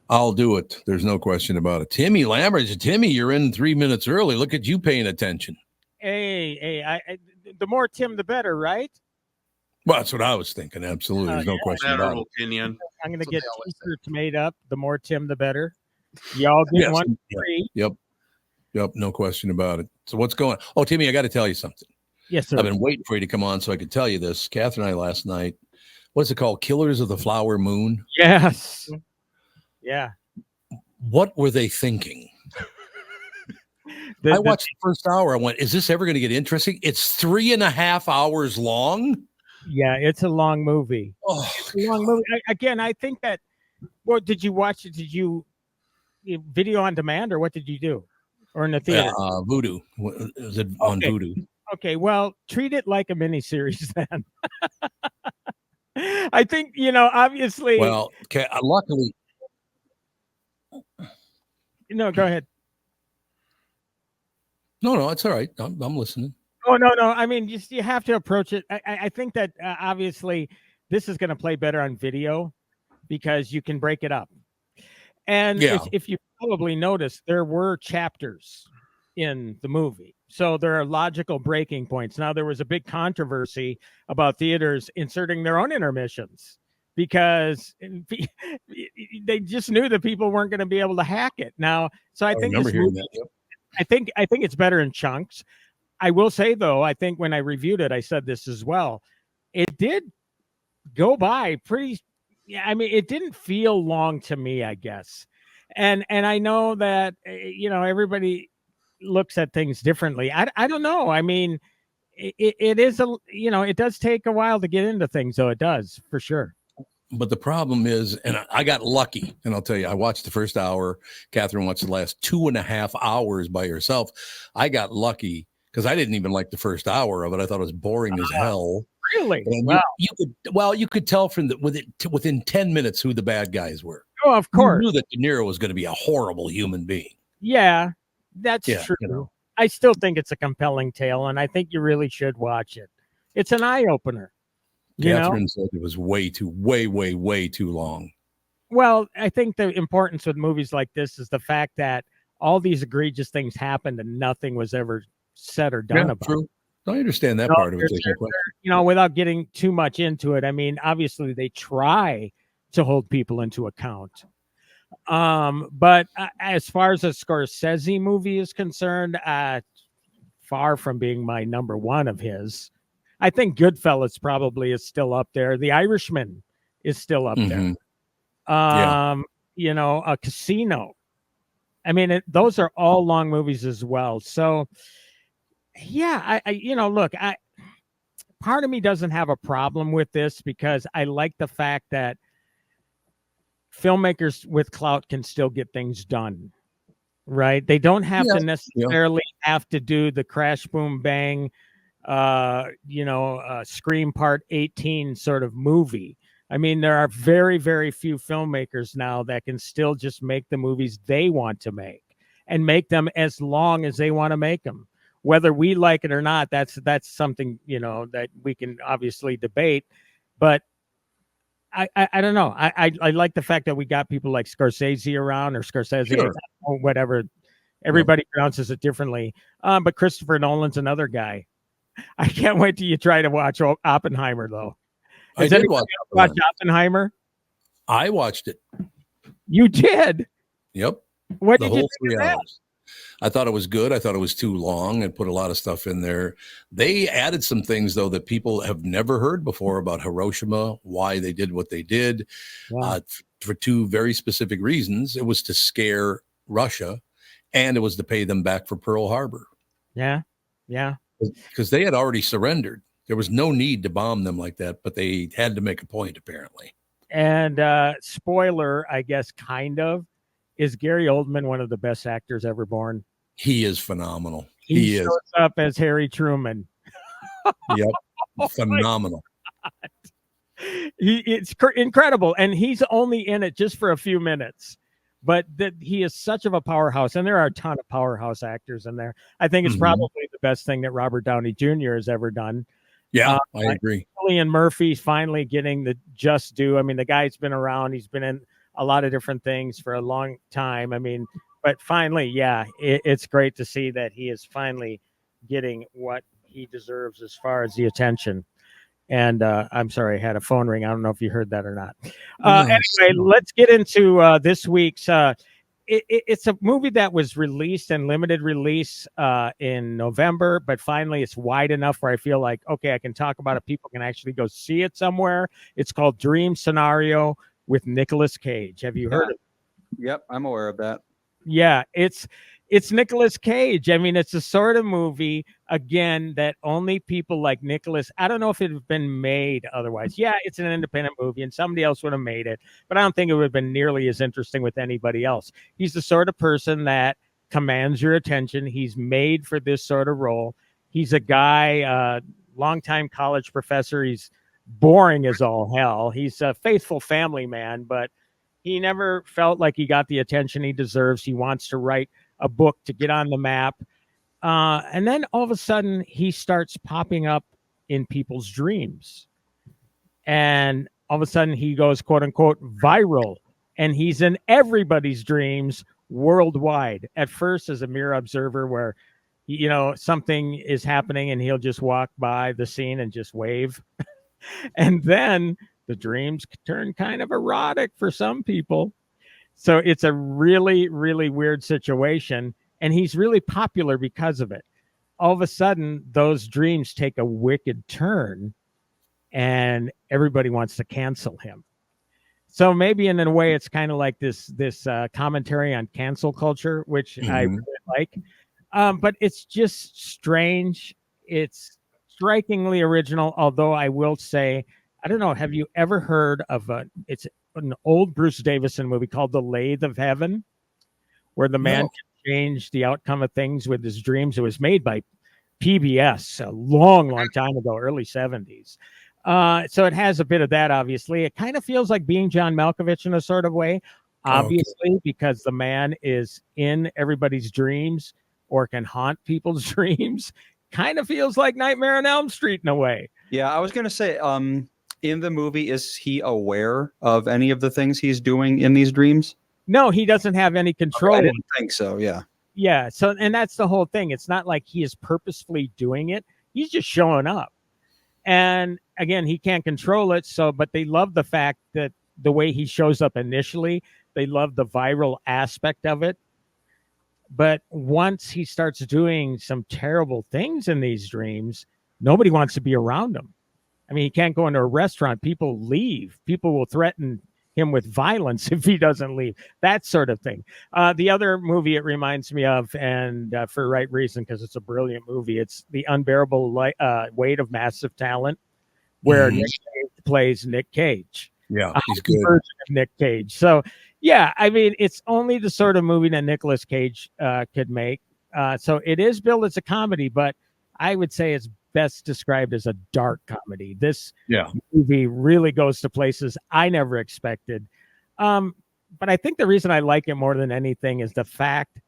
I'll do it. There's no question about it. Timmy Lammers. Timmy, you're in 3 minutes early. Look at you paying attention. Hey, the more Tim, the better, right? Well, that's what I was thinking. Absolutely. There's no question about it. Opinion. I'm going to get t-shirts made up. The more Tim, the better. Y'all get one free. Yep. No question about it. So what's going on? Oh, Timmy, I got to tell you something. Yes, sir. I've been waiting for you to come on so I could tell you this. Catherine and I last night, what's it called? Killers of the Flower Moon? Yes. Yeah. What were they thinking? I watched the first hour. I went, is this ever going to get interesting? It's 3.5 hours long. Yeah, it's a long movie. Oh, it's a long movie. Again, I think that. Well, did you watch it? Did you video on demand, or what did you do, or in the theater? Voodoo. Is it on Voodoo? Okay, well, treat it like a miniseries then. I think obviously. Well, luckily. No, go ahead. No, it's all right. I'm listening. Oh, no. I mean, you have to approach it. I think that obviously this is going to play better on video because you can break it up. And if you probably noticed, there were chapters in the movie. So there are logical breaking points. Now, there was a big controversy about theaters inserting their own intermissions because they just knew that people weren't going to be able to hack it. Now, so I think remember this hearing movie, that. Yep. I think it's better in chunks. I will say, though, I think when I reviewed it, I said this as well. It did go by pretty. Yeah, I mean, it didn't feel long to me, I guess. And I know that everybody looks at things differently. I don't know. I mean, it is it does take a while to get into things, though. It does for sure. But the problem is, and I got lucky, and I'll tell you, I watched the first hour. Catherine watched the last 2.5 hours by herself. I got lucky because I didn't even like the first hour of it. I thought it was boring as hell. Really? And Wow. you could tell from within 10 minutes who the bad guys were. Oh, of course. You knew that De Niro was going to be a horrible human being. Yeah, that's true. You know. I still think it's a compelling tale, and I think you really should watch it. It's an eye opener. Catherine said it was way too long. Well, I think the importance with movies like this is the fact that all these egregious things happened and nothing was ever said or done about true. it. I understand that part of it. Without getting too much into it, I mean, obviously they try to hold people into account. But as far as a Scorsese movie is concerned, far from being my number one of his. I think Goodfellas probably is still up there. The Irishman is still up there. A Casino. I mean, those are all long movies as well. So, yeah, part of me doesn't have a problem with this because I like the fact that filmmakers with clout can still get things done, right? They don't have to necessarily have to do the crash, boom, bang, Scream Part 18 sort of movie. I mean, there are very, very few filmmakers now that can still just make the movies they want to make and make them as long as they want to make them. Whether we like it or not, that's something, that we can obviously debate. But I don't know. I like the fact that we got people like Scorsese around, or Scorsese, whatever. Everybody pronounces it differently. But Christopher Nolan's another guy. I can't wait till you try to watch Oppenheimer, though. I did watch Oppenheimer. I watched it. You did? Yep. What the did you whole think 3 of that? hours. I thought it was good. I thought it was too long and put a lot of stuff in there. They added some things, though, that people have never heard before about Hiroshima, why they did what they did, for two very specific reasons. It was to scare Russia, and it was to pay them back for Pearl Harbor. Yeah. Because they had already surrendered. There was no need to bomb them like that, but they had to make a point, apparently. And spoiler, I guess, kind of, is Gary Oldman one of the best actors ever born? He is phenomenal. He shows up as Harry Truman. Yep. Phenomenal. It's incredible. And he's only in it just for a few minutes. But he is such of a powerhouse. And there are a ton of powerhouse actors in there. I think it's probably the best thing that Robert Downey Jr. has ever done. Yeah, I agree. Cillian Murphy's finally getting the just due. I mean, the guy's been around. He's been in a lot of different things for a long time. I mean, but finally, it's great to see that he is finally getting what he deserves as far as the attention. And I'm sorry, I had a phone ring. I don't know if you heard that or not. Anyway, let's get into this week's. It's a movie that was released in limited release in November, but finally it's wide enough where I feel like, okay, I can talk about it. People can actually go see it somewhere. It's called Dream Scenario with Nicolas Cage. Have you heard of it? Yep, I'm aware of that. Yeah, it's Nicolas Cage. I mean, it's a sort of movie, again, that only people like Nicolas, I don't know if it had been made otherwise. Yeah, it's an independent movie and somebody else would have made it, but I don't think it would have been nearly as interesting with anybody else. He's the sort of person that commands your attention. He's made for this sort of role. He's a guy, longtime college professor. He's boring as all hell. He's a faithful family man, but he never felt like he got the attention he deserves. He wants to write a book to get on the map. And then all of a sudden he starts popping up in people's dreams. And all of a sudden he goes, quote unquote, viral. And he's in everybody's dreams worldwide. At first as a mere observer where something is happening and he'll just walk by the scene and just wave. And then the dreams turn kind of erotic for some people. So it's a really, really weird situation. And he's really popular because of it. All of a sudden, those dreams take a wicked turn and everybody wants to cancel him. So maybe in a way, it's kind of like this commentary on cancel culture, which I really like. But it's just strange. It's strikingly original, although I will say, I don't know, have you ever heard of it's an old Bruce Davison movie called The Lathe of Heaven, where the man can change the outcome of things with his dreams? It was made by PBS a long time ago, early 70s. So it has a bit of that, obviously. It kind of feels like Being John Malkovich in a sort of way, obviously, because the man is in everybody's dreams or can haunt people's dreams. Kind of feels like Nightmare on Elm Street in a way. Yeah, I was going to say, in the movie, is he aware of any of the things he's doing in these dreams? No, he doesn't have any control. I didn't think so, yeah. Yeah, so, and that's the whole thing. It's not like he is purposefully doing it. He's just showing up. And again, he can't control it. So, but they love the fact that the way he shows up initially, they love the viral aspect of it. But once he starts doing some terrible things in these dreams, nobody wants to be around him. I mean, he can't go into a restaurant. People leave. People will threaten him with violence if he doesn't leave. That sort of thing. The other movie it reminds me of, and for the right reason, because it's a brilliant movie, it's The Unbearable Weight of Massive Talent, where Nick Cage plays Nick Cage. Yeah, he's good. Version of Nick Cage. So, yeah, I mean, it's only the sort of movie that Nicolas Cage could make. So it is billed as a comedy, but I would say it's best described as a dark comedy. This movie really goes to places I never expected. But I think the reason I like it more than anything is the fact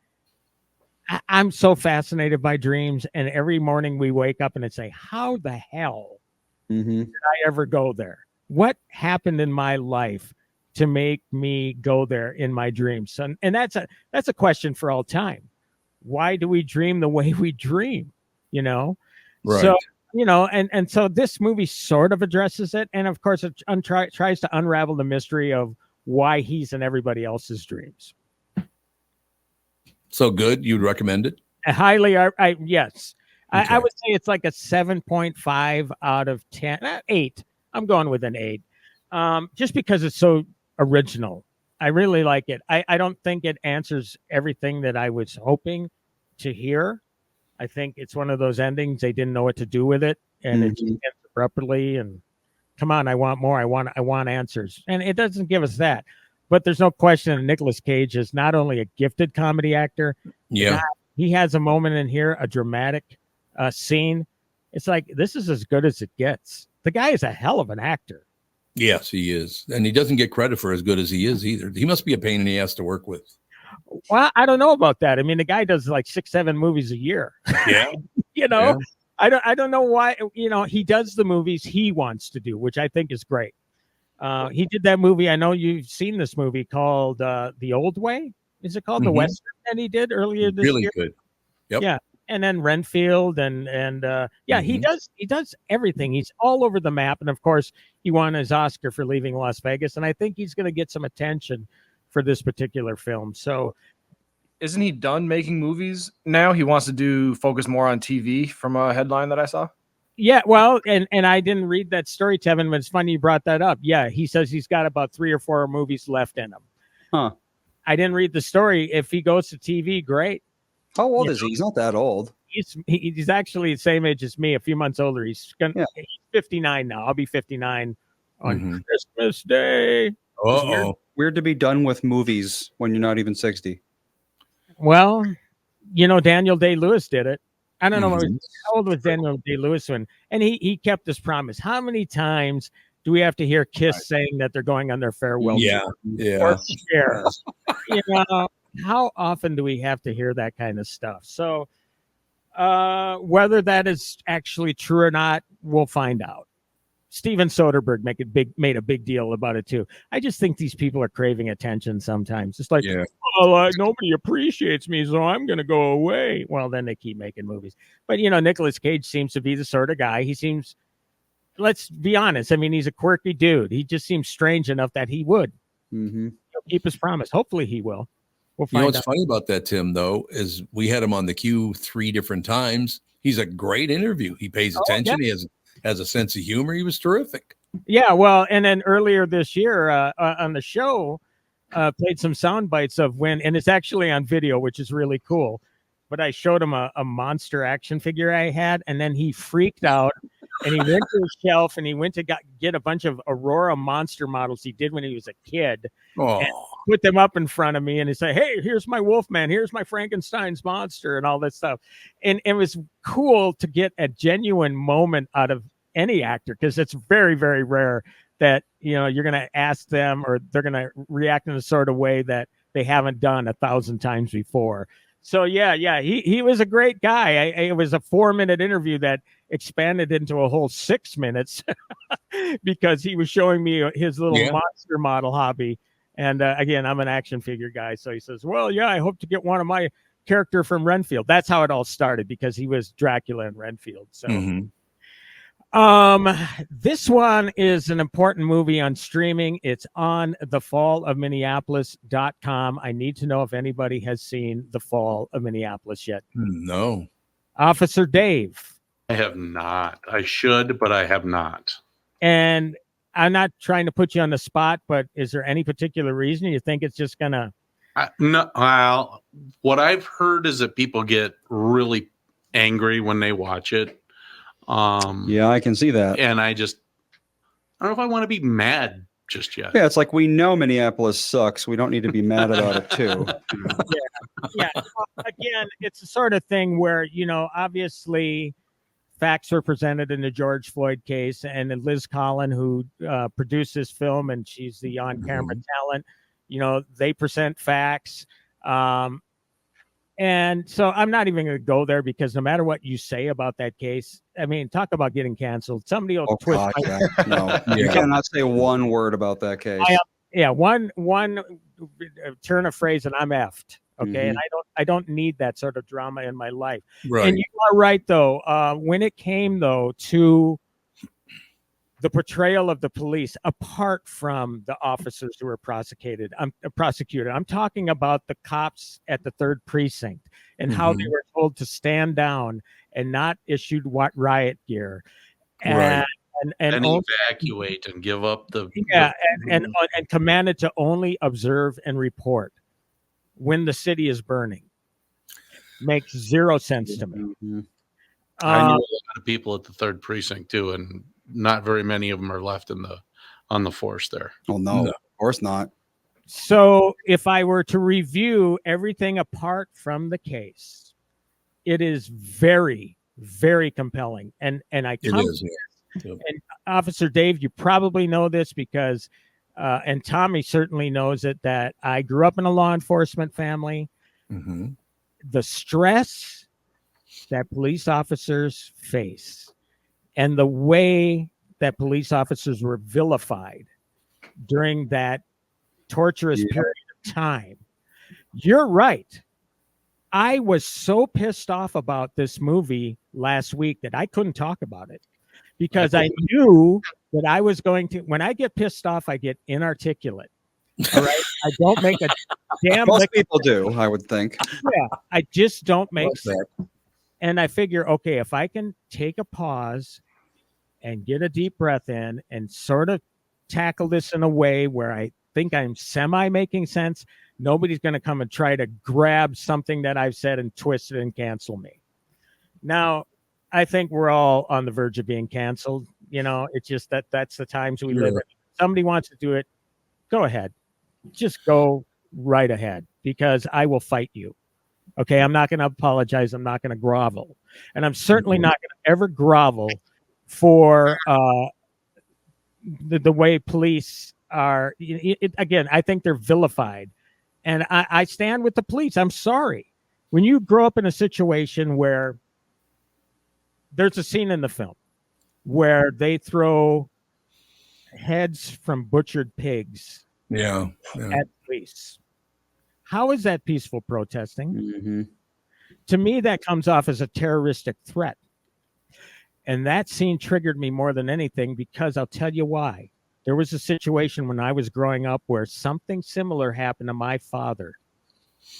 I'm so fascinated by dreams. And every morning we wake up and it's like, how the hell did I ever go there? What happened in my life to make me go there in my dreams? And that's a question for all time. Why do we dream the way we dream? Right. So, and so this movie sort of addresses it. And of course, it tries to unravel the mystery of why he's in everybody else's dreams. So good. You'd recommend it? Highly. Yes. Okay. I would say it's like a 7.5 out of 10, 8. I'm going with an 8. Just because it's so original. I really like it. I don't think it answers everything that I was hoping to hear. I think it's one of those endings they didn't know what to do with it, and it just ends abruptly. And come on, I want more. I want answers, and it doesn't give us that. But there's no question that Nicolas Cage is not only a gifted comedy actor. Yeah, he has a moment in here, a dramatic scene. It's like this is as good as it gets. The guy is a hell of an actor. Yes, he is, and he doesn't get credit for as good as he is either. He must be a pain in the ass to work with. Well, I don't know about that. I mean, the guy does like 6-7 movies a year. Yeah. Yeah. I don't know why, he does the movies he wants to do, which I think is great. He did that movie. I know you've seen this movie called The Old Way. Is it called The Western that he did earlier this year? Really good. Yep. Yeah. And then Renfield and he does everything. He's all over the map. And of course, he won his Oscar for Leaving Las Vegas. And I think he's going to get some attention for this particular film. So isn't he done making movies now? He wants to focus more on TV from a headline that I saw. Yeah, well, and I didn't read that story, Tevin, but it's funny you brought that up. Yeah, he says he's got about 3 or 4 movies left in him. Huh. I didn't read the story. If he goes to TV, great. How old is he? He's not that old. He's actually the same age as me, a few months older. He's 59 now. I'll be 59 on Christmas Day. Weird to be done with movies when you're not even 60. Well, Daniel Day-Lewis did it. I don't know how old was Daniel Day-Lewis when, and he kept his promise. How many times do we have to hear Kiss saying that they're going on their farewell tour? Or Cher? How often do we have to hear that kind of stuff? So whether that is actually true or not, we'll find out. Steven Soderbergh made a big deal about it too. I just think these people are craving attention sometimes. It's like, nobody appreciates me, so I'm going to go away. Well, then they keep making movies. But Nicolas Cage seems to be the sort of guy. He seems, let's be honest. I mean, he's a quirky dude. He just seems strange enough that he would. Mm-hmm. He'll keep his promise. Hopefully, he will. We'll You know find what's funny about that, Tim, though, is we had him on the queue 3 different times. He's a great interview. He pays attention. Yeah. He has a sense of humor. He was terrific. Yeah, well, and then earlier this year on the show, played some sound bites of when, and it's actually on video, which is really cool. But I showed him a monster action figure I had, and then he freaked out, and he went to his shelf, and he went to get a bunch of Aurora monster models he did when he was a kid, and put them up in front of me, and he said, "Hey, here's my Wolfman, here's my Frankenstein's monster," and all that stuff. And it was cool to get a genuine moment out of any actor, because it's very, very rare that you're going to ask them or they're going to react in a sort of way that they haven't done 1,000 times before. So yeah, he was a great guy. It was a 4-minute interview that expanded into a whole 6 minutes because he was showing me his little monster model hobby. And again, I'm an action figure guy, so he says, "Well, yeah, I hope to get one of my character from Renfield." That's how it all started, because he was Dracula in Renfield. So. Mm-hmm. This one is an important movie on streaming. It's on thefallofminneapolis.com. I need to know if anybody has seen The Fall of Minneapolis yet. No. Officer Dave. I have not. I should, but I have not. And I'm not trying to put you on the spot, but is there any particular reason you think it's just gonna? No. Well, what I've heard is that people get really angry when they watch it. Yeah, I can see that. And I don't know if I want to be mad just yet. Yeah, it's like, we know Minneapolis sucks. We don't need to be mad about it too. Yeah. Again, it's the sort of thing where, obviously facts were presented in the George Floyd case, and then Liz Collin, who produced this film, and she's the on-camera talent, they present facts. And so I'm not even going to go there, because no matter what you say about that case, I mean, talk about getting canceled. Somebody will twist. No, you cannot say one word about that case. One turn of phrase and I'm effed. Okay, and I don't need that sort of drama in my life. Right. And you are right, though. When it came to the portrayal of the police, apart from the officers who were prosecuted, I'm talking about the cops at the 3rd precinct and how they were told to stand down and not issued riot gear, and evacuate and give up the and commanded to only observe and report when the city is burning. Makes zero sense to me. I knew a lot of people at the 3rd precinct too, and not very many of them are left on the force there. Oh no, of course not. So if I were to review everything apart from the case, it is very, very compelling. And I come to this, and Officer Dave, you probably know this because and Tommy certainly knows it, that I grew up in a law enforcement family. The stress that police officers face and the way that police officers were vilified during that torturous period of time. You're right. I was so pissed off about this movie last week that I couldn't talk about it, because I knew that I was going to, when I get pissed off, I get inarticulate. All right. I don't make a damn. Most people do, I would think. Yeah. I just don't make sense. And I figure, okay, if I can take a pause and get a deep breath in and sort of tackle this in a way where I think I'm semi making sense, nobody's going to come and try to grab something that I've said and twist it and cancel me. Now, I think we're all on the verge of being canceled. It's just that's the times we live in. If somebody wants to do it, go ahead. Just go right ahead, because I will fight you. Okay, I'm not going to apologize. I'm not going to grovel. And I'm certainly not going to ever grovel for the way police are. Again, I think they're vilified. And I stand with the police. I'm sorry. When you grow up in a situation where there's a scene in the film where they throw heads from butchered pigs Yeah. at police. How is that peaceful protesting? Mm-hmm. To me, that comes off as a terroristic threat. And that scene triggered me more than anything because I'll tell you why. There was a situation when I was growing up where something similar happened to my father,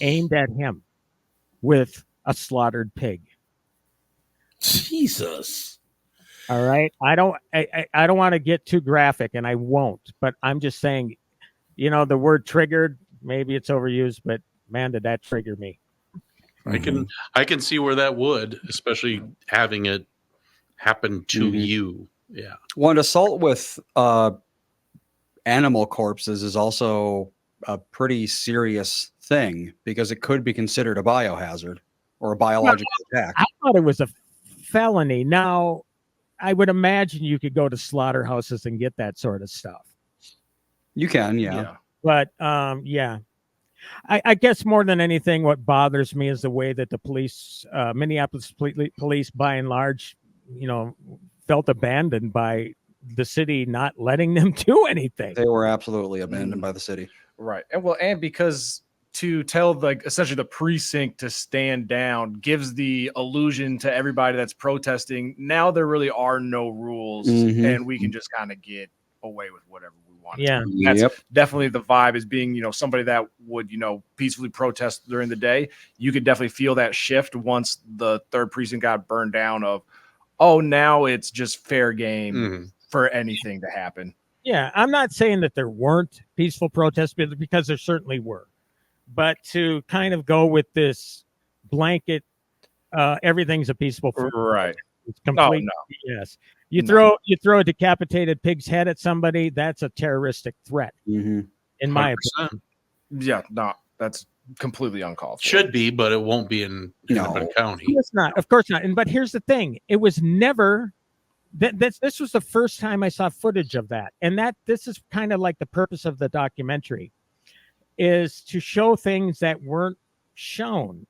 aimed at him with a slaughtered pig. Jesus. All right. I don't want to get too graphic, and I won't, but I'm just saying, the word triggered, maybe it's overused, but man, did that trigger me. I can see where that would, especially having it happen to Mhm. you. Yeah. Well, an assault with animal corpses is also a pretty serious thing because it could be considered a biohazard or a biological attack. I thought it was a felony. Now, I would imagine you could go to slaughterhouses and get that sort of stuff. You can, yeah. But yeah. I guess more than anything, what bothers me is the way that the police, Minneapolis police, by and large, felt abandoned by the city not letting them do anything. They were absolutely abandoned by the city. Right. And because to tell essentially the precinct to stand down gives the illusion to everybody that's protesting. Now there really are no rules, and we can just kind of get away with whatever we want. Yeah. That's definitely the vibe, is being, somebody that would, peacefully protest during the day. You could definitely feel that shift once the 3rd precinct got burned down of, oh, now it's just fair game for anything to happen. Yeah. I'm not saying that there weren't peaceful protests, because there certainly were. But to kind of go with this blanket, everything's a peaceful protest. Right. It's complete. Yes. You throw a decapitated pig's head at somebody, that's a terroristic threat. In my 100%. opinion. Yeah, no, that's completely uncalled for. Should be, but it won't be in Hennepin County. Of course not. But here's the thing: it was never. This was the first time I saw footage of that, and this is kind of like the purpose of the documentary, is to show things that weren't shown,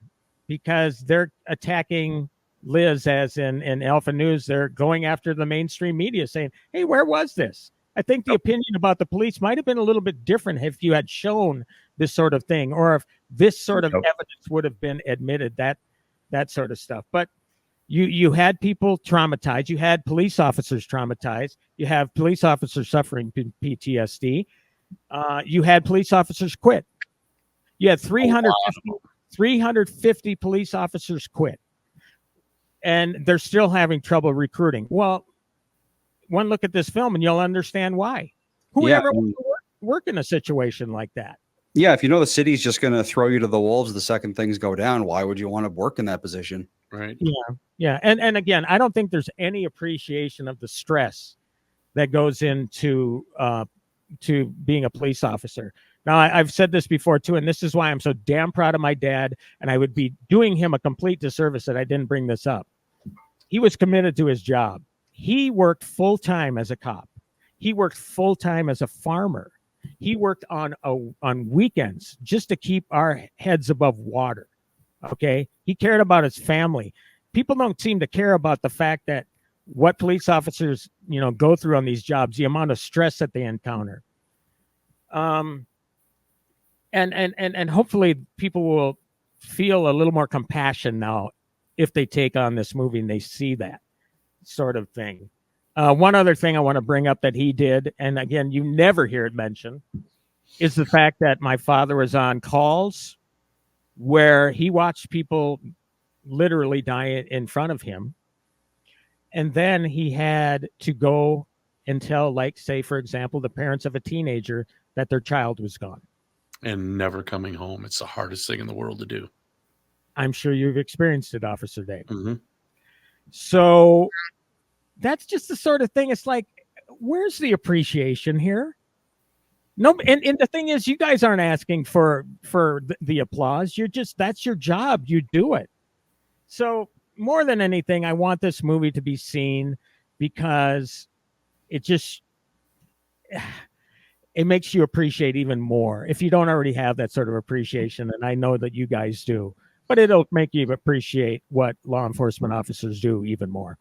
because they're attacking Liz, as in Alpha News. They're going after the mainstream media, saying, "Hey, where was this?" I think the opinion about the police might have been a little bit different if you had shown this sort of thing, or if this sort of evidence would have been admitted, that sort of stuff. But you had people traumatized. You had police officers traumatized. You have police officers suffering PTSD. You had police officers quit. You had 350 police officers quit. And they're still having trouble recruiting. Well, one look at this film and you'll understand why. Whoever wants to work in a situation like that? Yeah, if the city's just going to throw you to the wolves the second things go down, why would you want to work in that position? Right. Yeah. And again, I don't think there's any appreciation of the stress that goes into to being a police officer. Now, I've said this before too, and this is why I'm so damn proud of my dad, and I would be doing him a complete disservice that I didn't bring this up. He was committed to his job. He worked full-time as a cop. He worked full-time as a farmer. He worked on weekends just to keep our heads above water. Okay. He cared about his family. People don't seem to care about the fact that what police officers, go through on these jobs, the amount of stress that they encounter. And hopefully people will feel a little more compassion now if they take on this movie and they see that sort of thing. One other thing I want to bring up that he did, and again, you never hear it mentioned, is the fact that my father was on calls where he watched people literally die in front of him. And then he had to go and tell, say, for example, the parents of a teenager that their child was gone. And never coming home. It's the hardest thing in the world to do. I'm sure you've experienced it, Officer Dave. Mm-hmm. So that's just the sort of thing. It's like, where's the appreciation here? No, and the thing is, you guys aren't asking for the applause. That's your job. You do it. So more than anything, I want this movie to be seen because it makes you appreciate even more. If you don't already have that sort of appreciation, and I know that you guys do, but it'll make you appreciate what law enforcement officers do even more.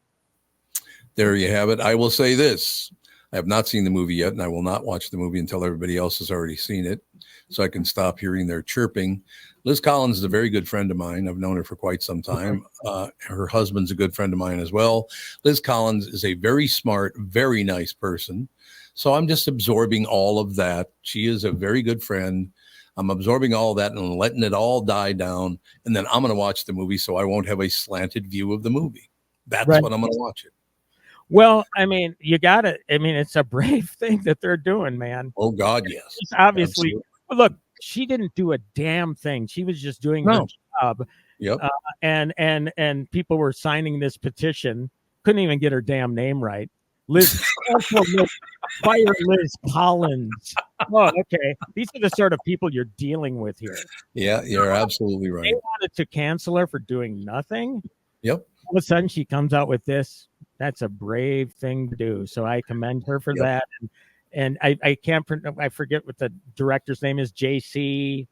There you have it. I will say this. I have not seen the movie yet, and I will not watch the movie until everybody else has already seen it, so I can stop hearing their chirping. Liz Collins is a very good friend of mine. I've known her for quite some time. Her husband's a good friend of mine as well. Liz Collins is a very smart, very nice person. So I'm just absorbing all of that. She is a very good friend. I'm absorbing all of that and letting it all die down. And then I'm going to watch the movie so I won't have a slanted view of the movie. That's Right. what I'm going to watch it. Well, I mean, you got to, I mean, it's a brave thing that they're doing, man. Oh, God, yes. It's obviously, Absolutely. well, look, she didn't do a damn thing. She was just doing her job. Yep. And people were signing this petition. Couldn't even get her damn name right. Liz, fire Liz Collins. Oh, okay. These are the sort of people you're dealing with here. Yeah, you're absolutely right. They wanted to cancel her for doing nothing. Yep. All of a sudden, she comes out with this. That's a brave thing to do. So I commend her for that. And I can't, I forget what the director's name is, JC.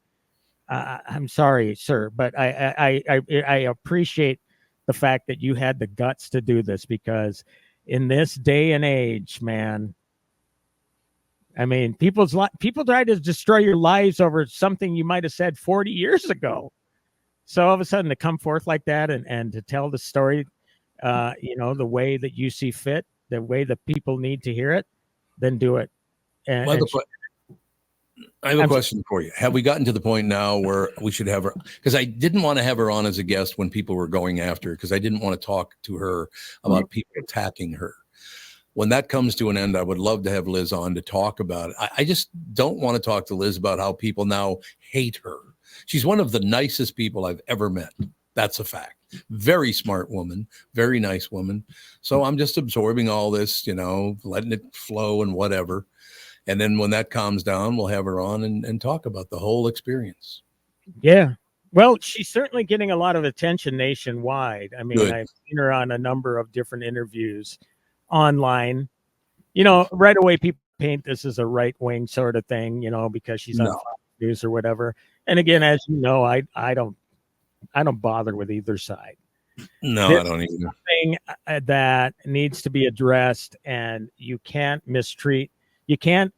I'm sorry, sir, but I appreciate the fact that you had the guts to do this, because in this day and age, man, I mean, people try to destroy your lives over something you might have said 40 years ago. So all of a sudden to come forth like that and to tell the story, the way that you see fit, the way that people need to hear it, then do it. And I have a question for you. Have we gotten to the point now where we should have her? Because I didn't want to have her on as a guest when people were going after her, because I didn't want to talk to her about people attacking her. When that comes to an end, I would love to have Liz on to talk about it. I just don't want to talk to Liz about how people now hate her. She's one of the nicest people I've ever met. That's a fact. Very smart woman, very nice woman. So I'm just absorbing all this, letting it flow and whatever. And then when that calms down, we'll have her on and talk about the whole experience. Yeah. Well, she's certainly getting a lot of attention nationwide. I mean, Good. I've seen her on a number of different interviews online. Right away, people paint this as a right-wing sort of thing, because she's on Fox News or whatever. And again, as you know, I don't bother with either side. No, This I don't either. is something that needs to be addressed, and you can't mistreat. You can't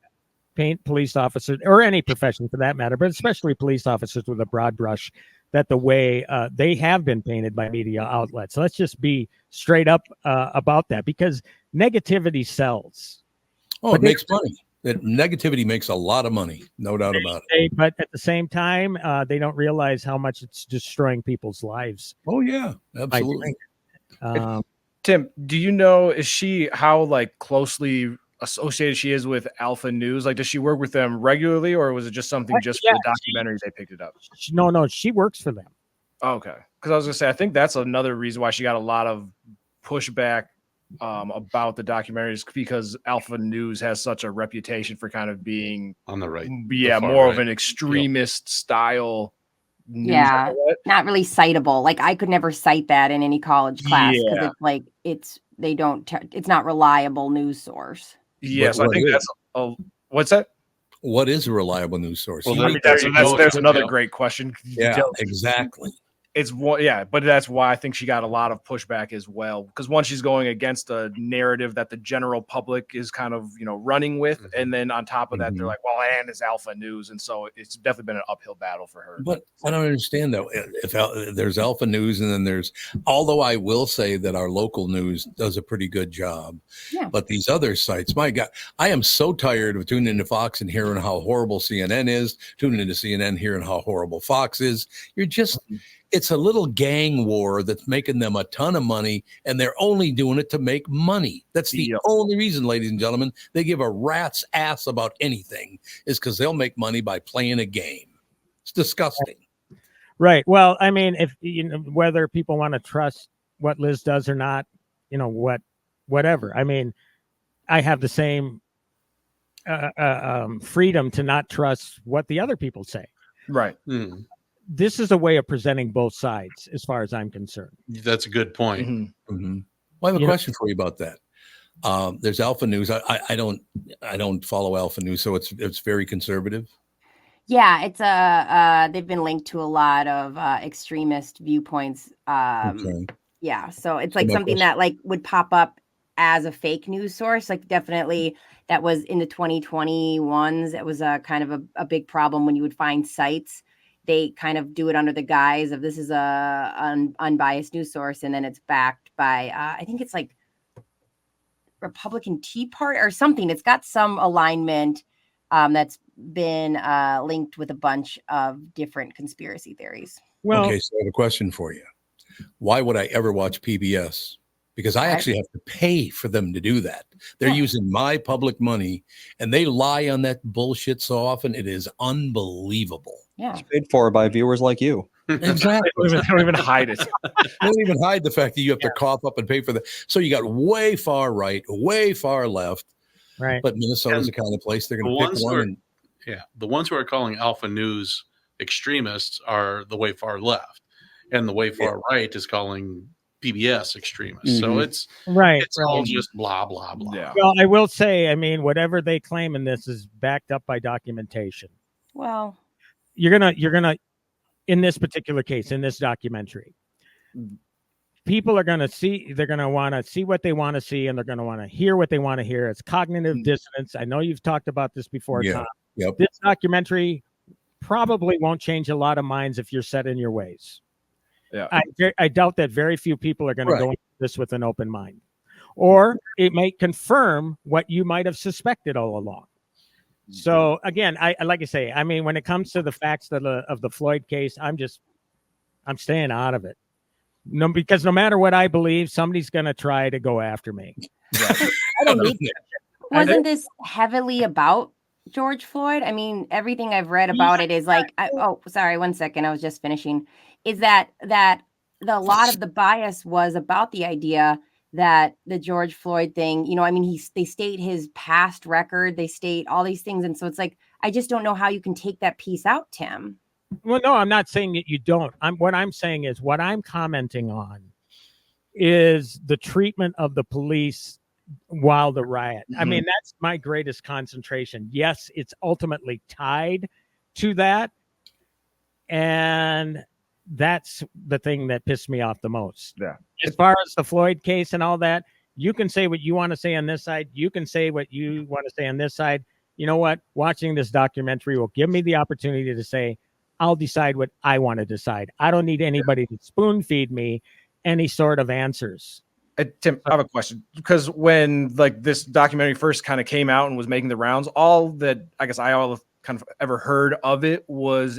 paint police officers, or any profession for that matter, but especially police officers, with a broad brush, that the way they have been painted by media outlets. So let's just be straight up about that, because negativity sells. Oh, it makes money. Negativity makes a lot of money, no doubt about it. But at the same time, they don't realize how much it's destroying people's lives. Oh, yeah, absolutely. Tim, do you know, how closely associated she is with Alpha News? Does she work with them regularly, or was it just something just for the documentaries they picked it up? No, she works for them. Okay. Because I was going to say, I think that's another reason why she got a lot of pushback about the documentaries, because Alpha News has such a reputation for kind of being on the right. Yeah, more of an extremist style news outlet. Not really citable. I could never cite that in any college class, because it's it's not reliable news source. Yes, I think that's what's that? What is a reliable news source? Well, there's another great question. Yeah, exactly. But that's why I think she got a lot of pushback as well, because once she's going against a narrative that the general public is kind of running with, and then on top of that, they're like, well, and it's Alpha News, and so it's definitely been an uphill battle for her. But I don't understand though. If there's Alpha News, and then although I will say that our local news does a pretty good job, but these other sites, my God, I am so tired of tuning into Fox and hearing how horrible CNN is, tuning into CNN hearing how horrible Fox is. It's a little gang war that's making them a ton of money, and they're only doing it to make money. That's the only reason, ladies and gentlemen, they give a rat's ass about anything, is because they'll make money by playing a game. It's disgusting. Right. Well, I mean, if whether people want to trust what Liz does or not, whatever. I mean, I have the same freedom to not trust what the other people say. Right. This is a way of presenting both sides, as far as I'm concerned. That's a good point. Well, I have a question for you about that. There's Alpha News. I don't follow Alpha News, so it's very conservative. Yeah, it's they've been linked to a lot of extremist viewpoints. Yeah, so it's something that would pop up as a fake news source. Like definitely that was in the 2021s. It was a kind of a big problem when you would find sites. They kind of do it under the guise of this is a unbiased news source, and then it's backed by I think it's like Republican Tea Party or something. It's got some alignment that's been linked with a bunch of different conspiracy theories. Well, okay, so I have a question for you. Why would I ever watch PBS? Because I actually have to pay for them to do that. They're using my public money, and they lie on that bullshit so often. It is unbelievable. Yeah, it's paid for by viewers like you. Exactly. They don't even hide it. They don't even hide the fact that you have to cough up and pay for that. So you got way far right, way far left. Right. But Minnesota's the kind of place they're going to pick one. The ones who are calling Alpha News extremists are the way far left, and the way far right is calling PBS extremists. So it's all just blah blah blah. Yeah. Well, I will say, I mean, whatever they claim in this is backed up by documentation. Well, you're gonna in this particular case, in this documentary, people are gonna see. They're gonna want to see what they want to see, and they're gonna want to hear what they want to hear. It's cognitive dissonance. I know you've talked about this before, Tom. Yep. This documentary probably won't change a lot of minds if you're set in your ways. Yeah, I doubt that very few people are going to go into this with an open mind, or it may confirm what you might have suspected all along. So again, I like I say, I mean, when it comes to the facts of the Floyd case, I'm staying out of it. No, because no matter what I believe, somebody's going to try to go after me. I don't need to. Wasn't this heavily about George Floyd? I mean, everything I've read about it is like, sorry, 1 second. I was just finishing. Is that a lot of the bias was about the idea that the George Floyd thing, you know, I mean, they state his past record, they state all these things. And so it's like, I just don't know how you can take that piece out, Tim. Well, no, I'm not saying that you don't. What I'm saying is what I'm commenting on is the treatment of the police while the riot. I mean, that's my greatest concentration. Yes, it's ultimately tied to that. And that's the thing that pissed me off the most. Yeah. As far as the Floyd case and all that, you can say what you want to say on this side. You can say what you want to say on this side. You know what? Watching this documentary will give me the opportunity to say, I'll decide what I want to decide. I don't need anybody to spoon feed me any sort of answers. Tim, I have a question, because when like this documentary first kind of came out and was making the rounds, all that I guess I all kind of ever heard of it was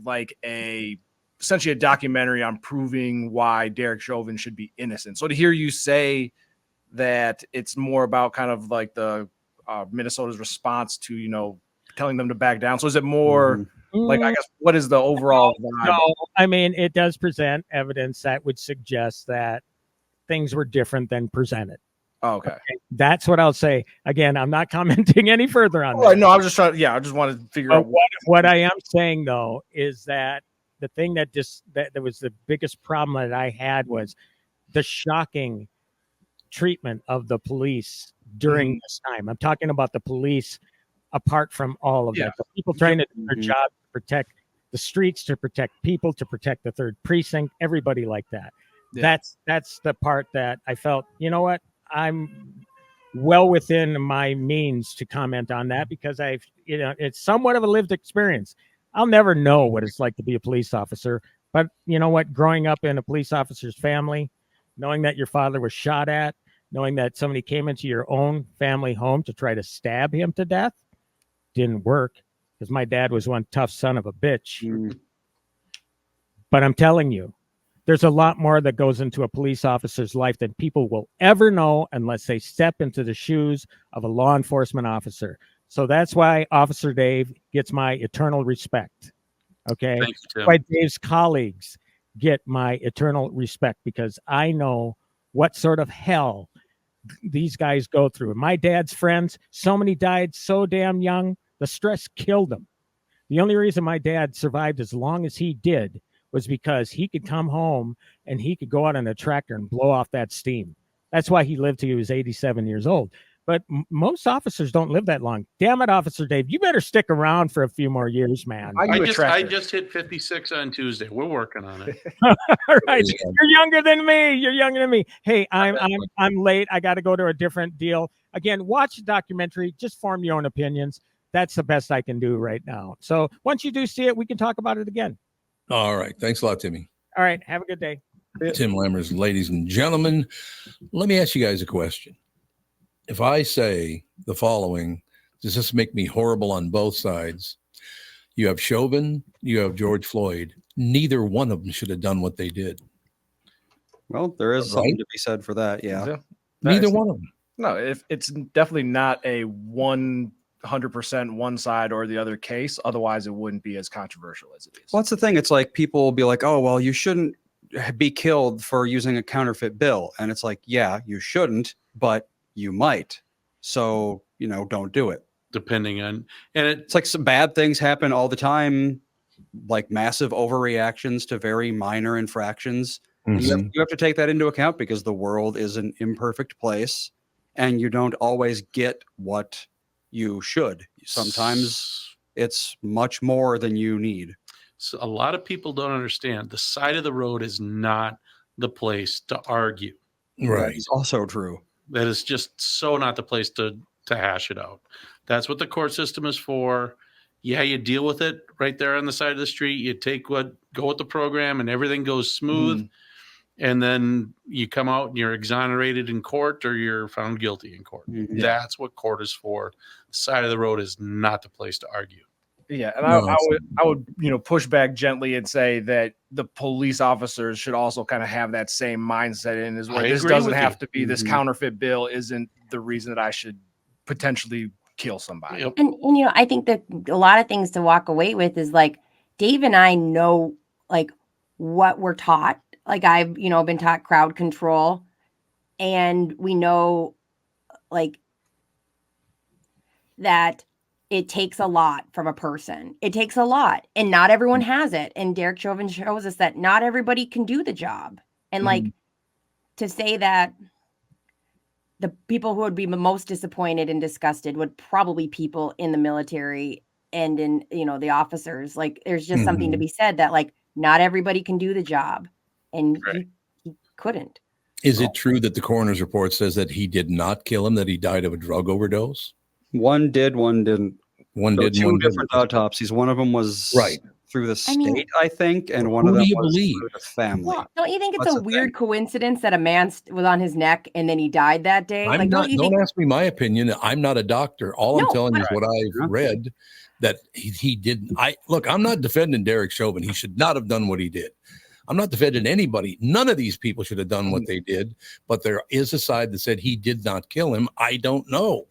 like essentially a documentary on proving why Derek Chauvin should be innocent. So to hear you say that it's more about kind of like the Minnesota's response to, you know, telling them to back down. So is it more like, I guess, what is the overall vibe? No, I mean, it does present evidence that would suggest that things were different than presented. Oh, okay. That's what I'll say. Again, I'm not commenting any further on that. that. No, I was just trying. Yeah, I just wanted to figure out what I am saying, though, is that the thing that was the biggest problem that I had was the shocking treatment of the police during this time. I'm talking about the police apart from all of that. The people trying to do their job to protect the streets, to protect people, to protect the third precinct, everybody like that. Yeah. That's the part that I felt, you know what, I'm well within my means to comment on that, because it's somewhat of a lived experience. I'll never know what it's like to be a police officer, but you know what, growing up in a police officer's family, knowing that your father was shot at, knowing that somebody came into your own family home to try to stab him to death, didn't work, because my dad was one tough son of a bitch. But I'm telling you, there's a lot more that goes into a police officer's life than people will ever know unless they step into the shoes of a law enforcement officer. So that's why Officer Dave gets my eternal respect. Okay. Thank you, Tim. That's why Dave's colleagues get my eternal respect, because I know what sort of hell these guys go through. My dad's friends, so many died so damn young, the stress killed them. The only reason my dad survived as long as he did was because he could come home and he could go out on a tractor and blow off that steam. That's why he lived till he was 87 years old. But most officers don't live that long. Damn it, Officer Dave, you better stick around for a few more years, man. I just hit 56 on Tuesday. We're working on it. All right, you're younger than me. You're younger than me. Hey, I'm late. I got to go to a different deal. Again, watch the documentary. Just form your own opinions. That's the best I can do right now. So once you do see it, we can talk about it again. All right. Thanks a lot, Timmy. All right. Have a good day. Tim Lammers, ladies and gentlemen, let me ask you guys a question. If I say the following, does this make me horrible on both sides? You have Chauvin, you have George Floyd. Neither one of them should have done what they did. Well, there is something to be said for that. Yeah. Neither one of them. No, it's definitely not a 100% one side or the other case. Otherwise, it wouldn't be as controversial as it is. Well, that's the thing. It's like people will be like, oh, well, you shouldn't be killed for using a counterfeit bill. And it's like, yeah, you shouldn't, but you might. So, don't do it. Depending on, and it's like some bad things happen all the time, like massive overreactions to very minor infractions. Mm-hmm. You have to take that into account because the world is an imperfect place and you don't always get what you should. Sometimes it's much more than you need. So a lot of people don't understand the side of the road is not the place to argue. Right. It's also true. That is just so not the place to hash it out. That's what the court system is for. Yeah, you deal with it right there on the side of the street. You go with the program and everything goes smooth. And then you come out and you're exonerated in court or you're found guilty in court. Mm-hmm. That's what court is for. The side of the road is not the place to argue. Yeah, and I would push back gently and say that the police officers should also kind of have that same mindset in as well. This doesn't have to be this counterfeit bill isn't the reason that I should potentially kill somebody. And I think that a lot of things to walk away with is like Dave and I know like what we're taught. Like I've been taught crowd control, and we know like that. It takes a lot from a person. It takes a lot, and not everyone has it. And Derek Chauvin shows us that not everybody can do the job. And like to say that the people who would be most disappointed and disgusted would probably people in the military and in, the officers. Like there's just something to be said that like not everybody can do the job, and he couldn't. Is it true that the coroner's report says that he did not kill him, that he died of a drug overdose? One did, one didn't. One did, two one different autopsies. One of them was through the state, I think, and one of them was through the family. Well, don't you think it's a weird coincidence that a man was on his neck and then he died that day? Don't ask me my opinion. I'm not a doctor. All I'm telling you is what I've read, that he didn't. I'm not defending Derek Chauvin. He should not have done what he did. I'm not defending anybody. None of these people should have done what they did, but there is a side that said he did not kill him. I don't know.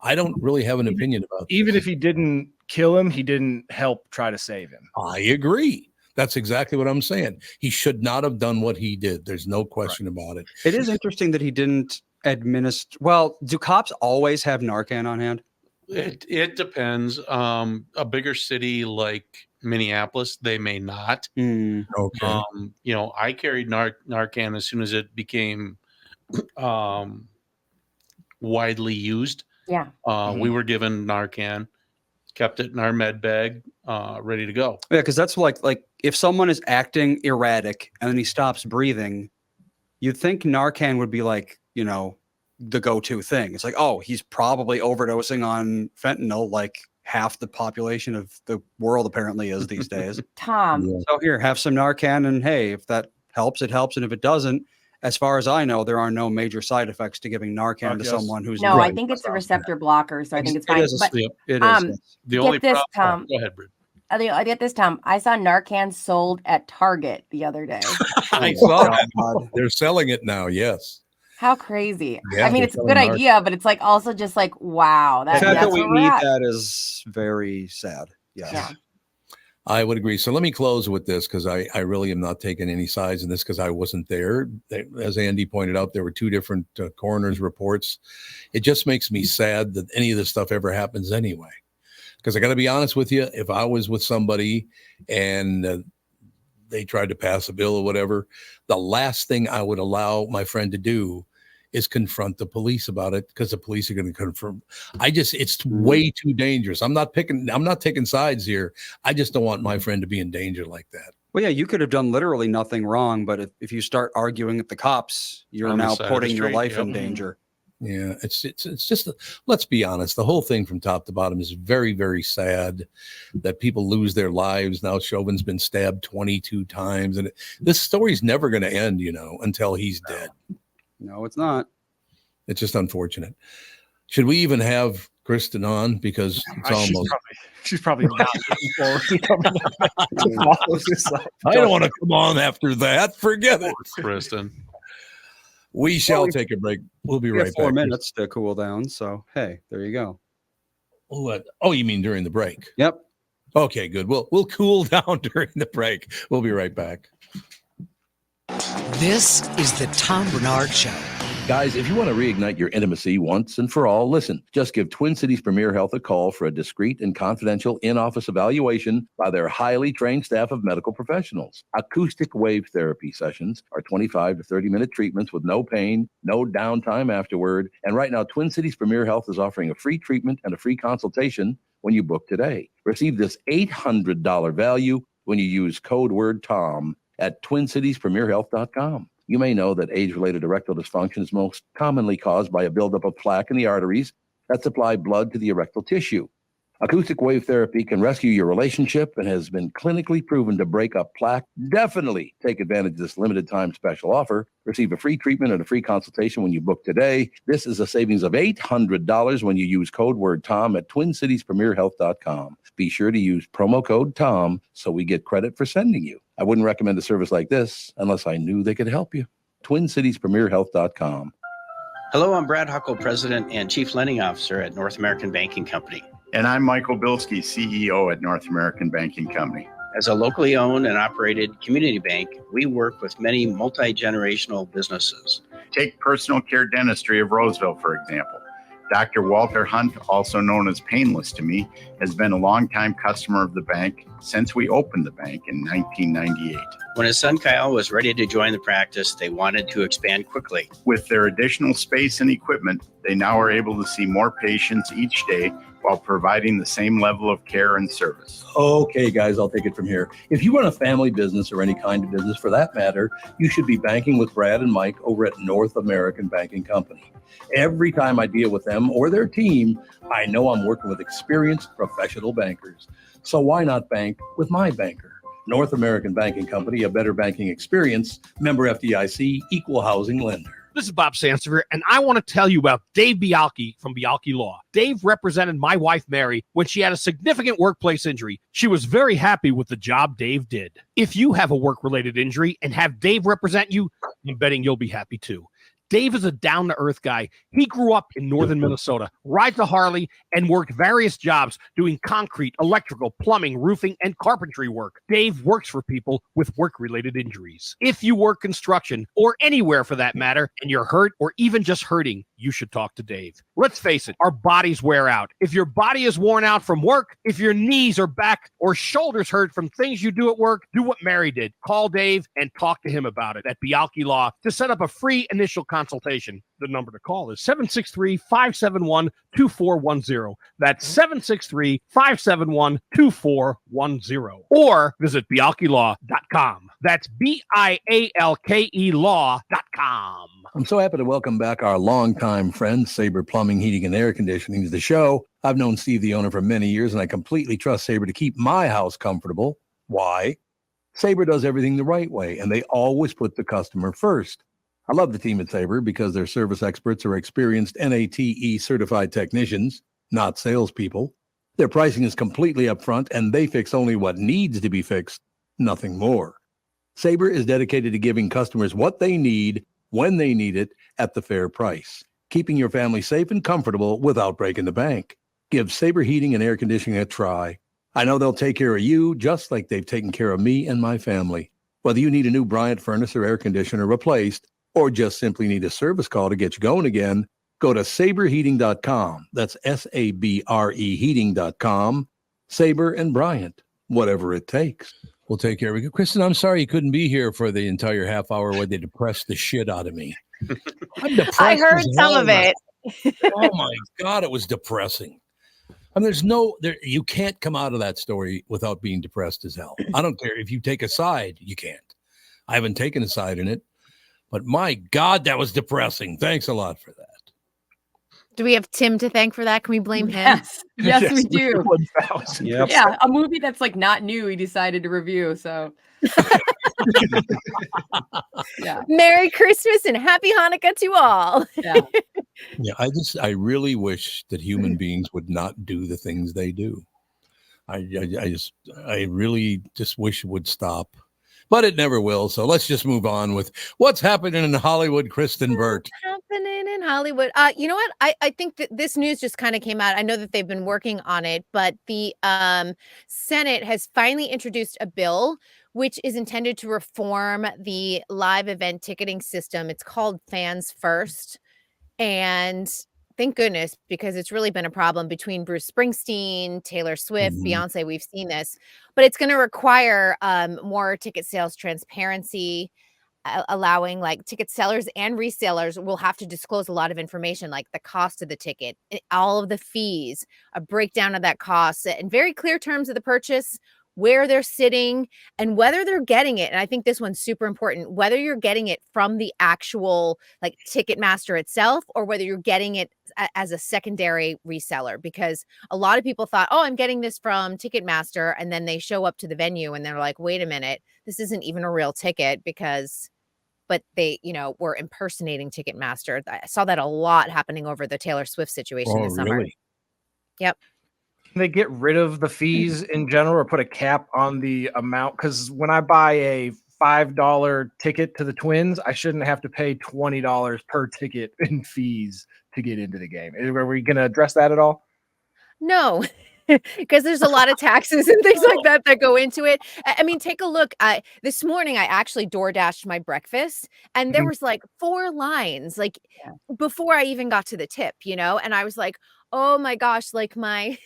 I don't really have an opinion about that. Even if he didn't kill him, he didn't help try to save him. I agree. That's exactly what I'm saying. He should not have done what he did. There's no question about it. It is interesting that he didn't administer. Well, do cops always have Narcan on hand? It depends. A bigger city like Minneapolis, they may not. Okay. I carried Narcan as soon as it became widely used. Yeah. We were given Narcan, kept it in our med bag, ready to go. Yeah, because that's like if someone is acting erratic and then he stops breathing, you'd think Narcan would be like, the go-to thing. It's like, oh, he's probably overdosing on fentanyl like half the population of the world apparently is these days. Tom. So here, have some Narcan, and hey, if that helps, it helps. And if it doesn't, as far as I know, there are no major side effects to giving Narcan to someone who's I think it's a receptor blocker, so I think it's fine. It is. The only this, problem. Tom. Go ahead, Britt. I get this, Tom. I saw Narcan sold at Target the other day. I saw that. They're selling it now. Yes. How crazy! Yeah, I mean, it's a good idea, but it's like also just like wow. The fact that we need that is very sad. Yes. Yeah. I would agree. So let me close with this because I really am not taking any sides in this because I wasn't there. As Andy pointed out, there were two different coroner's reports. It just makes me sad that any of this stuff ever happens anyway. Because I got to be honest with you, if I was with somebody and they tried to pass a bill or whatever, the last thing I would allow my friend to do is confront the police about it, because the police are going to confirm. It's way too dangerous. I'm not taking sides here. I just don't want my friend to be in danger like that. Well, yeah, you could have done literally nothing wrong, but if you start arguing with the cops, you're now putting your life in danger. Yeah, it's just let's be honest. The whole thing from top to bottom is very, very sad that people lose their lives. Now Chauvin's been stabbed 22 times, and this story's never going to end, until he's dead. No, it's not. It's just unfortunate. Should we even have Kristen on, because it's almost? She's probably not looking forward to follow this up. I don't want to come on after that. Forget it, Kristen. We shall take a break. We'll be right back. 4 minutes to cool down. So, hey, there you go. What? Oh, you mean during the break? Yep. Okay, good. We'll cool down during the break. We'll be right back. This is the Tom Barnard Show. Guys, if you want to reignite your intimacy once and for all, listen. Just give Twin Cities Premier Health a call for a discreet and confidential in-office evaluation by their highly trained staff of medical professionals. Acoustic wave therapy sessions are 25 to 30-minute treatments with no pain, no downtime afterward. And right now, Twin Cities Premier Health is offering a free treatment and a free consultation when you book today. Receive this $800 value when you use code word TOM at TwinCitiesPremierHealth.com. You may know that age-related erectile dysfunction is most commonly caused by a buildup of plaque in the arteries that supply blood to the erectile tissue. Acoustic wave therapy can rescue your relationship and has been clinically proven to break up plaque. Definitely take advantage of this limited time special offer. Receive a free treatment and a free consultation when you book today. This is a savings of $800 when you use code word TOM at TwinCitiesPremierHealth.com. Be sure to use promo code TOM so we get credit for sending you. I wouldn't recommend a service like this unless I knew they could help you. TwinCitiesPremierHealth.com. Hello, I'm Brad Huckle, President and Chief Lending Officer at North American Banking Company. And I'm Michael Bilski, CEO at North American Banking Company. As a locally owned and operated community bank, we work with many multi-generational businesses. Take Personal Care Dentistry of Roseville, for example. Dr. Walter Hunt, also known as Painless to me, has been a longtime customer of the bank since we opened the bank in 1998. When his son Kyle was ready to join the practice, they wanted to expand quickly. With their additional space and equipment, they now are able to see more patients each day while providing the same level of care and service. Okay, guys, I'll take it from here. If you run a family business or any kind of business for that matter, you should be banking with Brad and Mike over at North American Banking Company. Every time I deal with them or their team, I know I'm working with experienced professional bankers. So why not bank with my banker? North American Banking Company, a better banking experience, member FDIC, equal housing lender. This is Bob Sansevier, and I want to tell you about Dave Bialki from Bialki Law. Dave represented my wife, Mary, when she had a significant workplace injury. She was very happy with the job Dave did. If you have a work-related injury and have Dave represent you, I'm betting you'll be happy too. Dave is a down-to-earth guy. He grew up in northern Minnesota, rides a Harley, and worked various jobs doing concrete, electrical, plumbing, roofing, and carpentry work. Dave works for people with work-related injuries. If you work construction, or anywhere for that matter, and you're hurt or even just hurting, you should talk to Dave. Let's face it, our bodies wear out. If your body is worn out from work, if your knees or back or shoulders hurt from things you do at work, do what Mary did. Call Dave and talk to him about it at Bialki Law to set up a free initial consultation. The number to call is 763-571-2410. That's 763-571-2410. Or visit bialkilaw.com. That's BIALKE law.com. I'm so happy to welcome back our longtime friend, Sabre Plumbing, Heating, and Air Conditioning, to the show. I've known Steve, the owner, for many years, and I completely trust Sabre to keep my house comfortable. Why? Sabre does everything the right way, and they always put the customer first. I love the team at Sabre because their service experts are experienced NATE certified technicians, not salespeople. Their pricing is completely upfront, and they fix only what needs to be fixed, nothing more. Sabre is dedicated to giving customers what they need, when they need it, at the fair price, keeping your family safe and comfortable without breaking the bank. Give Sabre Heating and Air Conditioning a try. I know they'll take care of you just like they've taken care of me and my family. Whether you need a new Bryant furnace or air conditioner replaced, or just simply need a service call to get you going again, go to saberheating.com. That's SABRE heating.com. Sabre and Bryant, whatever it takes. We'll take care of it. Kristen, I'm sorry you couldn't be here for the entire half hour where they depressed the shit out of me. I'm depressed. I heard as some hell of now. it. Oh my God, it was depressing. I mean, you can't come out of that story without being depressed as hell. I don't care if you take a side, you can't. I haven't taken a side in it, but my God, that was depressing. Thanks a lot for that. Do we have Tim to thank for that? Can we blame him? Yes, we do. 1000%. Yeah, a movie that's like not new. He decided to review. So, yeah. Merry Christmas and Happy Hanukkah to all. Yeah. Yeah, I really wish that human beings would not do the things they do. I really just wish it would stop, but it never will. So let's just move on with what's happening in Hollywood, Kristen Burt. Happening in Hollywood. You know what? I think that this news just kind of came out. I know that they've been working on it, but the Senate has finally introduced a bill which is intended to reform the live event ticketing system. It's called Fans First. And thank goodness, because it's really been a problem between Bruce Springsteen, Taylor Swift, Beyonce. We've seen this, but it's going to require more ticket sales transparency, allowing like ticket sellers and resellers will have to disclose a lot of information, like the cost of the ticket, all of the fees, a breakdown of that cost, and very clear terms of the purchase, where they're sitting, and whether they're getting it. And I think this one's super important, whether you're getting it from the actual like Ticketmaster itself, or whether you're getting it as a secondary reseller, because a lot of people thought, oh, I'm getting this from Ticketmaster. And then they show up to the venue and they're like, wait a minute, this isn't even a real ticket, but they, were impersonating Ticketmaster. I saw that a lot happening over the Taylor Swift situation this summer. Really? Yep. Can they get rid of the fees in general or put a cap on the amount? Because when I buy a $5 ticket to the Twins, I shouldn't have to pay $20 per ticket in fees to get into the game. Are we going to address that at all? No, because there's a lot of taxes and things like that go into it. I mean, take a look. This morning, I actually DoorDashed my breakfast, and there was like 4 lines, like before I even got to the tip, and I was like, oh my gosh, like my,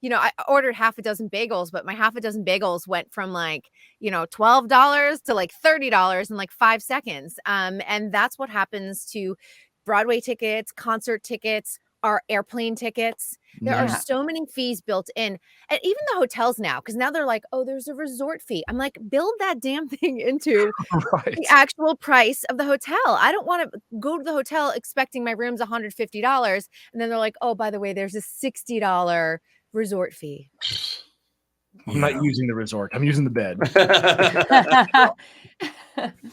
I ordered half a dozen bagels, but my half a dozen bagels went from like, $12 to like $30 in like 5 seconds. And that's what happens to Broadway tickets, concert tickets, our airplane tickets. There are so many fees built in, and even the hotels now, because now they're like, oh, there's a resort fee. I'm like, build that damn thing into the actual price of the hotel. I don't want to go to the hotel expecting my room's $150, and then they're like, oh, by the way, there's a $60 resort fee. I'm not using the resort. I'm using the bed.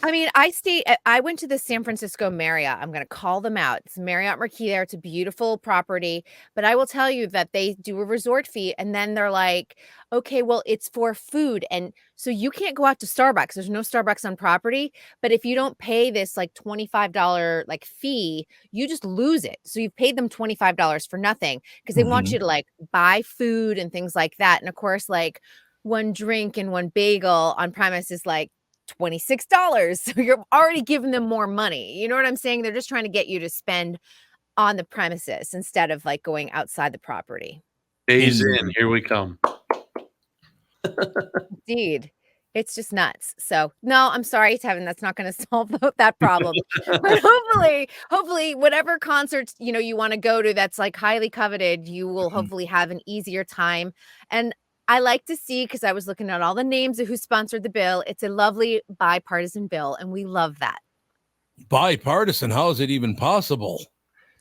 I mean, I went to the San Francisco Marriott. I'm going to call them out. It's Marriott Marquis there. It's a beautiful property, but I will tell you that they do a resort fee, and then they're like, okay, well, it's for food. And so you can't go out to Starbucks. There's no Starbucks on property, but if you don't pay this like $25 like fee, you just lose it. So you've paid them $25 for nothing, because they want you to like buy food and things like that. And of course, like one drink and one bagel on premise is like $26. So you're already giving them more money. You know what I'm saying? They're just trying to get you to spend on the premises instead of like going outside the property. Days in, here we come. Indeed. It's just nuts. So no, I'm sorry, Tevin, that's not going to solve that problem. But hopefully whatever concerts, you want to go to that's like highly coveted, you will hopefully have an easier time. And I like to see, because I was looking at all the names of who sponsored the bill. It's a lovely bipartisan bill, and we love that. Bipartisan? How is it even possible?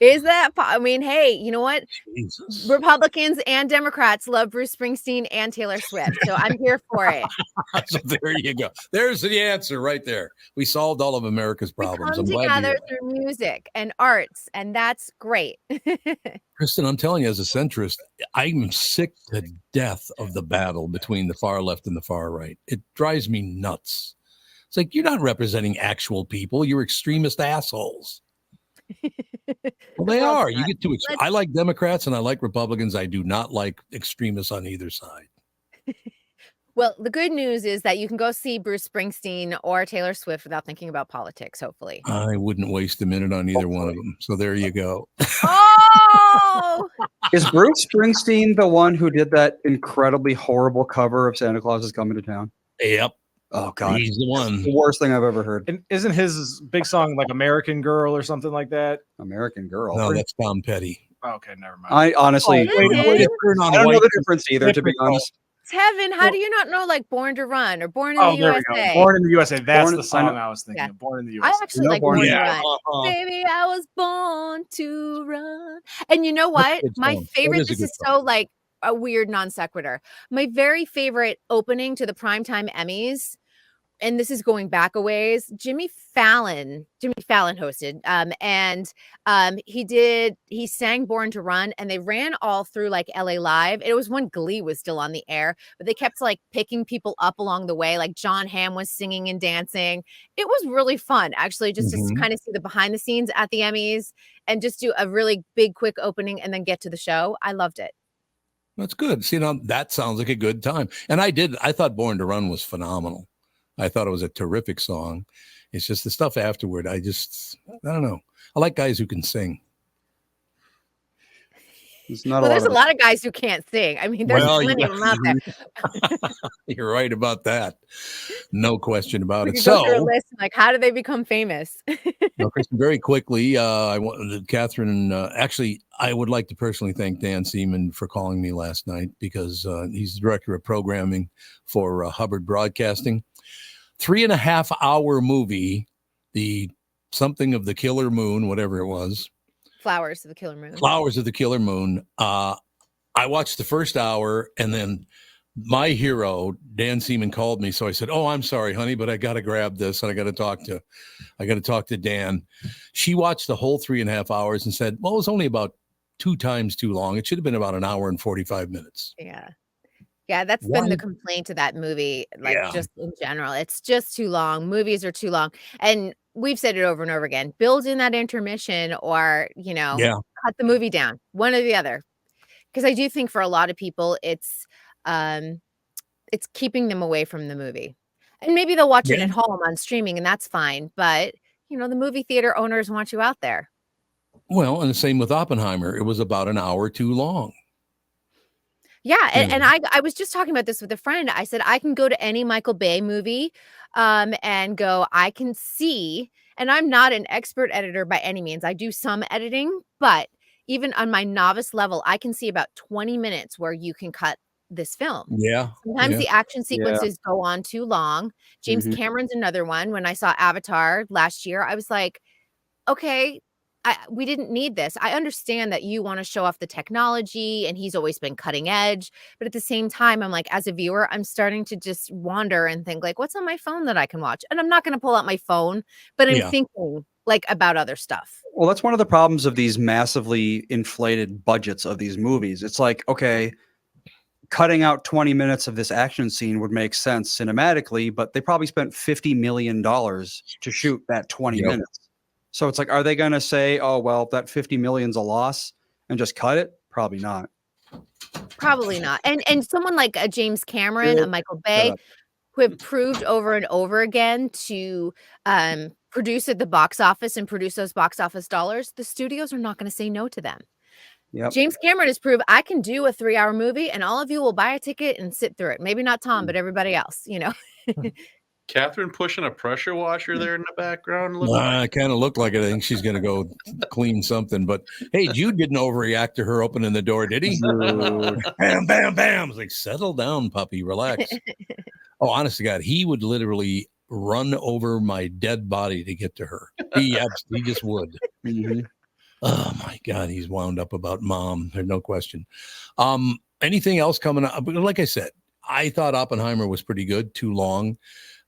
Is that? I mean, hey, you know what? Jesus. Republicans and Democrats love Bruce Springsteen and Taylor Swift, so I'm here for it. So there you go. There's the answer right there. We solved all of America's problems. Come I'm glad together through music and arts, and that's great. Kristen, I'm telling you, as a centrist, I'm sick to death of the battle between the far left and the far right. It drives me nuts. It's like, you're not representing actual people. You're extremist assholes. Well, they are. You get too. I like Democrats and I like Republicans. I do not like extremists on either side. Well, the good news is that you can go see Bruce Springsteen or Taylor Swift without thinking about politics, hopefully. I wouldn't waste a minute on either one of them. So there you go. Oh! Is Bruce Springsteen the one who did that incredibly horrible cover of Santa Claus is Coming to Town? Yep. Oh God, he's the one. The worst thing I've ever heard. And isn't his big song like American Girl or something like that? American Girl. No, that's Tom Petty. Okay, never mind. I honestly, Oh, I don't know the difference either, to be honest. Tevin, how do you not know like Born to Run or Born in Oh, the there we USA? go. Born in the USA. That's Born- the song I know- I was thinking Yeah. of. Born in the I USA. actually like Born Born to to Run. Run. Baby, I was born to run. And you know what? good My song. That favorite, is a this good is so like a weird non sequitur. My very favorite opening to the Primetime Emmys, and this is going back a ways, Jimmy Fallon hosted, he sang Born to Run, and they ran all through like LA Live. It was when Glee was still on the air, but they kept like picking people up along the way. Like John Hamm was singing and dancing. It was really fun, actually, just to kind of see the behind the scenes at the Emmys and just do a really big, quick opening and then get to the show. I loved it. That's good. See, now that sounds like a good time. And I thought Born to Run was phenomenal. I thought it was a terrific song. It's just the stuff afterward. I don't know. I like guys who can sing. There's not Well, there's a lot of guys who can't sing. I mean, there's plenty of them out there. You're right about that. No question about We it. could go through a So, list, like, how do they become famous? now, Kristen, very quickly, I wanted Catherine. Actually, I would like to personally thank Dan Seaman for calling me last night because he's the director of programming for Hubbard Broadcasting. 3.5 hour movie, the something of the Killer Moon, whatever it was. Flowers of the Killer Moon. Flowers of the Killer Moon. I watched the first hour, and then my hero, Dan Seaman, called me. So I said, "Oh, I'm sorry, honey, but I got to grab this, and I got to talk to Dan." She watched the whole 3.5 hours and said, "Well, it was only about 2 times too long. It should have been about an hour and 45 minutes." Yeah, that's been the complaint of that movie, like just in general. It's just too long. Movies are too long. And we've said it over and over again. Build in that intermission or, cut the movie down. One or the other. Because I do think for a lot of people, it's keeping them away from the movie. And maybe they'll watch it at home on streaming, and that's fine. But, the movie theater owners want you out there. Well, and the same with Oppenheimer. It was about an hour too long. Yeah, and I was just talking about this with a friend. I said I can go to any Michael Bay movie and go, I can see, and I'm not an expert editor by any means. I do some editing, but even on my novice level, I can see about 20 minutes where you can cut this film. Yeah. Sometimes the action sequences go on too long. James Cameron's another one. When I saw Avatar last year, I was like, okay, we didn't need this. I understand that you want to show off the technology and he's always been cutting edge. But at the same time, I'm like, as a viewer, I'm starting to just wander and think like, what's on my phone that I can watch? And I'm not going to pull out my phone, but I'm thinking like about other stuff. Well, that's one of the problems of these massively inflated budgets of these movies. It's like, okay, cutting out 20 minutes of this action scene would make sense cinematically, but they probably spent $50 million to shoot that 20 minutes. So it's like, are they going to say, oh, well, that 50 million's a loss and just cut it? Probably not. Probably not. And someone like a James Cameron, a Michael Bay, who have proved over and over again to produce at the box office and produce those box office dollars, the studios are not going to say no to them. Yep. James Cameron has proved I can do a 3-hour movie and all of you will buy a ticket and sit through it. Maybe not Tom, but everybody else, Catherine pushing a pressure washer there in the background. I kind of looked like it. I think she's going to go clean something. But hey, Jude didn't overreact to her opening the door, did he? Bam, bam, bam. I was like, settle down, puppy. Relax. Oh, honest to God, he would literally run over my dead body to get to her. He just would. Oh, my God. He's wound up about mom. There's no question. Anything else coming up? Like I said, I thought Oppenheimer was pretty good. Too long.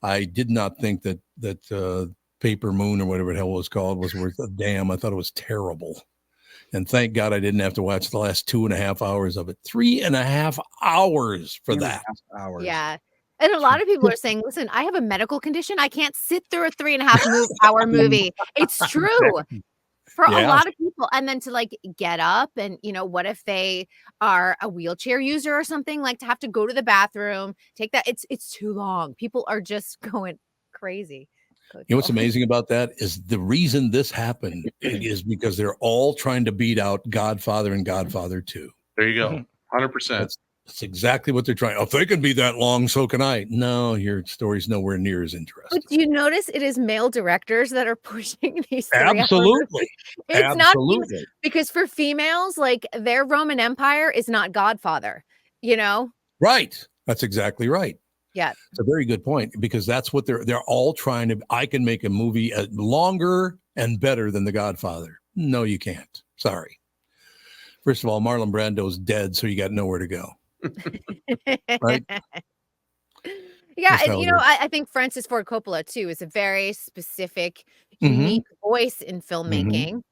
I did not think that Paper Moon or whatever the hell it was called was worth a damn. I thought it was terrible. And thank God I didn't have to watch the last 2.5 hours of it. 3.5 hours for that. Yeah. And a lot of people are saying, listen, I have a medical condition. I can't sit through a 3.5 hour movie. It's true. For a lot of people. And then to like get up and, what if they are a wheelchair user or something, like to have to go to the bathroom, take that. It's too long. People are just going crazy. You know what's amazing about that is the reason this happened is because they're all trying to beat out Godfather and Godfather 2. There you go. 100%. That's exactly what they're trying. If they can be that long, so can I. No, your story's nowhere near as interesting. But do you notice it is male directors that are pushing these 3 Absolutely. It's not Absolutely. because for females, like their Roman Empire is not Godfather, you know? Right. That's exactly right. Yeah. It's a very good point because that's what they're all trying to. I can make a movie longer and better than The Godfather. No, you can't. Sorry. First of all, Marlon Brando's dead, so you got nowhere to go. Right? Yeah, That's and how you it know, is. I think Francis Ford Coppola too is a very specific, unique voice in filmmaking.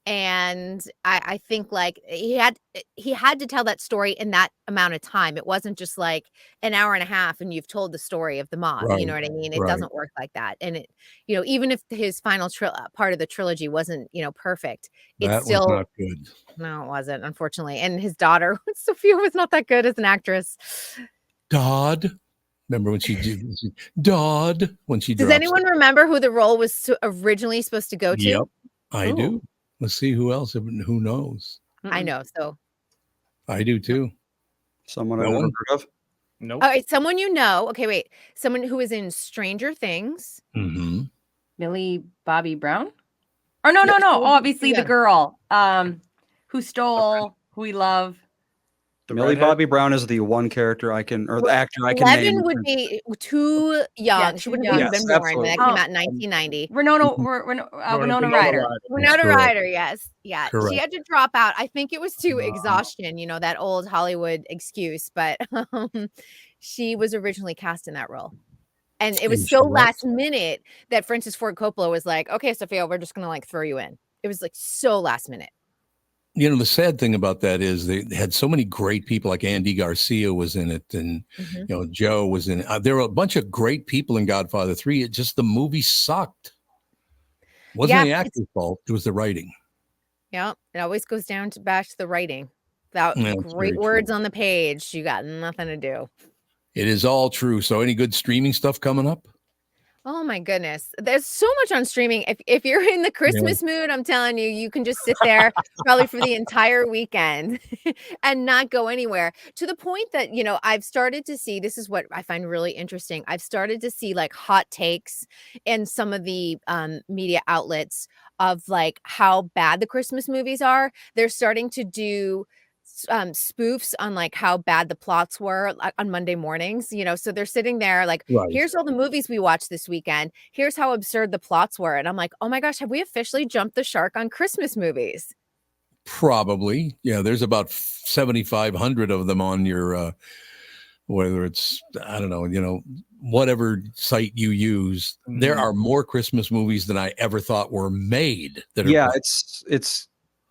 And I think like he had to tell that story in that amount of time. It wasn't just like an hour and a half and you've told the story of the mob. You know what I mean? It doesn't work like that. And it, you know, even if his final part of the trilogy wasn't, you know, perfect, it's That still was not good. no, it wasn't, unfortunately. And his daughter, Sophia, was not that good as an actress. Dodd. Remember when she did Dodd when she Does drops anyone remember who the role was originally supposed to go to? Yep, I Ooh. do. Let's see who else. Who knows? I know. So, I do too. Someone No I've never one? heard of. Nope. all right, someone you know. Okay, wait. Someone who is in Stranger Things. Mm-hmm. Millie Bobby Brown? Or no. Oh, obviously the girl who stole who we love. Millie Bobby Brown is the one character I can, or the actor I can name. Levin would be too young. Yeah, she too wouldn't young. have even been born when that came out in 1990. Winona Ryder. Winona Ryder, yes. Yeah. Correct. She had to drop out. I think it was too exhaustion, you know, that old Hollywood excuse, but she was originally cast in that role. And it was so last minute that Francis Ford Coppola was like, okay, Sophia, we're just going to like throw you in. It was like so last minute. You know, the sad thing about that is they had so many great people, like Andy Garcia was in it, and you know, Joe was in it. There were a bunch of great people in Godfather 3. It just the movie sucked. It wasn't the actor's fault; it was the writing. Yeah, it always goes down to back to the writing. Without Yeah, that's great very words on the page, you got nothing to do. It is all true. So, any good streaming stuff coming up? Oh my goodness. There's so much on streaming. If you're in the Christmas mood, I'm telling you, you can just sit there probably for the entire weekend and not go anywhere. To the point that, you know, I've started to see, this is what I find really interesting. I've started to see like hot takes in some of the media outlets of like how bad the Christmas movies are. They're starting to do spoofs on like how bad the plots were on Monday mornings, you know, so they're sitting there like, here's all the movies we watched this weekend. Here's how absurd the plots were. And I'm like, oh my gosh, have we officially jumped the shark on Christmas movies? Probably. Yeah, there's about 7,500 of them on your, whether it's, I don't know, you know, whatever site you use. There are more Christmas movies than I ever thought were made. That are It's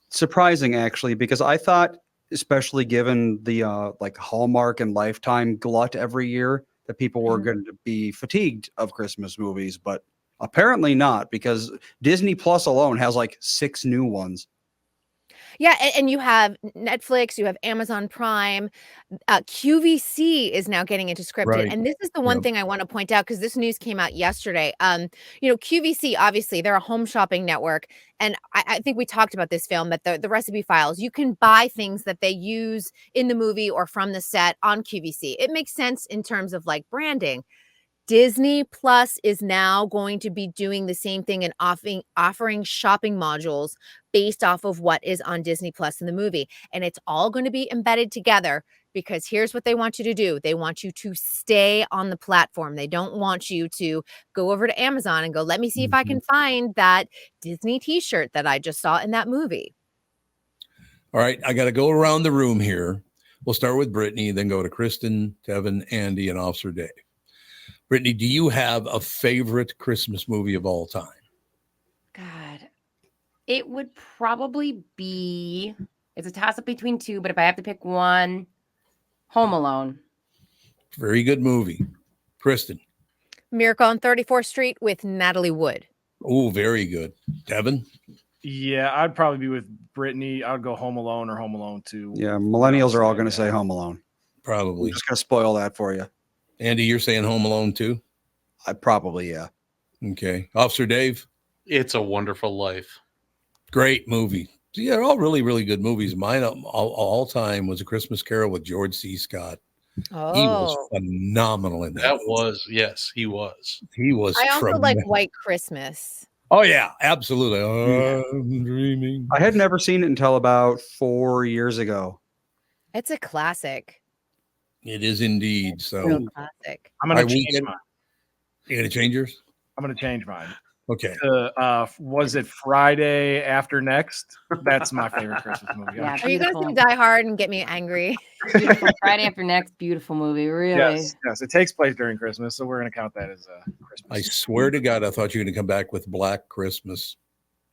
surprising actually, because I thought, especially given the like Hallmark and Lifetime glut every year, that people were going to be fatigued of Christmas movies, but apparently not, because Disney Plus alone has like 6 new ones. Yeah, and you have Netflix, you have Amazon Prime, QVC is now getting into scripted. Right. And this is the one thing I want to point out, because this news came out yesterday. You know, QVC, obviously, they're a home shopping network. And I think we talked about this film, that the recipe files, you can buy things that they use in the movie or from the set on QVC. It makes sense in terms of like branding. Disney Plus is now going to be doing the same thing and offering shopping modules based off of what is on Disney Plus in the movie. And it's all going to be embedded together, because here's what they want you to do. They want you to stay on the platform. They don't want you to go over to Amazon and go, let me see if I can find that Disney t-shirt that I just saw in that movie. All right, I got to go around the room here. We'll start with Brittany, then go to Kristen, Tevin, Andy, and Officer Dave. Brittany, do you have a favorite Christmas movie of all time? God, it would probably be, it's a toss-up between two, but if I have to pick one, Home Alone. Very good movie. Kristen. Miracle on 34th Street with Natalie Wood. Oh, very good. Tevin? Yeah, I'd probably be with Brittany. I'd go Home Alone or Home Alone 2. Yeah, millennials are all going to say Home Alone. Probably. I'm just going to spoil that for you. Andy, you're saying Home Alone too? I probably, yeah. Okay. Officer Dave? It's a Wonderful Life. Great movie. So yeah, they're all really, really good movies. Mine all time was A Christmas Carol with George C. Scott. Oh, he was phenomenal in that. That was, yes, he was. He was. I also like tremendous. White Christmas. Oh yeah, absolutely. I'm dreaming. I had never seen it until about 4 years ago. It's a classic. It is indeed. So Real classic. I'm gonna Are we change getting- mine. You gonna change yours? I'm gonna change mine. Okay. Was it Friday After Next? That's my favorite Christmas movie. Yeah, Are you going to Die Hard and get me angry? Beautiful. Friday After Next, beautiful movie. Really. Yes, it takes place during Christmas, so we're gonna count that as a Christmas. I swear to God, I thought you were gonna come back with Black Christmas.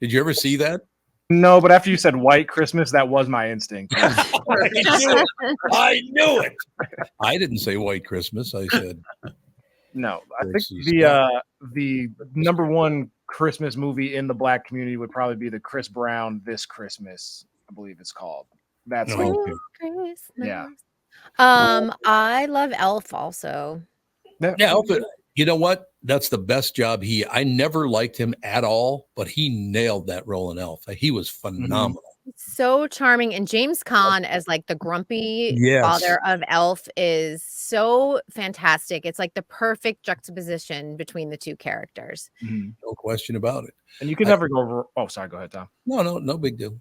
Did you ever see that? No, but after you said White Christmas, that was my instinct. I knew it. I didn't say White Christmas. I said No, I think Versus the number one Christmas movie in the Black community would probably be the Chris Brown This Christmas, I believe it's called. That's like, Christmas. yeah. I love Elf also. Yeah, Alfred, you know what? That's the best job I never liked him at all, but he nailed that role in Elf. He was phenomenal. So charming. And James Caan as like the grumpy Yes. father of Elf is so fantastic. It's like the perfect juxtaposition between the two characters. No question about it. And you can never go. Oh, sorry. Go ahead, Tom. No big deal.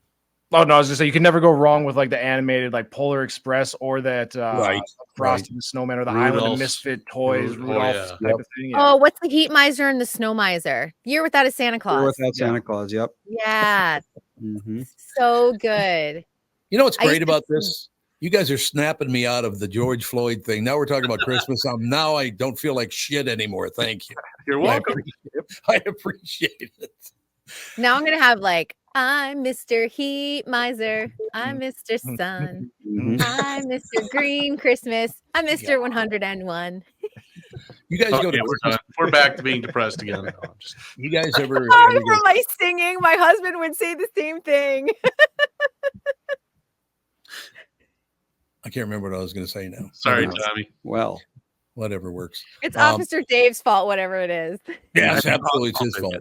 Oh no, I was just saying you can never go wrong with like the animated like Polar Express or that Frosty the Snowman or the Island of Rudolph's. Misfit Toys, Rudolph, Rudolph yeah. type of thing. Oh, what's the Heat Miser and the Snow Miser? Year Without a Santa Claus. Year Without Santa Claus. Yep. Yeah. Mhm. So good. You know what's I used great to about this? You guys are snapping me out of the George Floyd thing. Now we're talking about Christmas. Now I don't feel like shit anymore. Thank you. You're welcome. I appreciate it. Now I'm gonna have like I'm Mr. Heat Miser. I'm Mr. Sun. I'm Mr. Green Christmas. I'm Mr. 101. You guys go to we're done. We're back to being depressed again. No, I'm just- You guys ever? Sorry for my singing. My husband would say the same thing. I can't remember what I was going to say now. Sorry, Whatever. Tommy. Well, whatever works. It's Um, Officer Dave's fault, whatever it is. Yes, absolutely, it's his fault.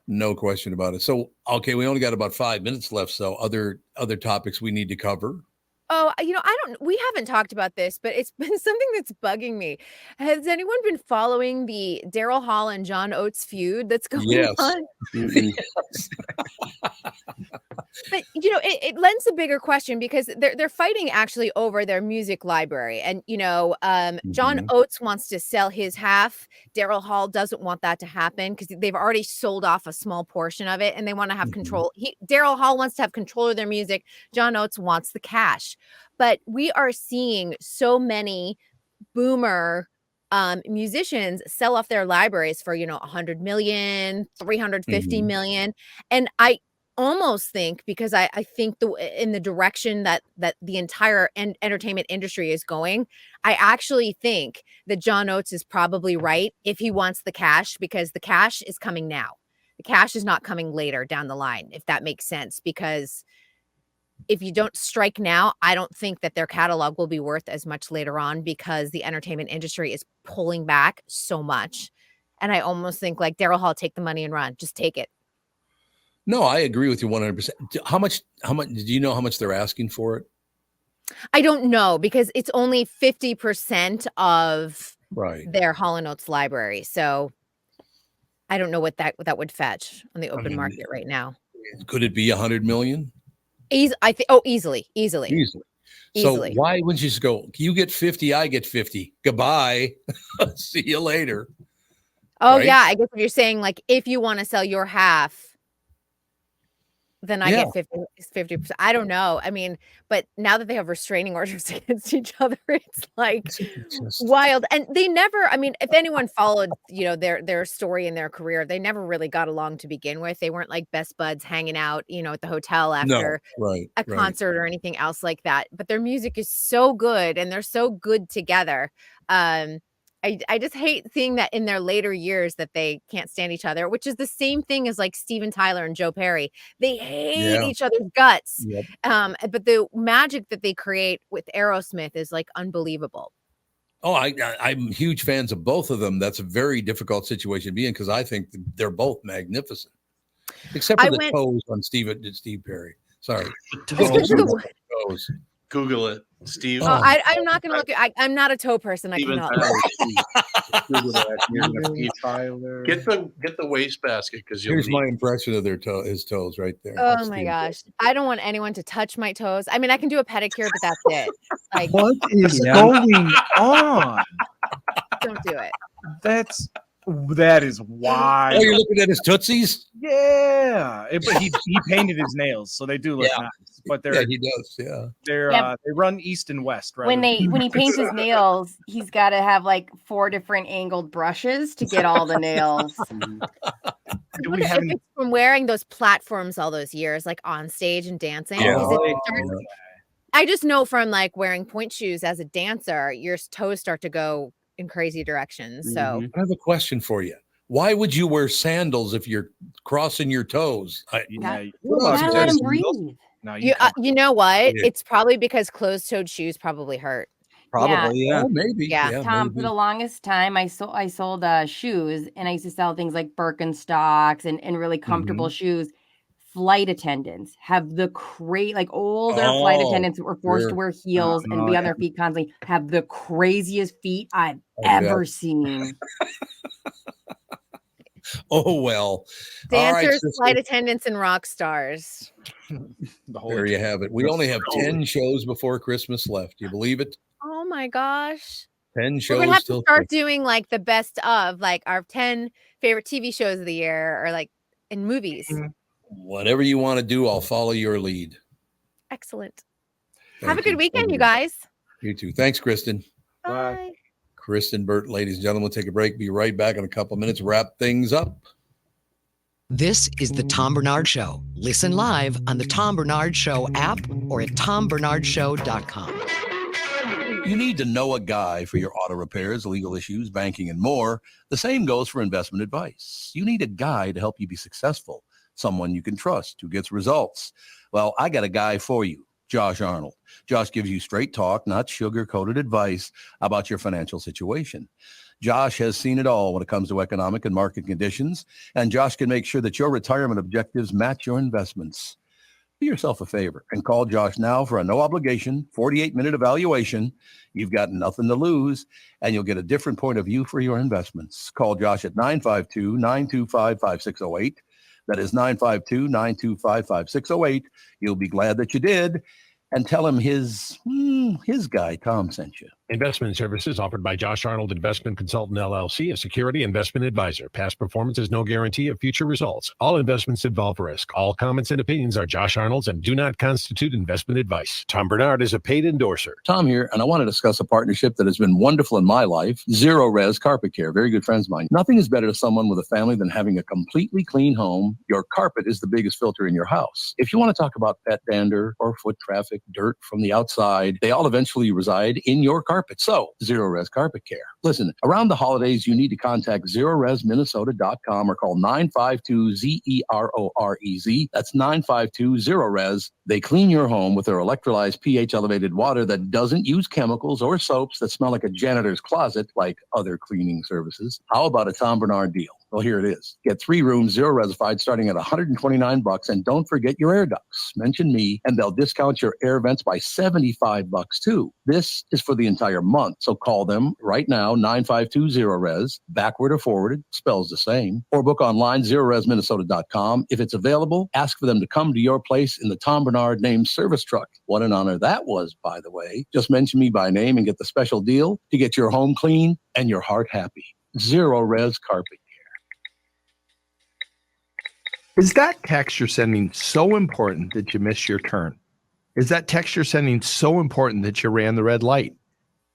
No question about it. So, okay, we only got about 5 minutes left. So, other topics we need to cover. Oh, we haven't talked about this, but it's been something that's bugging me. Has anyone been following the Daryl Hall and John Oates feud that's going Yes. on? mhm. But it lends a bigger question because they're fighting actually over their music library, and John Oates wants to sell his half. Daryl Hall doesn't want that to happen because they've already sold off a small portion of it, and they want to have control. Daryl Hall wants to have control of their music. John Oates wants the cash, but we are seeing so many boomer musicians sell off their libraries for 100 million, 350 million, and I almost think, because I think in the direction that the entire entertainment industry is going, I actually think that John Oates is probably right if he wants the cash, because the cash is coming now. The cash is not coming later down the line, if that makes sense, because if you don't strike now, I don't think that their catalog will be worth as much later on, because the entertainment industry is pulling back so much. And I almost think like Daryl Hall, take the money and run. Just take it. No, I agree with you 100%. How much? Do you know how much they're asking for it? I don't know, because it's only 50% of Right. their Hall & Oates library. So I don't know what that would fetch on the open market right now. Could it be 100 million? Easily. Easily. So why wouldn't you just go, you get 50, I get 50. Goodbye. See you later. Oh, Right? yeah. I guess if you're saying like, if you want to sell your half, then I get 50%. I don't know. I mean, but now that they have restraining orders against each other, it's like wild. And they never, I mean, if anyone followed, their story and their career, they never really got along to begin with. They weren't like best buds hanging out, at the hotel after a concert or anything else like that. But their music is so good and they're so good together. I just hate seeing that in their later years that they can't stand each other, which is the same thing as like Steven Tyler and Joe Perry. They hate each other's guts. Yep. But the magic that they create with Aerosmith is like unbelievable. Oh, I'm huge fans of both of them. That's a very difficult situation to be in, because I think they're both magnificent. Except for I the went- toes on Steve Perry. Sorry. Toes. Google it, Steve. I'm not going to look at. I'm not a toe person. I Steven cannot. Google that. You're gonna be get the wastebasket because Here's my impression of his toes right there. Oh That's my Steve. gosh. I don't want anyone to touch my toes. I mean, I can do a pedicure, but that's it. Like, What is going on? don't do it. That is wild. Oh, you're looking at his tootsies? Yeah, but he painted his nails, so they do look nice. But Yeah, he does. Yeah. They run east and west. When he paints his nails, he's got to have like 4 different angled brushes to get all the nails. I wonder if it's from wearing those platforms all those years, like on stage and dancing. Yeah. 'Cause I just know from like wearing point shoes as a dancer, your toes start to go in crazy directions. So I have a question for you. Why would you wear sandals if you're crossing your toes? Gotta let him breathe. you know what? Yeah. It's probably because closed-toed shoes probably hurt. Yeah. Oh, maybe. Yeah. Tom, for the longest time, I sold shoes, and I used to sell things like Birkenstocks and really comfortable shoes. Flight attendants have the older flight attendants that were forced to wear heels and be on their feet constantly have the craziest feet I've ever seen. Oh, well. Dancers, All right, sister. flight attendants, and rock stars. There you have it. We only have 10 shows before Christmas left. Do you believe it? Oh my gosh. 10 shows We're gonna have to still. start doing like the best of like our 10 favorite TV shows of the year or like in movies. Whatever you want to do, I'll follow your lead. Excellent. Thank Have a good you. weekend, Thank you guys. You too. Thanks, Kristen. Bye. Kristen Burt, ladies and gentlemen, we'll take a break. Be right back in a couple minutes. Wrap things up. This is the Tom Barnard Show. Listen live on the Tom Barnard Show app or at tombernardshow.com. You need to know a guy for your auto repairs, legal issues, banking, and more. The same goes for investment advice. You need a guy to help you be successful, someone you can trust who gets results. Well, I got a guy for you, Josh Arnold. Josh gives you straight talk, not sugar-coated advice about your financial situation. Josh has seen it all when it comes to economic and market conditions, and Josh can make sure that your retirement objectives match your investments. Do yourself a favor and call Josh now for a no-obligation, 48-minute evaluation. You've got nothing to lose, and you'll get a different point of view for your investments. Call Josh at 952-925-5608. That is 952-925-5608. You'll be glad that you did. And tell him his guy, Tom, sent you. Investment services offered by Josh Arnold Investment Consultant, LLC, a security investment advisor. Past performance is no guarantee of future results. All investments involve risk. All comments and opinions are Josh Arnold's and do not constitute investment advice. Tom Barnard is a paid endorser. Tom here, and I want to discuss a partnership that has been wonderful in my life, Zero Res Carpet Care. Very good friends of mine. Nothing is better to someone with a family than having a completely clean home. Your carpet is the biggest filter in your house. If you want to talk about pet dander or foot traffic, dirt from the outside, they all eventually reside in your carpet. So, Zero Res Carpet Care. Listen, around the holidays, you need to contact ZeroResMinnesota.com or call 952-ZEROREZ. That's 952-ZERO-RES. They clean your home with their electrolyzed pH-elevated water that doesn't use chemicals or soaps that smell like a janitor's closet like other cleaning services. How about a Tom Barnard deal? Well, here it is. Get 3 rooms, zero resified, starting at $129, and don't forget your air ducts. Mention me, and they'll discount your air vents by $75 too. This is for the entire month, so call them right now, 952-0-RES, backward or forwarded, spells the same, or book online, ZeroResMinnesota.com. If it's available, ask for them to come to your place in the Tom Barnard named service truck. What an honor that was, by the way. Just mention me by name and get the special deal to get your home clean and your heart happy. Zero Res Carpet. Is that text you're sending so important that you missed your turn? Is that text you're sending so important that you ran the red light?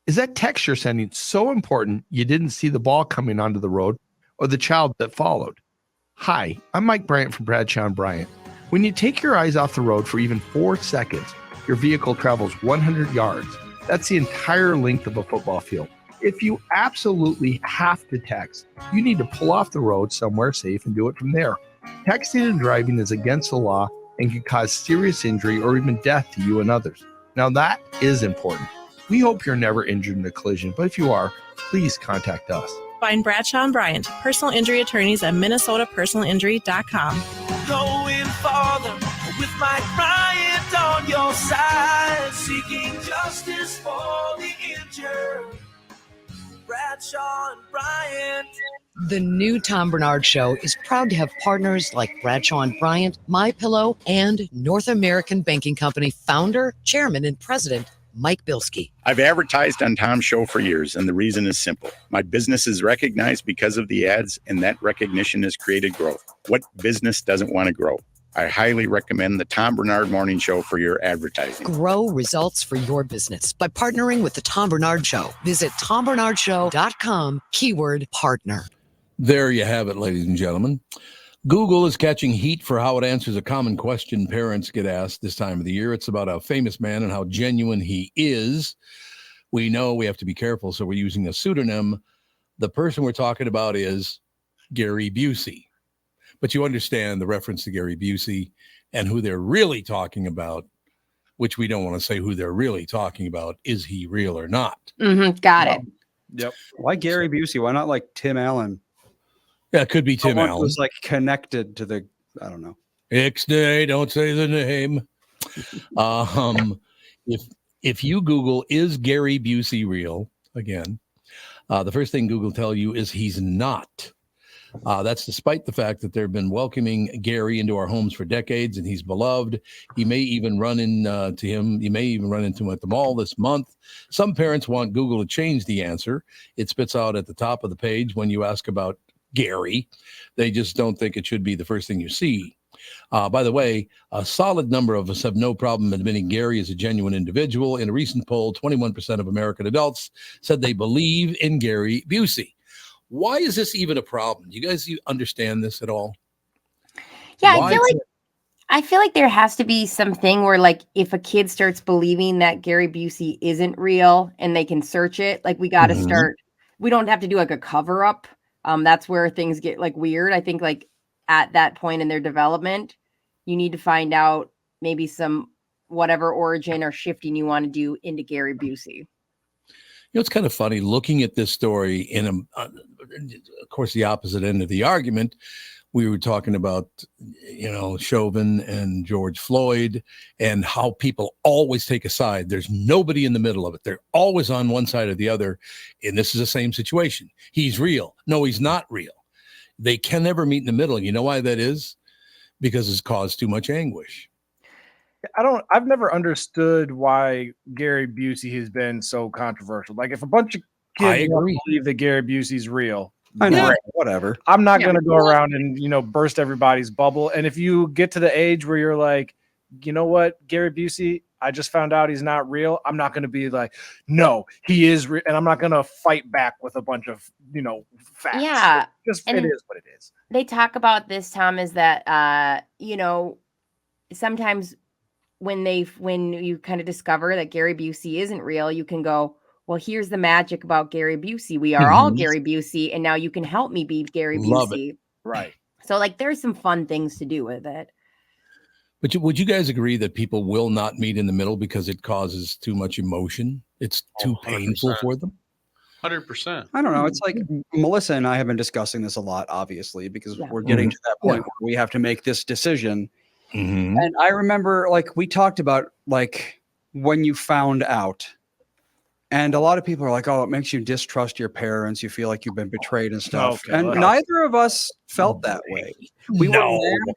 Is that text you're sending so important you didn't see the ball coming onto the road or the child that followed? Hi, I'm Mike Bryant from Bradshaw & Bryant. When you take your eyes off the road for even 4 seconds, your vehicle travels 100 yards. That's the entire length of a football field. If you absolutely have to text, you need to pull off the road somewhere safe and do it from there. Texting and driving is against the law and can cause serious injury or even death to you and others. Now that is important. We hope you're never injured in a collision, but if you are, please contact us. Find Bradshaw & Bryant, personal injury attorneys at minnesotapersonalinjury.com. Go with Mike Bryant on your side, seeking justice for the injured. Bradshaw and Bryant. The new Tom Barnard Show is proud to have partners like Bradshaw and Bryant, MyPillow, and North American Banking Company founder, chairman, and president, Mike Bilski. I've advertised on Tom's show for years, and the reason is simple. My business is recognized because of the ads, and that recognition has created growth. What business doesn't want to grow? I highly recommend the Tom Barnard Morning Show for your advertising. Grow results for your business by partnering with the Tom Barnard Show. Visit TomBarnardShow.com, keyword partner. There you have it, ladies and gentlemen. Google is catching heat for how it answers a common question parents get asked this time of the year. It's about a famous man and how genuine he is. We know we have to be careful, so we're using a pseudonym. The person we're talking about is Gary Busey. But you understand the reference to Gary Busey and who they're really talking about, which we don't want to say who they're really talking about. Is he real or not? Got it. Yep. Why Gary Busey? Why not like Tim Allen? Yeah, it could be Tim Allen. Was like connected to the, I don't know. Ixnay, don't say the name. If you Google, is Gary Busey real? Again, the first thing Google tell you is he's not. That's despite the fact that they've been welcoming Gary into our homes for decades, and he's beloved. You may even run into him at the mall this month. Some parents want Google to change the answer. It spits out at the top of the page when you ask about Gary. They just don't think it should be the first thing you see. By the way, a solid number of us have no problem admitting Gary is a genuine individual. In a recent poll, 21% of American adults said they believe in Gary Busey. Why is this even a problem? Do you guys understand this at all? Yeah, I feel like there has to be something where, like, if a kid starts believing that Gary Busey isn't real and they can search it, like, we got to start. We don't have to do like a cover up. That's where things get like weird. I think like at that point in their development, you need to find out maybe some whatever origin or shifting you want to do into Gary Busey. You know, it's kind of funny looking at this story in, of course, the opposite end of the argument. We were talking about, Chauvin and George Floyd and how people always take a side. There's nobody in the middle of it. They're always on one side or the other. And this is the same situation. He's real. No, he's not real. They can never meet in the middle. You know why that is? Because it's caused too much anguish. I've never understood why Gary Busey has been so controversial. Like, if a bunch of kids believe that Gary Busey's real, I know, whatever. I'm not going to go around and, burst everybody's bubble. And if you get to the age where you're like, you know what, Gary Busey, I just found out he's not real. I'm not going to be like, no, he is real. And I'm not going to fight back with a bunch of, facts. Yeah. It is what it is. They talk about this, Tom, is that, sometimes when you kind of discover that Gary Busey isn't real, you can go, well, here's the magic about Gary Busey. We are all Gary Busey, and now you can help me be Gary Busey. It. Right. So, like, there's some fun things to do with it. But would you guys agree that people will not meet in the middle because it causes too much emotion? It's too painful for them? 100%. I don't know. It's like Melissa and I have been discussing this a lot, obviously, because we're getting to that point where we have to make this decision. And I remember, like, we talked about, like, when you found out, and a lot of people are like, oh, it makes you distrust your parents. You feel like you've been betrayed and stuff. Okay, and neither of us felt that way. We were mad,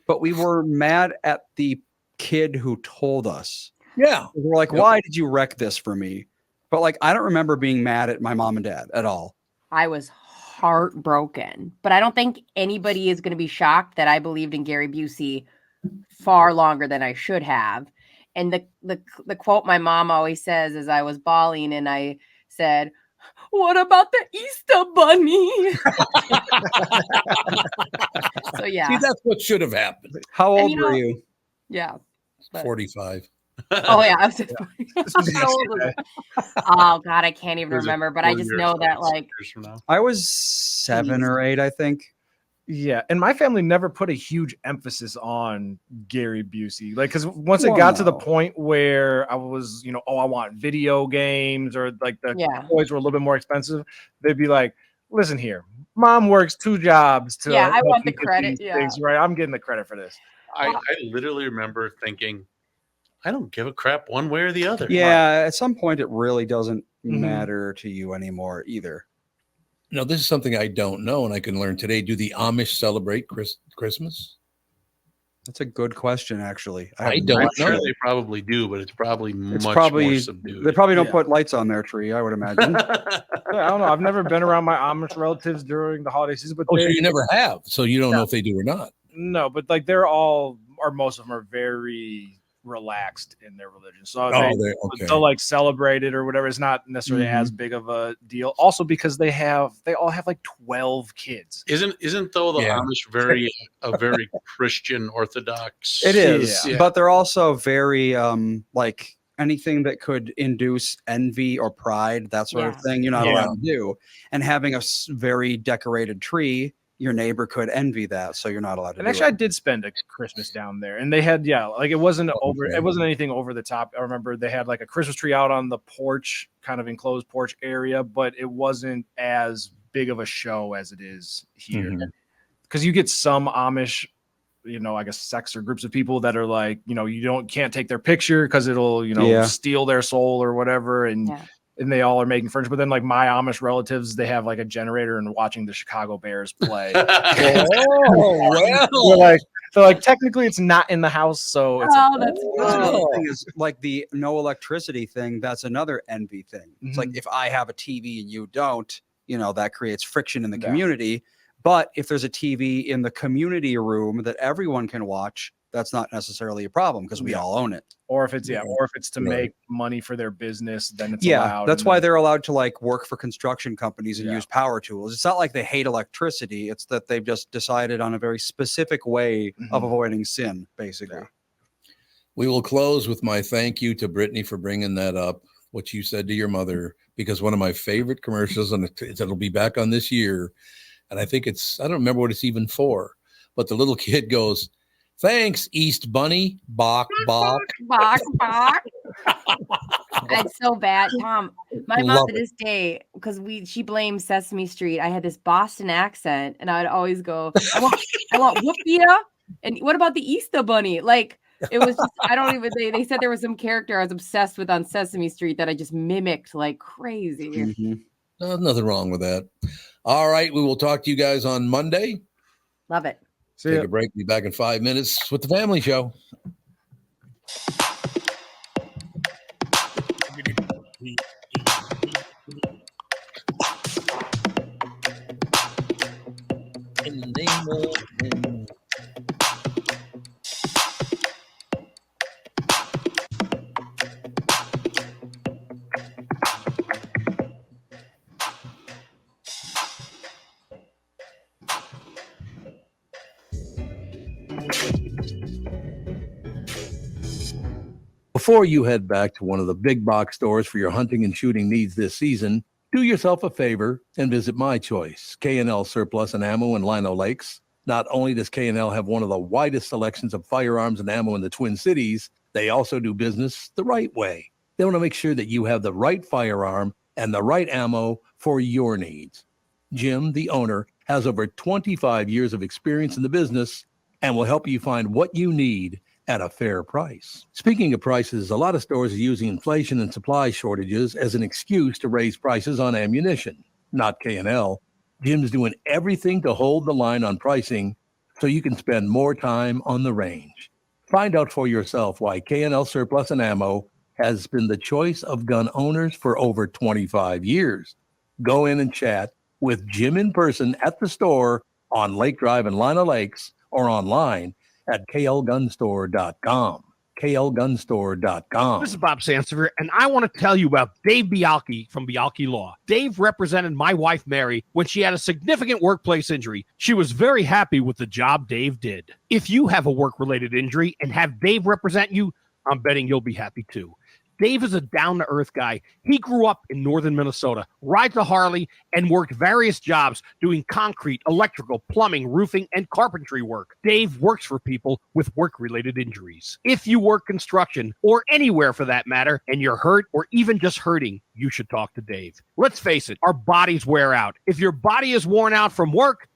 but we were mad at the kid who told us. Yeah. We're like, why did you wreck this for me? But, like, I don't remember being mad at my mom and dad at all. I was heartbroken, but I don't think anybody is going to be shocked that I believed in Gary Busey far longer than I should have. And the quote my mom always says is, I was bawling and I said, what about the Easter Bunny? So, yeah. See, that's what should have happened. How old were you? Yeah. 45. Oh, yeah. I was oh, God, I can't even remember. But I just know that, like, I was 7 or 8, I think. Yeah, and my family never put a huge emphasis on Gary Busey. Like, because once it got to the point where I was, I want video games, or like the toys were a little bit more expensive, they'd be like, listen here. Mom works 2 jobs to Yeah, I help want you the get credit, these yeah. things right. I'm getting the credit for this. I literally remember thinking, I don't give a crap one way or the other. Yeah, at some point it really doesn't Mhm. matter to you anymore either. No, this is something I don't know, and I can learn today. Do the Amish celebrate Christmas? That's a good question, actually. I have don't no I'm sure idea. they probably do, but it's probably It's much probably more subdued. they probably don't Yeah. put lights on their tree, I would imagine. Yeah, I don't know. I've never been around my Amish relatives during the holiday season, but Oh, so they- you never have. So you don't know if they do or not. No, but like they're all, or most of them are very relaxed in their religion. So Oh, they'll like celebrate it or whatever. It's not necessarily as big of a deal. Also because they all have like 12 kids. Isn't though the Yeah. Amish a very Christian Orthodox? It is, Yeah. but they're also very like anything that could induce envy or pride, that sort of thing, you're not Yeah. allowed to do. And having a very decorated tree, your neighbor could envy that, so you're not allowed to And do actually, I it. did spend a Christmas down there, and they had like it wasn't anything over the top. I remember they had like a Christmas tree out on the porch, kind of enclosed porch area, but it wasn't as big of a show as it is here. Because you get some Amish, I guess sects or groups of people that are like, you can't take their picture because it'll, Yeah. steal their soul or whatever, and they all are making furniture. But then like my Amish relatives, they have like a generator and watching the Chicago Bears play. So like technically it's not in the house, so it's That's another thing is like the no electricity thing. That's another envy thing. It's like if I have a TV and you don't, that creates friction in the community. But if there's a TV in the community room that everyone can watch, that's not necessarily a problem because we all own it. Or if it's to make money for their business, then it's Yeah, allowed. that's and why then- they're allowed to like work for construction companies and use power tools. It's not like they hate electricity. It's that they've just decided on a very specific way of avoiding sin, basically. We will close with my thank you to Brittany for bringing that up, what you said to your mother, because one of my favorite commercials, and it'll be back on this year, and I think I don't remember what it's even for, but the little kid goes, "Thanks, East Bunny, bok, bok." Bok, bok. That's so bad, Tom. My mom Love to it. this day, because she blames Sesame Street. I had this Boston accent, and I would always go, "I want whoopia." And what about the Easter Bunny? Like it was just, I don't even. They said there was some character I was obsessed with on Sesame Street that I just mimicked like crazy. No, nothing wrong with that. All right, we will talk to you guys on Monday. Love it. Take a break. Be back in 5 minutes with the Family Show. In the name of him. Before you head back to one of the big box stores for your hunting and shooting needs this season, do yourself a favor and visit My Choice, K&L Surplus and Ammo in Lino Lakes. Not only does K&L have one of the widest selections of firearms and ammo in the Twin Cities, they also do business the right way. They want to make sure that you have the right firearm and the right ammo for your needs. Jim, the owner, has over 25 years of experience in the business and will help you find what you need at a fair price. Speaking of prices, a lot of stores are using inflation and supply shortages as an excuse to raise prices on ammunition. Not K&L. Jim's doing everything to hold the line on pricing so you can spend more time on the range. Find out for yourself why K&L Surplus and Ammo has been the choice of gun owners for over 25 years. Go in and chat with Jim in person at the store on Lake Drive in Lino Lakes or online at klgunstore.com. klgunstore.com. This is Bob Sansevier, and I want to tell you about Dave Bialki from Bialki Law. Dave represented my wife, Mary, when she had a significant workplace injury. She was very happy with the job Dave did. If you have a work-related injury and have Dave represent you, I'm betting you'll be happy too. Dave is a down-to-earth guy. He grew up in northern Minnesota, rides a Harley, and worked various jobs doing concrete, electrical, plumbing, roofing, and carpentry work. Dave works for people with work-related injuries. If you work construction, or anywhere for that matter, and you're hurt or even just hurting, you should talk to Dave. Let's face it, our bodies wear out. If your body is worn out from work,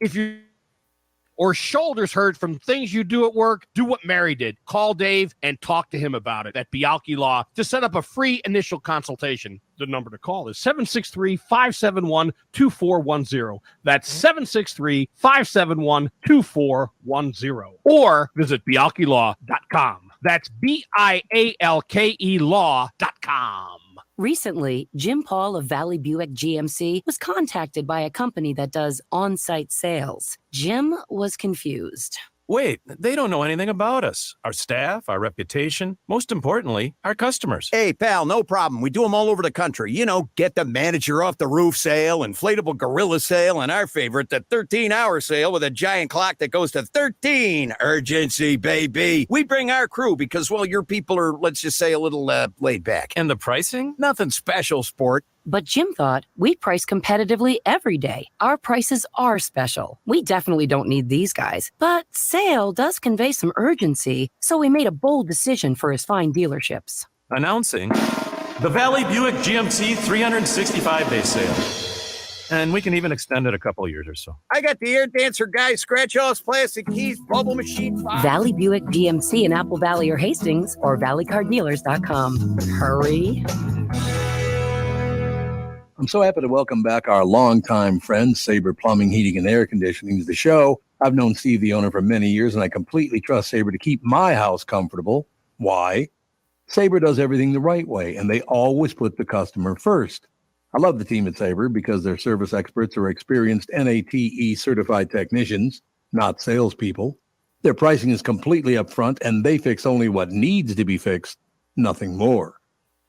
or shoulders hurt from things you do at work, do what Mary did. Call Dave and talk to him about it at Bialki Law to set up a free initial consultation. The number to call is 763-571-2410. That's 763-571-2410. Or visit bialkilaw.com. That's BIALKE law.com. Recently, Jim Paul of Valley Buick GMC was contacted by a company that does on-site sales. Jim was confused. Wait, they don't know anything about us, our staff, our reputation, most importantly, our customers. Hey, pal, no problem. We do them all over the country. You know, get the manager off the roof sale, inflatable gorilla sale, and our favorite, the 13-hour sale with a giant clock that goes to 13. Urgency, baby. We bring our crew because, well, your people are, let's just say, a little laid back. And the pricing? Nothing special, sport. But Jim thought, we price competitively every day. Our prices are special. We definitely don't need these guys. But sale does convey some urgency, so we made a bold decision for his fine dealerships. Announcing the Valley Buick GMC 365-day sale. And we can even extend it a couple of years or so. I got the air dancer guy, scratch offs, plastic keys, bubble machine. Valley Buick GMC in Apple Valley or Hastings, or valleycardealers.com. Hurry. I'm so happy to welcome back our longtime friend, Sabre Plumbing, Heating, and Air Conditioning, to the show. I've known Steve, the owner, for many years, and I completely trust Sabre to keep my house comfortable. Why? Sabre does everything the right way, and they always put the customer first. I love the team at Sabre because their service experts are experienced NATE certified technicians, not salespeople. Their pricing is completely upfront, and they fix only what needs to be fixed, nothing more.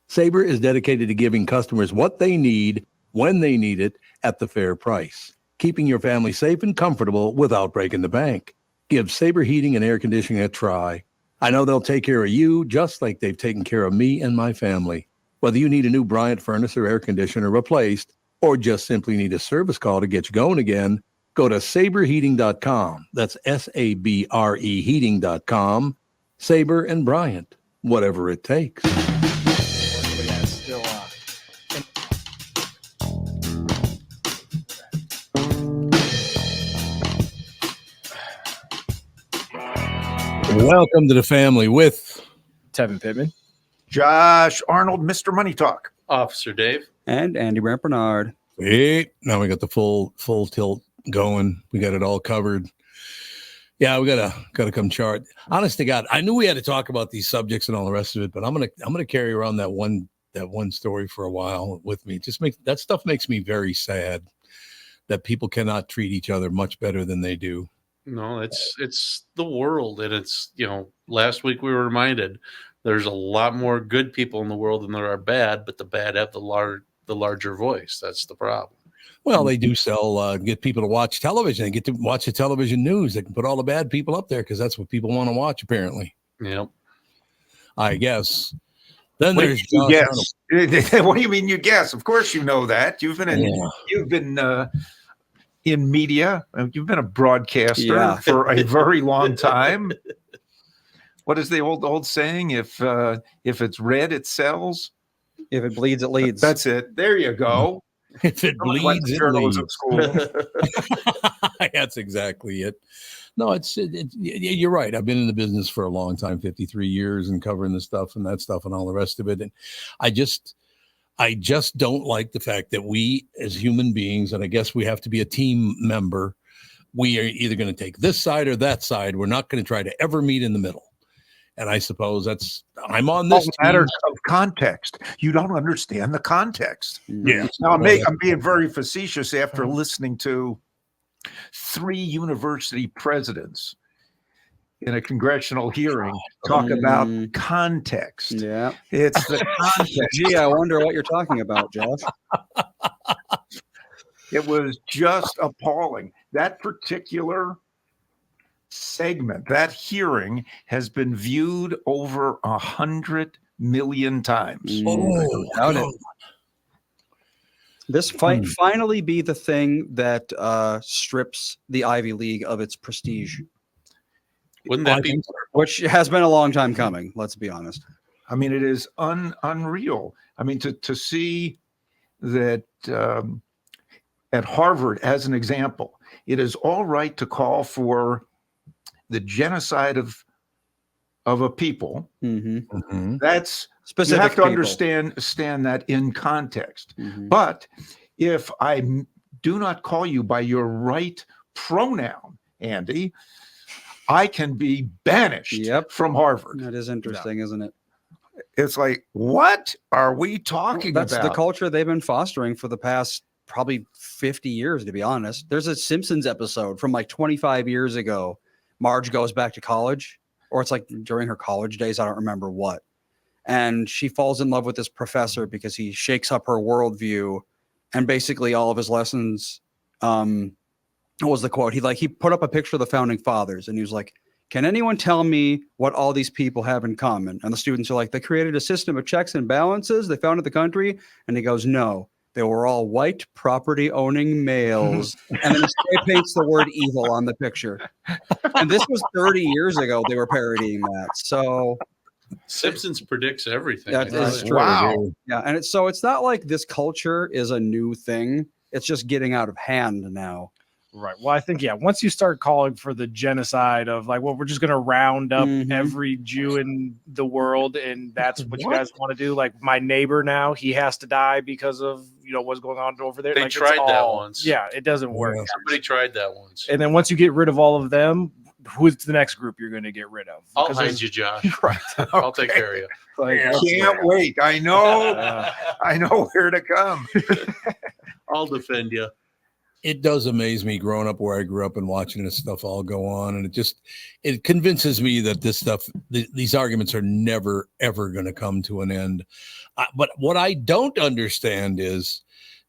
Sabre is dedicated to giving customers what they need, when they need it, at the fair price, keeping your family safe and comfortable without breaking the bank. Give Sabre Heating and Air Conditioning a try. I know they'll take care of you just like they've taken care of me and my family. Whether you need a new Bryant furnace or air conditioner replaced, or just simply need a service call to get you going again, go to saberheating.com. That's SABRE heating.com. Sabre and Bryant, whatever it takes. Welcome to the family with Tevin Pittman, Josh Arnold, Mr. Money Talk, Officer Dave, and Andy Barnard. Hey, now we got the full tilt going. We got it all covered. Yeah, we gotta come chart. Honest to God, I knew we had to talk about these subjects and all the rest of it, but I'm gonna carry around that one story for a while with me. That stuff makes me very sad that people cannot treat each other much better than they do. No, it's the world, and it's, last week we were reminded there's a lot more good people in the world than there are bad, but the bad have the larger voice. That's the problem. Well, they do sell, get people to watch television. They get to watch the television news. They can put all the bad people up there because that's what people want to watch, apparently. Yep. I guess. Then there's Josh Arnold. What do you mean you guess? Of course you know that. You've been in media. You've been a broadcaster for a very long time. What is the old saying? If it's red, it sells. If it bleeds, it leads. That's it. There you go. If it bleeds, it leads. At school. That's exactly it. No, you're right. I've been in the business for a long time, 53 years, and covering this stuff and that stuff and all the rest of it. And I just don't like the fact that we as human beings, and I guess we have to be a team member, we are either going to take this side or that side. We're not going to try to ever meet in the middle. And I suppose I'm on this. Matters of context. You don't understand the context. Yeah. Now I'm being very facetious after listening to 3 university presidents in a congressional hearing talk about context. Yeah. It's the context. Gee, I wonder what you're talking about, Josh. It was just appalling. That particular segment, that hearing has been viewed over 100 million times. Doubt it. This fight finally be the thing that strips the Ivy League of its prestige. Wouldn't that be? Which has been a long time coming, let's be honest. I mean, it is unreal. I mean, to see that at Harvard, as an example, it is all right to call for the genocide of a people. That's specific. You have to people. understand that in context. But if I do not call you by your right pronoun, Andy, I can be banished from Harvard. That is interesting, isn't it? It's like, what are we talking That's about? the culture they've been fostering for the past probably 50 years, to be honest. There's a Simpsons episode from like 25 years ago. Marge goes back to college, or it's like during her college days. I don't remember what. And she falls in love with this professor because he shakes up her worldview. And basically all of his lessons, what was the quote? He put up a picture of the founding fathers and he was like, can anyone tell me what all these people have in common? And the students are like, they created a system of checks and balances. They founded the country. And he goes, no, they were all white property owning males. And then he paints the word evil on the picture. And this was 30 years ago. They were parodying that. So Simpsons predicts everything. that is true. Wow. Yeah. And it's not like this culture is a new thing. It's just getting out of hand now. Right. Well, I think, once you start calling for the genocide of like, well, we're just going to round up every Jew in the world and that's what you guys want to do. Like my neighbor now, he has to die because of, what's going on over there. They like, tried that once. Yeah, it doesn't work. Somebody tried that once. And then once you get rid of all of them, who's the next group you're going to get rid of? I'll hide you, Josh. Right. I'll take care of you. Like, Can't wait. I know. I know where to come. I'll defend you. It does amaze me growing up where I grew up and watching this stuff all go on. And it convinces me that this stuff, these arguments are never, ever going to come to an end. But what I don't understand is,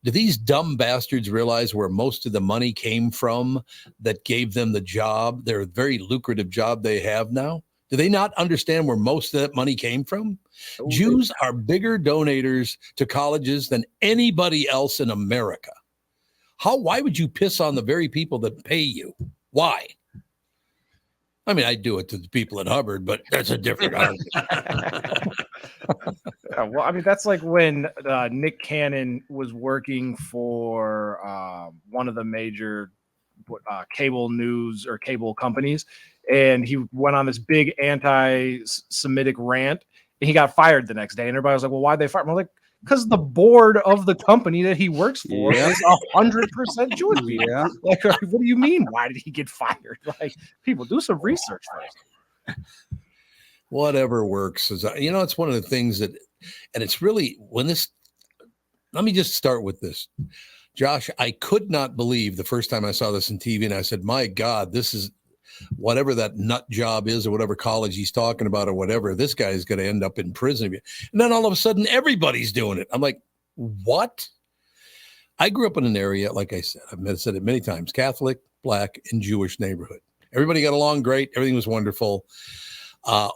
do these dumb bastards realize where most of the money came from that gave them the job, their very lucrative job they have now? Do they not understand where most of that money came from? Jews are bigger donators to colleges than anybody else in America. Why would you piss on the very people that pay you? Why? I mean, I do it to the people at Hubbard, but that's a different argument. Well, I mean, that's like when Nick Cannon was working for one of the major cable news or cable companies, and he went on this big anti-Semitic rant, and he got fired the next day. And everybody was like, well, why'd they fire him? I'm like, because the board of the company that he works for is 100% Jewish. Yeah. Like, what do you mean? Why did he get fired? Like, people do some research first. Whatever works is, it's one of the things that, and it's really let me just start with this. Josh, I could not believe the first time I saw this on TV and I said, my God, this is whatever that nut job is or whatever college he's talking about or whatever, this guy is going to end up in prison. And then all of a sudden everybody's doing it. I'm like, what? I grew up in an area, like I said, I've said it many times, Catholic, Black, and Jewish neighborhood. Everybody got along great. Everything was wonderful.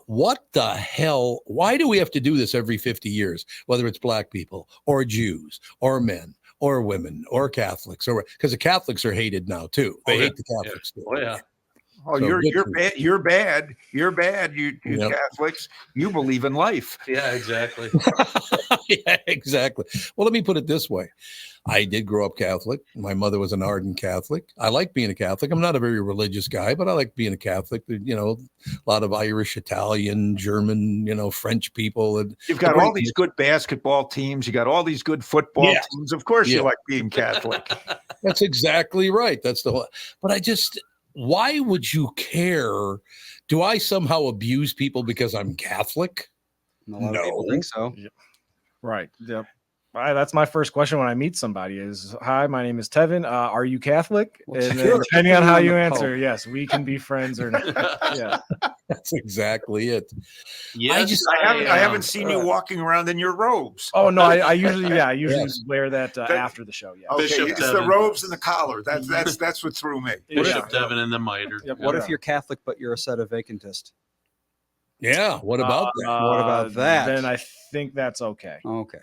What the hell? Why do we have to do this every 50 years, whether it's Black people or Jews or men or women or Catholics, or because the Catholics are hated now too. They hate the Catholics too. Oh yeah. Oh, So you're bad. You're bad. You're bad. You Catholics. You believe in life. Yeah, exactly. Yeah, exactly. Well, let me put it this way. I did grow up Catholic. My mother was an ardent Catholic. I like being a Catholic. I'm not a very religious guy, but I like being a Catholic. A lot of Irish, Italian, German, French people. And You've got all these good basketball teams. You got all these good football teams. Of course, you like being Catholic. That's exactly right. That's the whole. But why would you care? Do I somehow abuse people because I'm Catholic? A lot of people think so. Yep. Right. Yep. That's my first question when I meet somebody is, hi, my name is Tevin. Are you Catholic? And then depending on how you answer, yes, we can be friends or not. Yeah. That's exactly it. Yes, I haven't seen you walking around in your robes. Oh no, I usually wear that after the show. Yeah. Okay, Bishop it's Devin. the robes and the collar. That's what threw me. Bishop Devin and the miter. Yep. What if you're Catholic but you're a sedevacantist? Yeah. What about that? What about that? Then I think that's okay. Okay.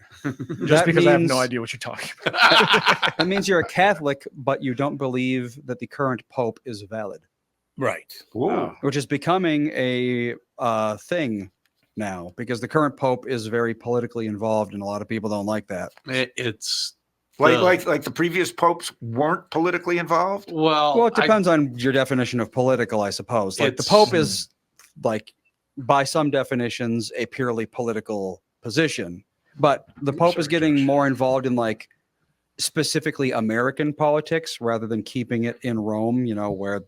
Just because I have no idea what you're talking about. That means you're a Catholic, but you don't believe that the current Pope is valid. Right. Which is becoming a thing now because the current Pope is very politically involved, and a lot of people don't like that. It's like the previous popes weren't politically involved. Well, it depends on your definition of political, I suppose. Like the It's- Pope is, like, by some definitions, a purely political position, but the Pope is getting more involved in like specifically American politics rather than keeping it in Rome. You know, where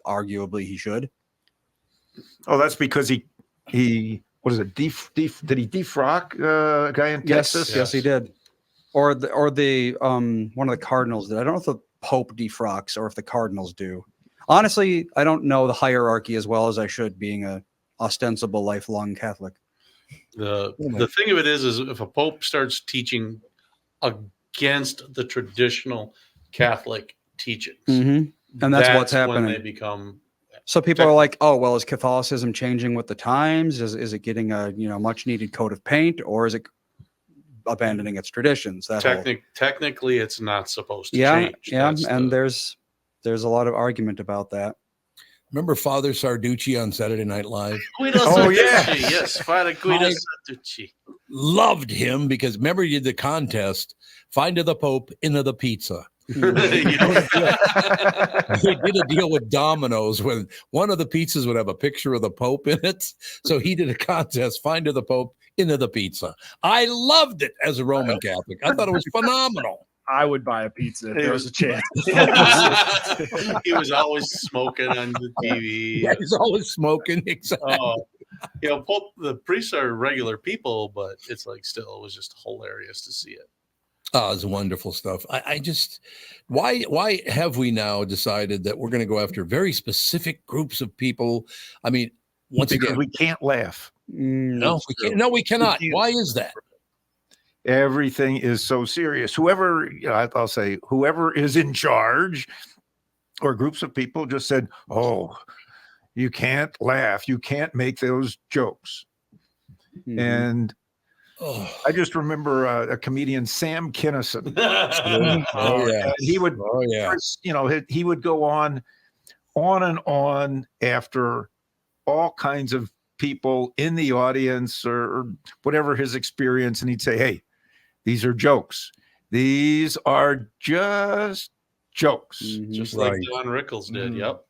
arguably he should. Oh, that's because he what is it? Did he defrock a guy in Texas? Yes, he did. Or the one of the cardinals did. I don't know if the Pope defrocks or if the cardinals do. Honestly, I don't know the hierarchy as well as I should, being a ostensible lifelong Catholic. The thing of it is if a pope starts teaching against the traditional Catholic teachings, And that's what's happening. when they become. So people are like, "Oh, well, is Catholicism changing with the times? Is it getting a much needed coat of paint, or is it abandoning its traditions?" That Technically, it's not supposed to yeah, change. yeah, That's and there's a lot of argument about that. Remember Father Sarducci on Saturday Night Live? Guido Sarducci, yes, Father Guido Sarducci. Loved him because remember he did the contest, find the Pope into the pizza. He did a deal with Domino's when one of the pizzas would have a picture of the Pope in it. So he did a contest, find the Pope into the pizza. I loved it as a Roman Catholic. I thought it was phenomenal. I would buy a pizza if there was a chance. He was always smoking on the TV. Yeah, he's always smoking. Exactly. The priests are regular people, but it's like still, it was just hilarious to see it. Oh, it's wonderful stuff. I just, why have we now decided that we're going to go after very specific groups of people? I mean, once because again, we can't laugh. No, we can't. No, we cannot. Why is that? Everything is so serious. Whoever, I'll say, whoever is in charge, or groups of people just said, "Oh, you can't laugh. You can't make those jokes." Mm-hmm. And I just remember a comedian, Sam Kinison. And he would, he would go on and on after all kinds of people in the audience or whatever his experience, and he'd say, "Hey, these are jokes. These are just jokes." Just like Don Rickles did. Yep.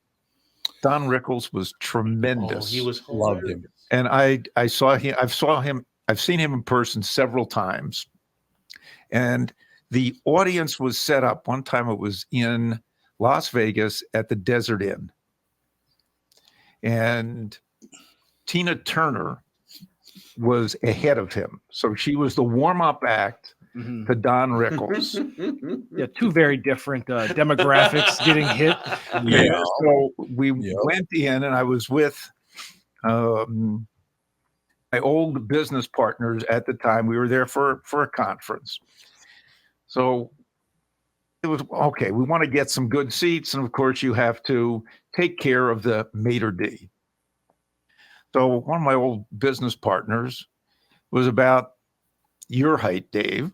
Don Rickles was tremendous. Oh, he was loved him. And I saw him. I've seen him in person several times. And the audience was set up. One time it was in Las Vegas at the Desert Inn. And Tina Turner was ahead of him. So she was the warm-up act to Don Rickles. Yeah, two very different demographics getting hit. Yeah. So we went in, and I was with my old business partners at the time. We were there for a conference. So it was okay. We want to get some good seats. And of course, you have to take care of the maitre d'. So one of my old business partners was about your height, Dave,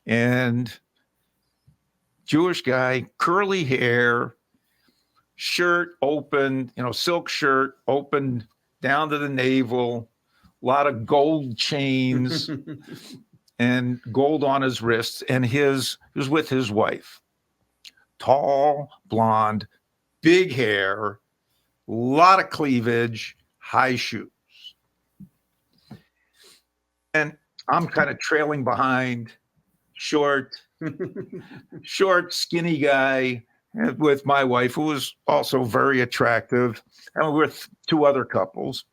and Jewish guy, curly hair, shirt open, silk shirt open down to the navel, a lot of gold chains and gold on his wrists. And he was with his wife, tall, blonde, big hair, a lot of cleavage, high shoes. And I'm kind of trailing behind, short, skinny guy with my wife, who was also very attractive, and with two other couples.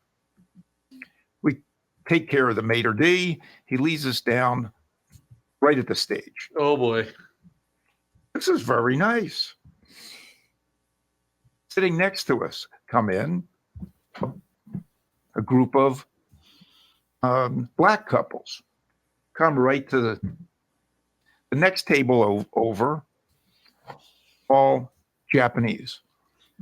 We take care of the maitre d'. He leads us down right at the stage. Oh boy. This is very nice. Sitting next to us come in a group of black couples. Come right to the next table over, all Japanese.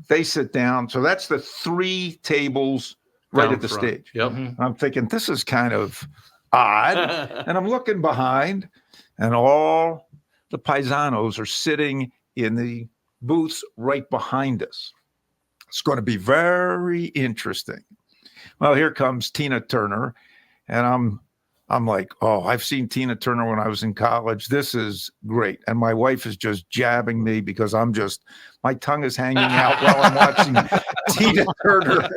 They sit down. So that's the 3 tables right Down at the front. stage. Yep. I'm thinking this is kind of odd. And I'm looking behind, and all the paisanos are sitting in the booths right behind us. It's going to be very interesting. Well, here comes Tina Turner, and I'm like, oh, I've seen Tina Turner when I was in college. This is great. And my wife is just jabbing me because my tongue is hanging out while I'm watching Tina Turner.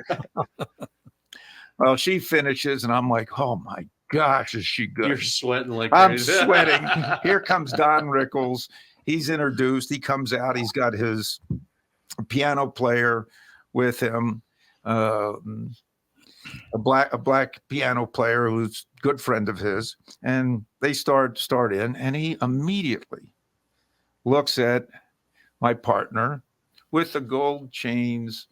Well, she finishes, and I'm like, oh my gosh, is she good? You're sweating like I'm crazy. sweating. Here comes Don Rickles. He's introduced. He comes out. He's got his piano player with him, a black piano player who's a good friend of his, and they start in, and he immediately looks at my partner with the gold chains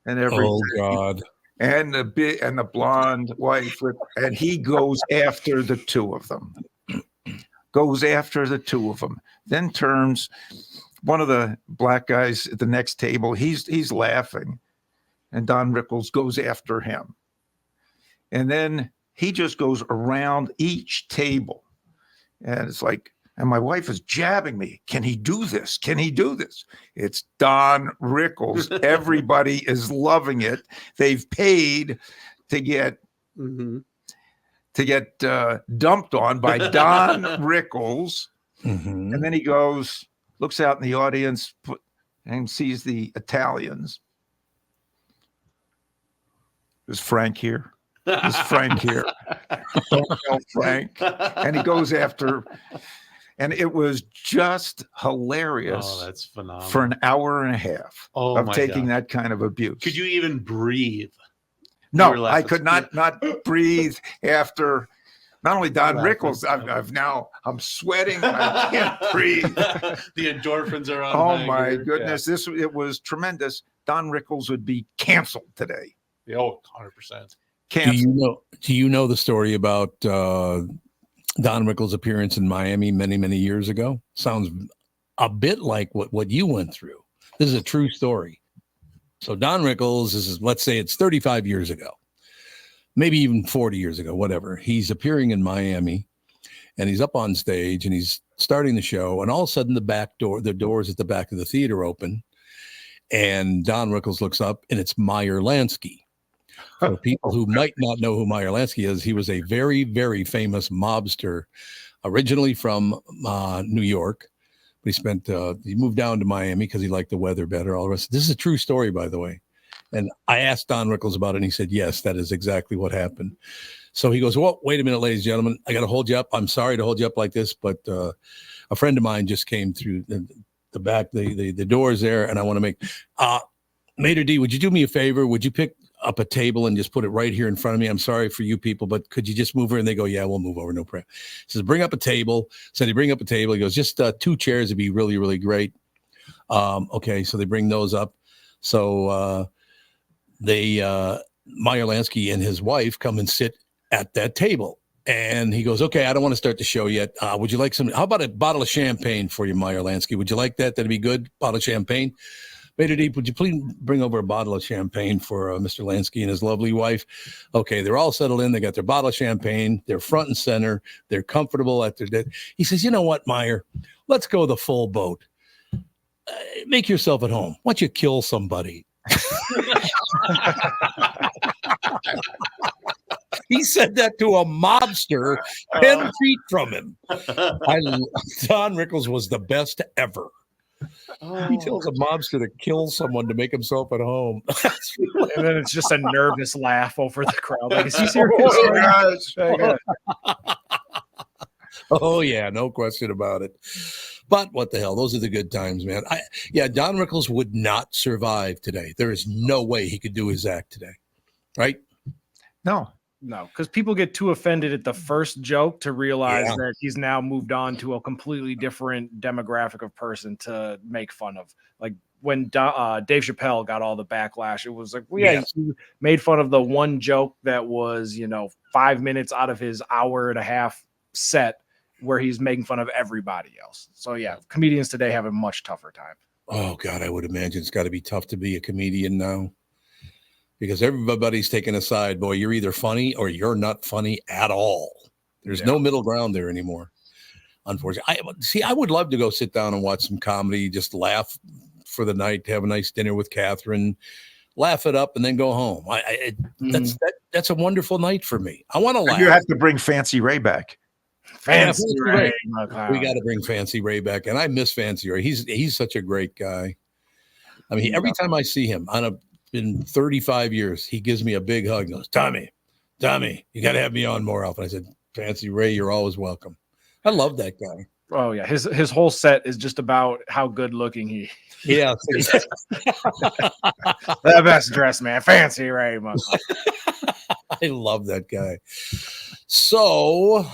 and everything. Oh God. And the blonde wife, and he goes after the two of them. Then turns one of the black guys at the next table. He's laughing, and Don Rickles goes after him. And then he just goes around each table, and it's like, and my wife is jabbing me. Can he do this? Can he do this? It's Don Rickles. Everybody is loving it. They've paid to get dumped on by Don Rickles. And then he goes, looks out in the audience and sees the Italians. Is Frank here? Is Frank here? Don't tell Frank. And he goes after. And it was just hilarious. Oh, that's phenomenal. For an hour and a half of taking that kind of abuse. Could you even breathe? No, I could not breathe after not only Don Rickles, I'm sweating. I can't breathe. The endorphins are on. Oh my goodness. It was tremendous. Don Rickles would be canceled today. Oh, 100%. Do you know the story about Don Rickles' appearance in Miami many, many years ago? Sounds a bit like what you went through. This is a true story. So Don Rickles, let's say it's 35 years ago, maybe even 40 years ago, whatever. He's appearing in Miami, and he's up on stage, and he's starting the show, and all of a sudden the doors at the back of the theater open, and Don Rickles looks up, and it's Meyer Lansky. For people who might not know who Meyer Lansky is, he was a very, very famous mobster, originally from New York. But he moved down to Miami because he liked the weather better. All the rest. This is a true story, by the way. And I asked Don Rickles about it, and he said, yes, that is exactly what happened. So he goes, well, wait a minute, ladies and gentlemen. I got to hold you up. I'm sorry to hold you up like this, but a friend of mine just came through the back, the doors there, and I want to make Mater D, would you do me a favor? Would you pick up a table and just put it right here in front of me? I'm sorry for you people, but could you just move her? And they go, yeah, we'll move over. No problem. He says, bring up a table. So they bring up a table. He goes, just 2 chairs would be really, really great. Okay. So they bring those up. So Meyer Lansky and his wife come and sit at that table. And he goes, okay, I don't want to start the show yet. Would you like how about a bottle of champagne for you, Meyer Lansky? Would you like that? That'd be good. Bottle of champagne. Mater D, would you please bring over a bottle of champagne for Mr. Lansky and his lovely wife? Okay, they're all settled in. They got their bottle of champagne. They're front and center. They're comfortable at their desk. He says, you know what, Meyer? Let's go the full boat. Make yourself at home. Why don't you kill somebody? He said that to a mobster 10 feet from him. Don Rickles was the best ever. He tells a mobster to kill someone to make himself at home. And then it's just a nervous laugh over the crowd. Like, is he serious? Oh, yeah, no question about it. But what the hell? Those are the good times, man. Don Rickles would not survive today. There is no way he could do his act today. Right? No, because people get too offended at the first joke to realize that he's now moved on to a completely different demographic of person to make fun of. Like when Dave Chappelle got all the backlash, it was like, he made fun of the one joke that was, 5 minutes out of his hour and a half set where he's making fun of everybody else. So comedians today have a much tougher time. Oh God, I would imagine it's got to be tough to be a comedian now. because everybody's taking a side. Boy, you're either funny or you're not funny at all. There's no middle ground there anymore. Unfortunately, I would love to go sit down and watch some comedy, just laugh for the night, have a nice dinner with Catherine, laugh it up, and then go home. That's a wonderful night for me. I want to laugh. You have to bring Fancy Ray back. Fancy Ray. We got to bring Fancy Ray back, and I miss Fancy Ray. He's such a great guy. I mean, every time I see him in 35 years, he gives me a big hug and goes, Tommy, you got to have me on more often. I said, Fancy Ray, you're always welcome. I love that guy. Oh yeah, his whole set is just about how good looking he. Yeah, the best dressed man, Fancy Ray. I love that guy. So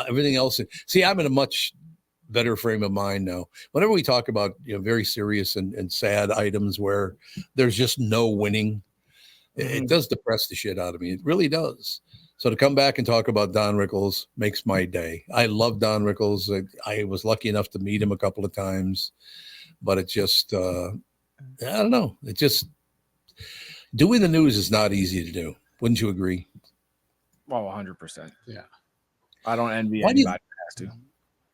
everything else. See, I'm in a much better frame of mind now. Whenever we talk about very serious and sad items where there's just no winning, it does depress the shit out of me. It really does. So to come back and talk about Don Rickles makes my day. I love Don Rickles. I was lucky enough to meet him a couple of times, but it just, I don't know. It just, doing the news is not easy to do. Wouldn't you agree? Well, 100%. Yeah. I don't envy anybody that has to.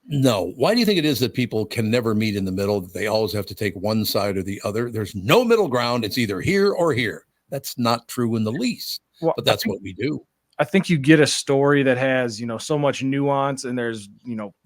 No. Why do you think it is that people can never meet in the middle? That they always have to take one side or the other? There's no middle ground. It's either here or here. That's not true in the least, but that's what we do. I think you get a story that has, so much nuance, and there's,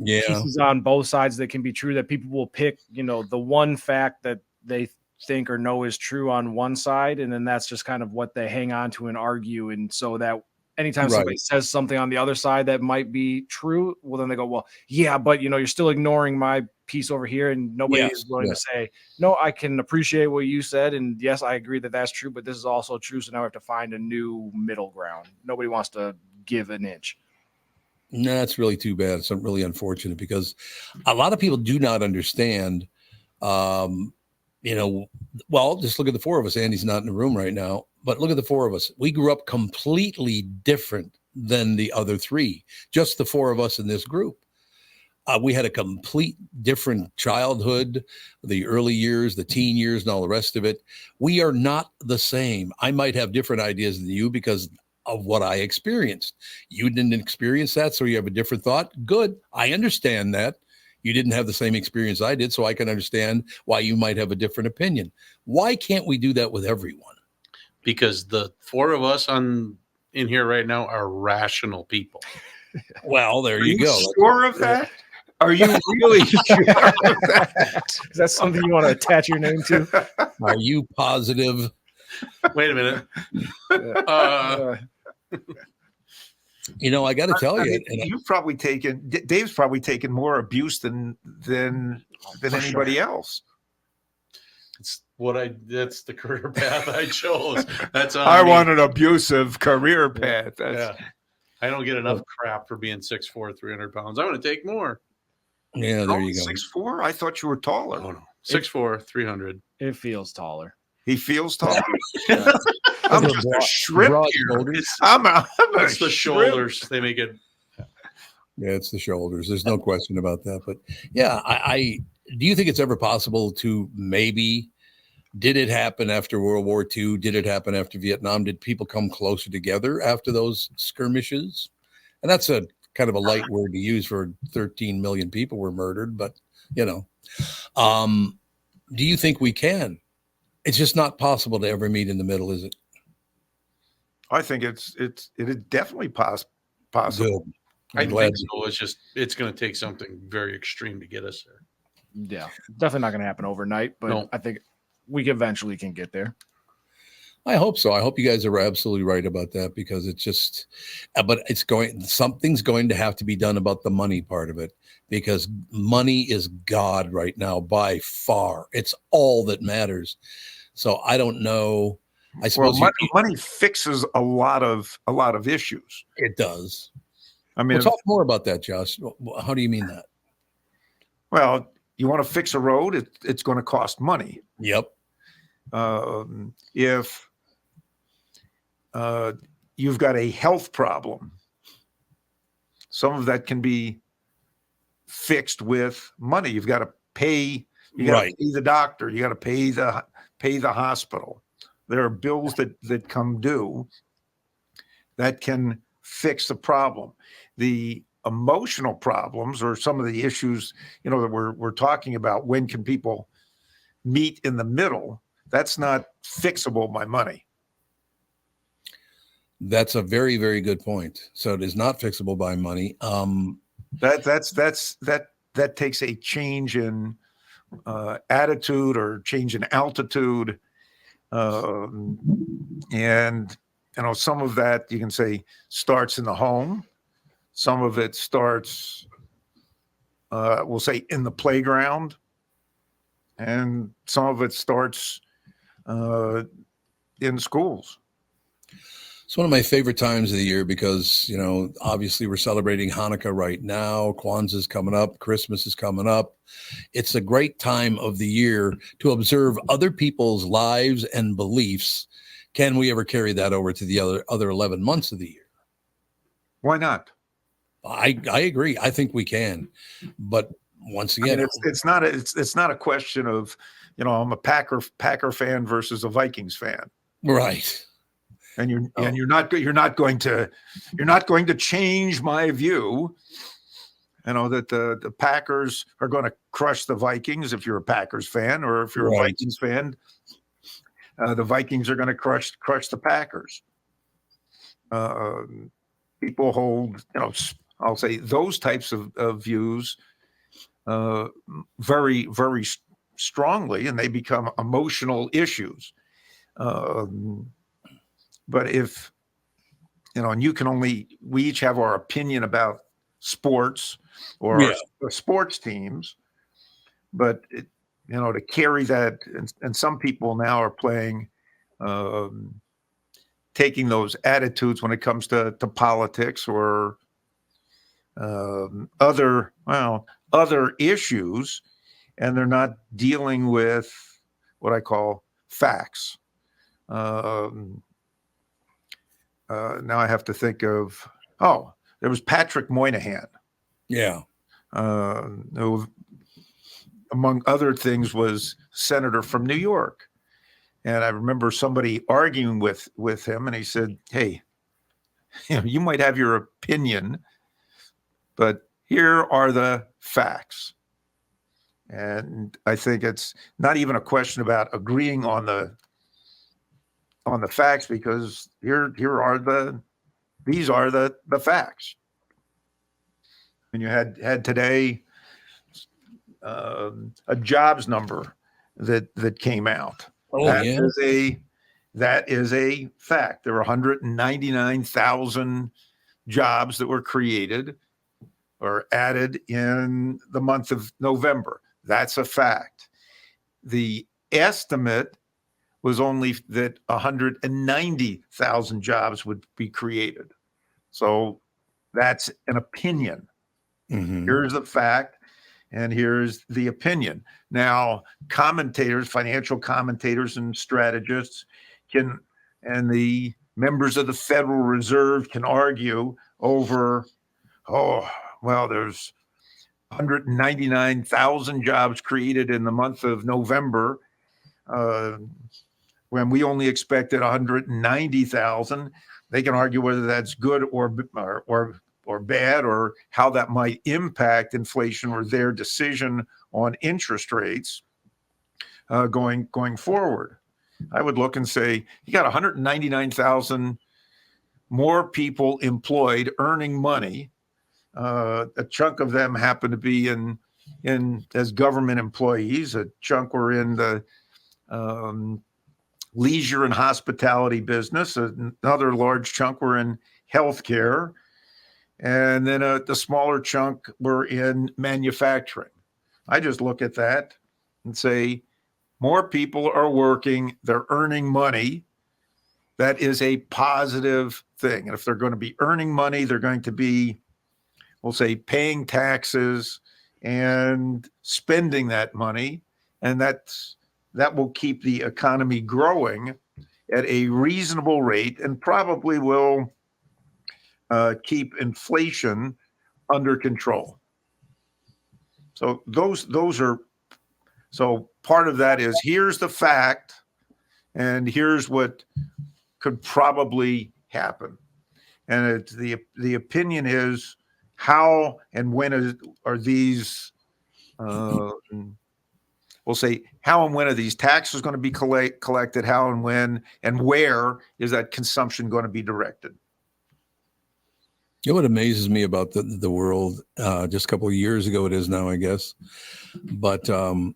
pieces on both sides that can be true, that people will pick, the one fact that they think or know is true on one side. And then that's just kind of what they hang on to and argue. And so that anytime somebody says something on the other side that might be true, well, then they go, well, yeah, but you're still ignoring my piece over here. And nobody is willing to say, no, I can appreciate what you said. And yes, I agree that that's true, but this is also true. So now we have to find a new middle ground. Nobody wants to give an inch. No, that's really too bad. It's really unfortunate because a lot of people do not understand, well, just look at the four of us. Andy's not in the room right now, but look at the four of us. We grew up completely different than the other three, just the four of us in this group. We had a complete different childhood, the early years, the teen years, and all the rest of it. We are not the same. I might have different ideas than you because of what I experienced. You didn't experience that, so you have a different thought. Good. I understand that. You didn't have the same experience I did, so I can understand why you might have a different opinion. Why can't we do that with everyone? Because the four of us in here right now are rational people. Well, there you go. Sure of that? Are you really sure of that? Is that something you want to attach your name to? Are you positive? Wait a minute. I got to tell you, you've probably Dave's probably taken more abuse than anybody else. That's the career path I chose. That's I want an abusive career path. I don't get enough crap for being 6'4", 300 pounds. I want to take more. Yeah, there you go. 6'4"? I thought you were taller. Oh, no. 6'4", 300. It feels taller. He feels taller. I'm just a shrimp here. It's the shoulders. They make it. Yeah, it's the shoulders. There's no question about that. But yeah, I do you think it's ever possible to maybe, did it happen after World War II? Did it happen after Vietnam? Did people come closer together after those skirmishes? And that's a kind of a light word to use for 13 million people were murdered. But, do you think we can? It's just not possible to ever meet in the middle, is it? I think it is definitely possible. I think so. It's going to take something very extreme to get us there. Yeah, definitely not going to happen overnight, but I think we eventually can get there. I hope so. I hope you guys are absolutely right about that because it's just, but something's going to have to be done about the money part of it because money is God right now by far. It's all that matters. So I don't know. I suppose money fixes a lot of issues. It does. I mean, talk more about that, Josh. How do you mean that? Well, you want to fix a road, it's going to cost money. Yep. If you've got a health problem, some of that can be fixed with money. You've got to pay. You got to pay the doctor. You got to pay the hospital. there are bills that come due that can fix the problem. The emotional problems or some of the issues, that we're talking about, when can people meet in the middle, that's not fixable by money. That's a very, very good point. So it is not fixable by money. That takes a change in attitude or change in altitude, and some of that you can say starts in the home. Some of it starts, we'll say, in the playground, and some of it starts in schools. It's one of my favorite times of the year because, obviously we're celebrating Hanukkah right now. Kwanzaa's coming up. Christmas is coming up. It's a great time of the year to observe other people's lives and beliefs. Can we ever carry that over to the other 11 months of the year? Why not? I agree. I think we can. But once again, it's not a question of, I'm a Packer fan versus a Vikings fan. Right. And you're not going to change my view, that the Packers are going to crush the Vikings if you're a Packers fan, or if you're a Vikings fan, the Vikings are going to crush the Packers. People hold, I'll say those types of views very, very strongly, and they become emotional issues. But if, and we each have our opinion about sports or our sports teams, but to carry that, and some people now are playing, taking those attitudes when it comes to politics or other issues, and they're not dealing with what I call facts. Now I have to think of, there was Patrick Moynihan. Yeah. Who, among other things, was senator from New York. And I remember somebody arguing with him, and he said, hey, you might have your opinion, but here are the facts. And I think it's not even a question about agreeing on the facts, because these are the facts. And you had today a jobs number that came out. That is a fact. There were 199,000 jobs that were created or added in the month of November. That's a fact. The estimate was only that 190,000 jobs would be created. So that's an opinion. Mm-hmm. Here's the fact, and here's the opinion. Now, financial commentators and strategists and the members of the Federal Reserve can argue over, there's 199,000 jobs created in the month of November, when we only expected 190,000. They can argue whether that's good or bad, or how that might impact inflation or their decision on interest rates going forward. I would look and say, you got 199,000 more people employed, earning money. A chunk of them happen to be in as government employees. A chunk were in the leisure and hospitality business. Another large chunk were in healthcare. And then the smaller chunk were in manufacturing. I just look at that and say, more people are working, they're earning money. That is a positive thing. And if they're going to be earning money, they're going to be, we'll say, paying taxes and spending that money. And that will keep the economy growing at a reasonable rate, and probably will keep inflation under control. So those are, so part of that is, here's the fact, and here's what could probably happen. And it's the opinion is how and when are these we'll say how and when are these taxes going to be collected, how and when and where is that consumption going to be directed? You know what amazes me about the world, just a couple of years ago it is now, I guess, but all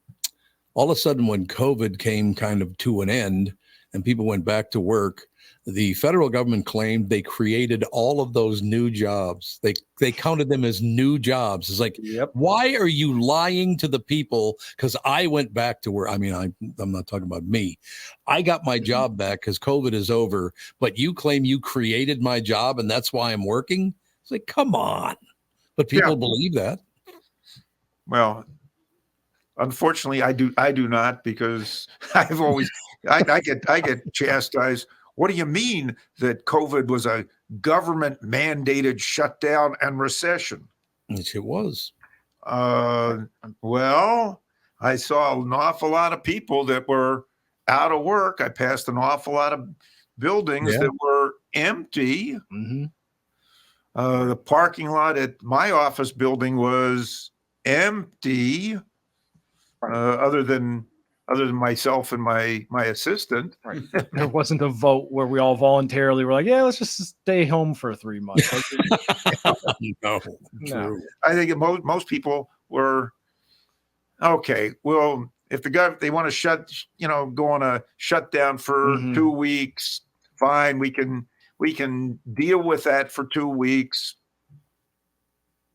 of a sudden when COVID came kind of to an end and people went back to work, the federal government claimed they created all of those new jobs. They counted them as new jobs. It's like, why are you lying to the people? Because I went back to work. I mean, I'm not talking about me. I got my job back because COVID is over, but you claim you created my job and that's why I'm working? It's like, come on. But people believe that. Well, unfortunately, I do not, because I've always I get chastised. What do you mean that COVID was a government mandated shutdown and recession? Which it was. Well, I saw an awful lot of people that were out of work. I passed an awful lot of buildings that were empty. The parking lot at my office building was empty, other than myself and my assistant. Right. There wasn't a vote where we all voluntarily were like, yeah, let's just stay home for 3 months. No, true. I think most people were okay. Well, if they want to go on a shutdown for 2 weeks, fine. We can deal with that for 2 weeks.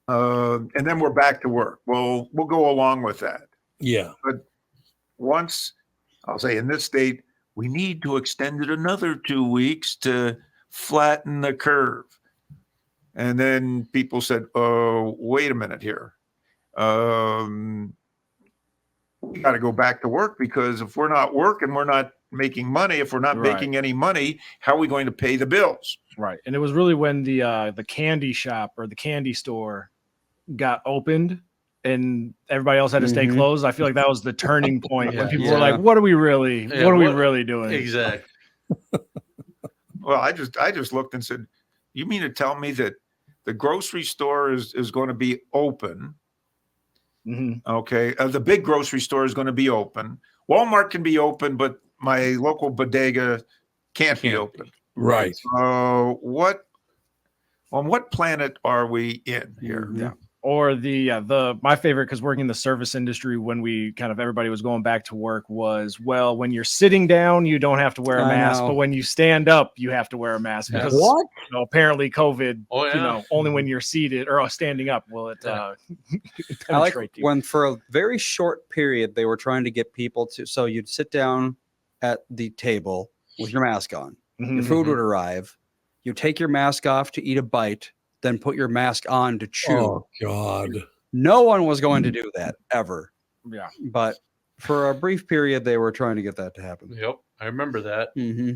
And then we're back to work. We'll go along with that. Yeah. But once, I'll say in this state, we need to extend it another 2 weeks to flatten the curve. And then people said, oh, wait a minute here. We got to go back to work, because if we're not working, we're not making money. If we're not making any money, how are we going to pay the bills? Right. And it was really when the candy shop or the candy store got opened and everybody else had to stay closed. I feel like that was the turning point when people were like, what are we really doing? Exactly. Well, I just looked and said, you mean to tell me that the grocery store is going to be open? Okay. The big grocery store is going to be open. Walmart can be open, but my local bodega can't be open. Right. On what planet are we in here? Yeah. Or my favorite, because working in the service industry, when we everybody was going back to work, was, well, when you're sitting down, you don't have to wear a mask, but when you stand up, you have to wear a mask. Because apparently COVID, only when you're seated or standing up will it penetrate I like you. when for a very short period they were trying to get people to, so you'd sit down at the table with your mask on. Your food would arrive. You take your mask off to eat a bite, then put your mask on to chew. Oh, God. No one was going to do that ever. Yeah. But for a brief period, they were trying to get that to happen. Yep. I remember that.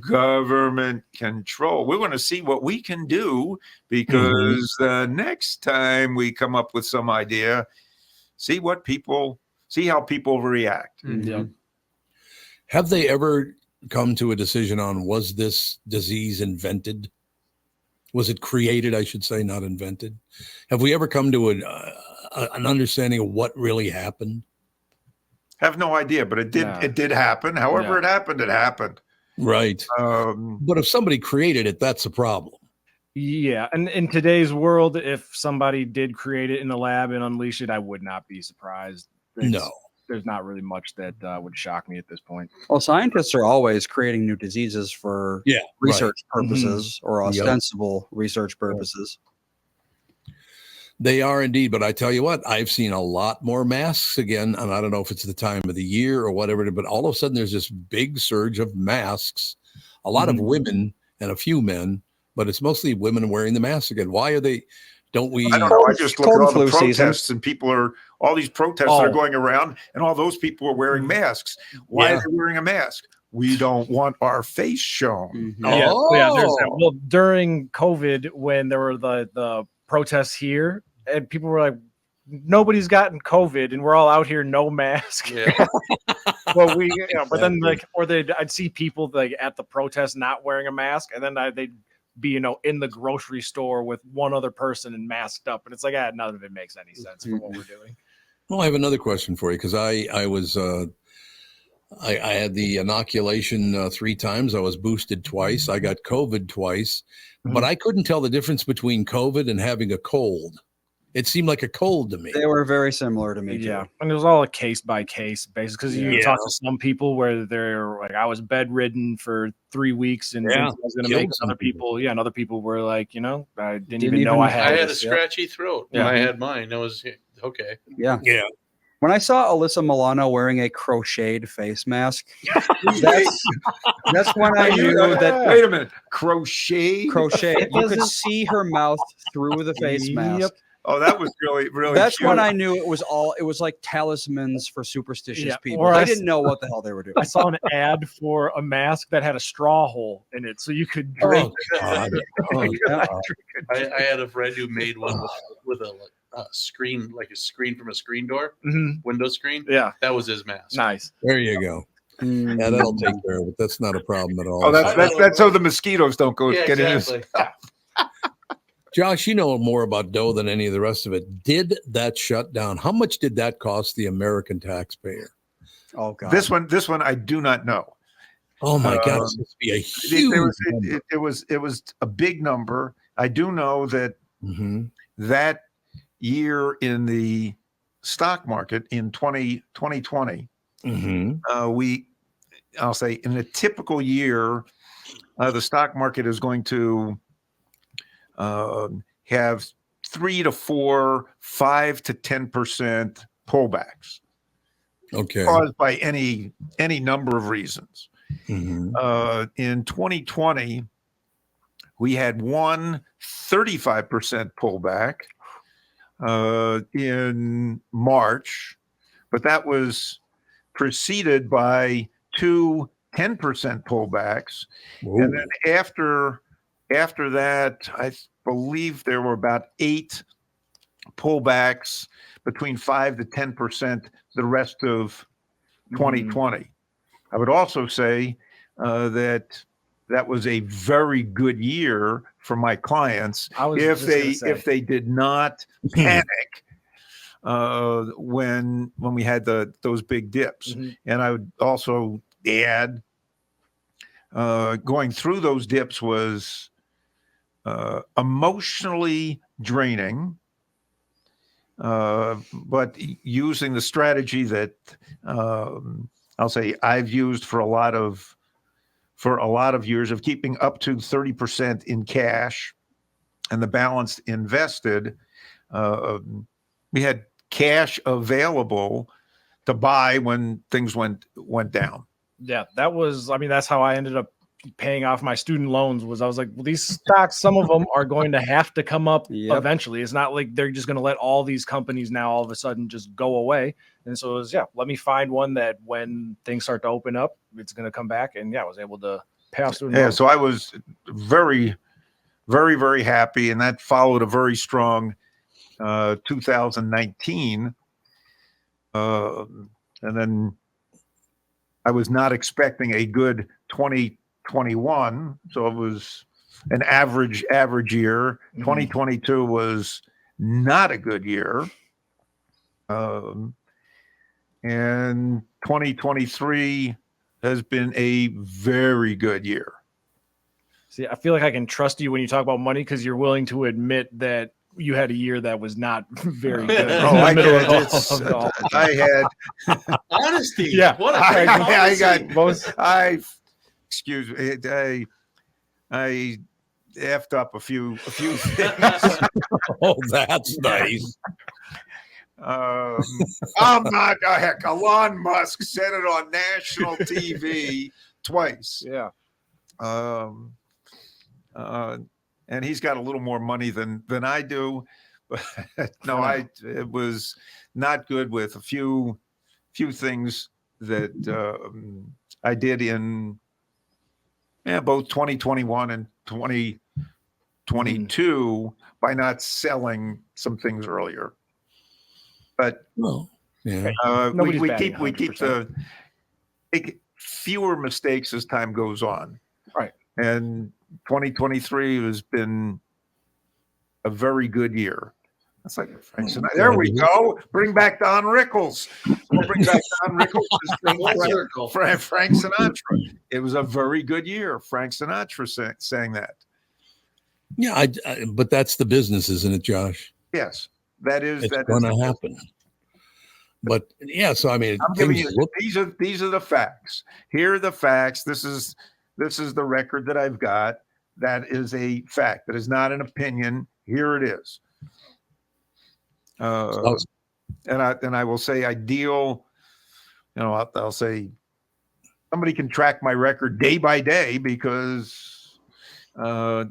Government control. We're going to see what we can do, because the next time we come up with some idea, see how people react. Have they ever come to a decision on, was this disease invented? Was it created, I should say, not invented? Have we ever come to an understanding of what really happened? Have no idea, but it did. It did happen. However, it happened. Right. But if somebody created it, that's a problem. Yeah, and in today's world, if somebody did create it in the lab and unleash it, I would not be surprised. There's not really much that would shock me at this point. Well, scientists are always creating new diseases for research purposes or ostensible research purposes. They are indeed. But I tell you what, I've seen a lot more masks again. And I don't know if it's the time of the year or whatever, but all of a sudden there's this big surge of masks, a lot of women and a few men, but it's mostly women wearing the mask again. Why are they? I don't know. I just look at all the protests and all these protests that are going around, and all those people are wearing masks. Why are they wearing a mask? We don't want our face shown. There's that. Well, during COVID, when there were the protests here, and people were like, nobody's gotten COVID and we're all out here no mask. Yeah. Well, but then I'd see people like at the protest not wearing a mask, and then they'd be in the grocery store with one other person and masked up, and it's like none of it makes any sense for what we're doing. Well, I have another question for you because I was I had the inoculation 3 times. I was boosted twice. I got COVID twice, but I couldn't tell the difference between COVID and having a cold. It seemed like a cold to me. They were very similar to me. Yeah, too. and it was all a case by case basis because you talk to some people where they're like, I was bedridden for 3 weeks and I was going to make other people. Yeah, and other people were like, I didn't even know I had a scratchy throat when I had mine. It was okay. Yeah. Yeah. When I saw Alyssa Milano wearing a crocheted face mask, that's when I knew that. Wait a minute, crochet. You could see her mouth through the face mask. Oh, that was really, really. That's cute. when I knew it was like talismans for superstitious people. Or I didn't know what the hell they were doing. I saw an ad for a mask that had a straw hole in it, so you could drink. I had a friend who made one with a screen, like a screen from a screen door, window screen. Yeah, that was his mask. Nice. There you go. Yeah, that'll take care of it. That's not a problem at all. Oh, that's so the mosquitoes don't go get in. Josh, you know more about dough than any of the rest of it. Did that shut down? How much did that cost the American taxpayer? Oh God, this one I do not know. Oh my God, this must be a huge. It was a big number. I do know that that year in the stock market in 2020, I'll say in a typical year, the stock market is going to have 3 to 4, 5 to 10% pullbacks. Okay. Caused by any number of reasons. In 2020, we had one 35% pullback in March, but that was preceded by 2 10% pullbacks. Whoa. And then after that, I believe there were about 8 pullbacks between 5 to 10% the rest of 2020. I would also say that was a very good year for my clients if they did not panic when we had those big dips. And I would also add going through those dips was emotionally draining, but using the strategy that I'll say I've used for a lot of years of keeping up to 30% in cash and the balance invested. We had cash available to buy when things went down. Yeah, that's how I ended up paying off my student loans. I was like, well, these stocks, some of them are going to have to come up eventually. It's not like they're just going to let all these companies now all of a sudden just go away. And so it was, let me find one that when things start to open up, it's going to come back. And I was able to pay off student loans. So I was very, very, very happy. And that followed a very strong 2019. And then I was not expecting a good 2021. So it was an average year. 2022 was not a good year. And 2023 has been a very good year. See, I feel like I can trust you when you talk about money because you're willing to admit that you had a year that was not very good. I had honesty. Yeah, what excuse me. I effed up a few things. Oh, that's nice. I'm not a heck. Elon Musk said it on national TV twice. Yeah. And he's got a little more money than I do, but no, it was not good with a few things that I did in both 2021 and 2022 by not selling some things earlier. But yeah. We keep make fewer mistakes as time goes on. Right. And 2023 has been a very good year. That's like Frank Sinatra. There we go. Bring back Don Rickles. We'll bring back Don Rickles. Frank Sinatra. It was a very good year. Frank Sinatra sang that. Yeah, but that's the business, isn't it, Josh? Yes, that is. It's that going is to happen. But yeah, so I mean, I'm giving you these are the facts. Here are the facts. This is the record that I've got. That is a fact. That is not an opinion. Here it is. And I will say I deal. I'll say somebody can track my record day by day because at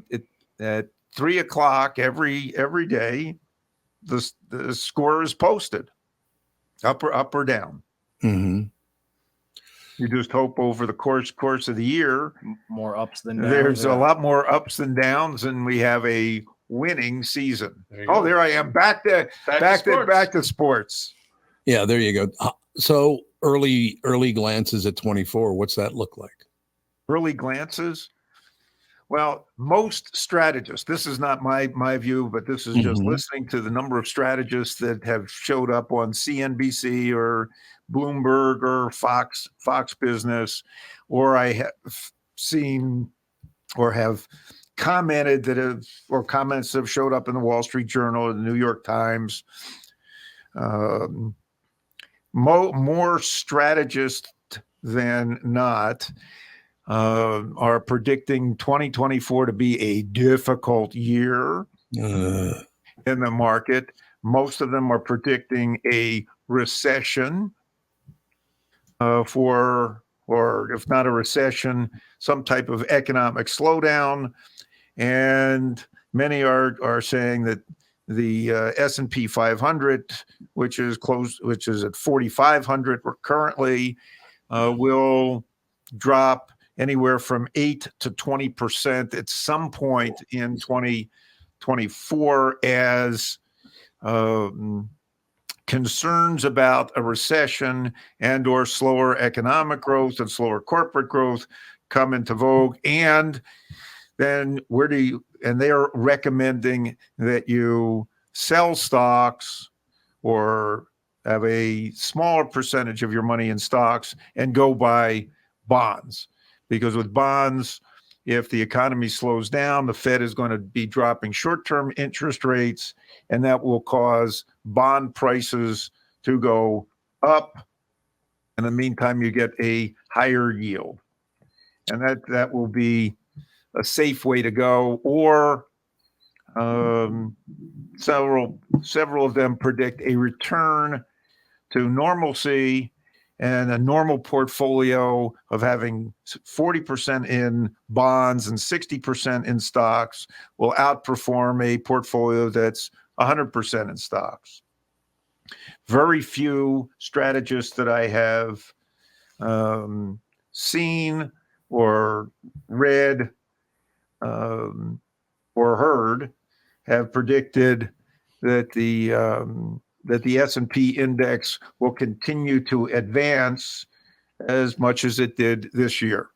3:00 every day the score is posted. Up or down. Mm-hmm. You just hope over the course of the year, more ups than downs. There's a lot more ups than downs, and we have a winning season. There I am back to sports. Yeah, there you go. So early glances at 24. What's that look like? Early glances. Well, most strategists, this is not my view, but this is just listening to the number of strategists that have showed up on CNBC or Bloomberg or Fox Business, or I have seen or have commented or comments have showed up in the Wall Street Journal or the New York Times. More strategists than not are predicting 2024 to be a difficult year in the market. Most of them are predicting a recession or if not a recession, some type of economic slowdown. And many are saying that the S&P 500, which is at 4,500 currently, will drop anywhere from 8 to 20% at some point in 2024 as concerns about a recession and or slower economic growth and slower corporate growth come into vogue. And then they are recommending that you sell stocks or have a smaller percentage of your money in stocks and go buy bonds. Because with bonds, if the economy slows down, the Fed is going to be dropping short-term interest rates, and that will cause bond prices to go up. In the meantime, you get a higher yield. And that will be a safe way to go. Or several of them predict a return to normalcy and a normal portfolio of having 40% in bonds and 60% in stocks will outperform a portfolio that's 100% in stocks. Very few strategists that I have seen or read or heard have predicted that the S&P index will continue to advance as much as it did this year.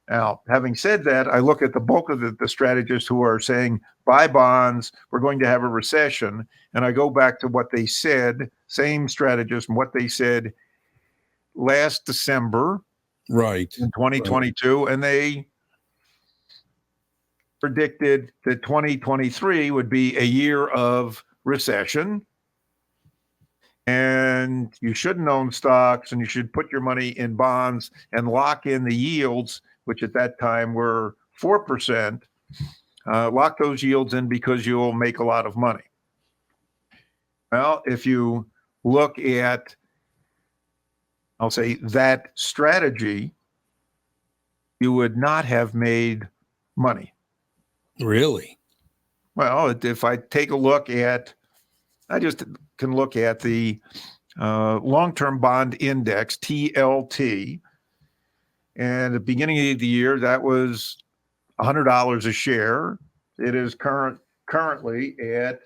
Now, having said that, I look at the bulk of the strategists who are saying, buy bonds, we're going to have a recession. And I go back to what they said, same strategists, and what they said last December, right, in 2022, and they predicted that 2023 would be a year of recession. And you shouldn't own stocks, and you should put your money in bonds and lock in the yields, which at that time were 4%. Lock those yields in because you'll make a lot of money. Well, if you look at, I'll say, that strategy, you would not have made money. Really? Well, if I take a look at, I just can look at the long-term bond index, TLT, and at the beginning of the year, that was $100 a share. It is currently at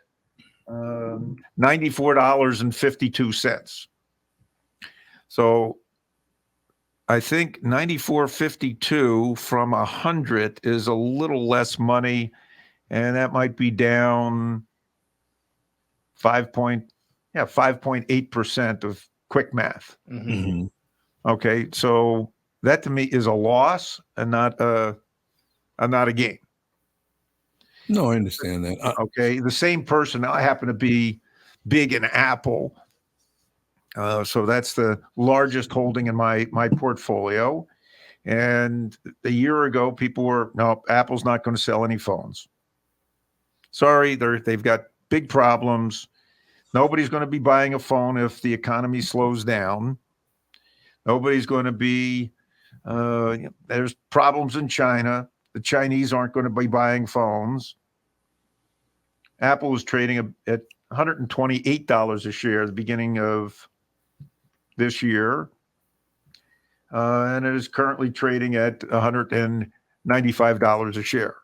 $94.52. So I think 94.52 from 100 is a little less money, and that might be down 5.8% of quick math. Mhm. Okay, so that to me is a loss and not a gain. No, I understand that. Okay, the same person. I happen to be big in Apple, so that's the largest holding in my portfolio. And a year ago, people were, no, Apple's not going to sell any phones. Sorry, they've got big problems. Nobody's going to be buying a phone if the economy slows down. Nobody's going to be, there's problems in China. The Chinese aren't going to be buying phones. Apple was trading at $128 a share at the beginning of this year. And it is currently trading at $195 a share.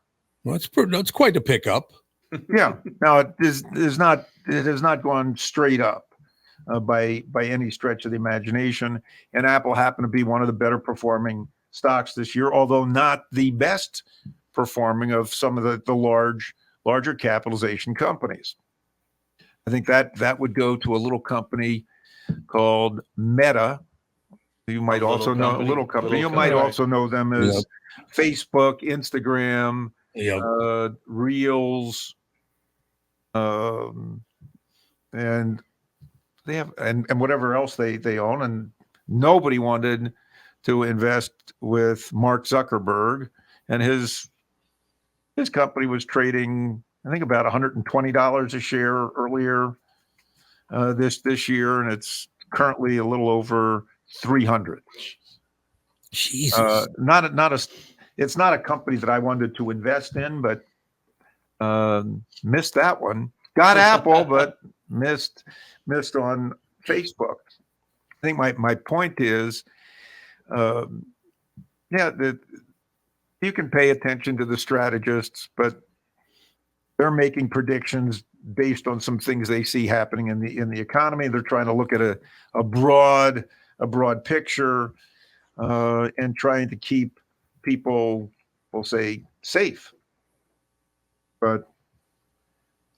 Well, that's quite a pickup. Yeah. Now it has not gone straight up by any stretch of the imagination. And Apple happened to be one of the better performing stocks this year, although not the best performing of some of the larger capitalization companies. I think that would go to a little company called Meta. You might also know a little company. You might also know them as Facebook, Instagram, Reels, and they have and whatever else they own. And nobody wanted to invest with Mark Zuckerberg, and his company was trading, I think, about $120 a share earlier this year, and it's currently a little over 300. Jesus. It's not a company that I wanted to invest in, but missed that one. Got Apple, but missed on Facebook. I think my point is, that you can pay attention to the strategists, but they're making predictions based on some things they see happening in the economy. They're trying to look at a broad picture and trying to keep people, we'll say, safe. But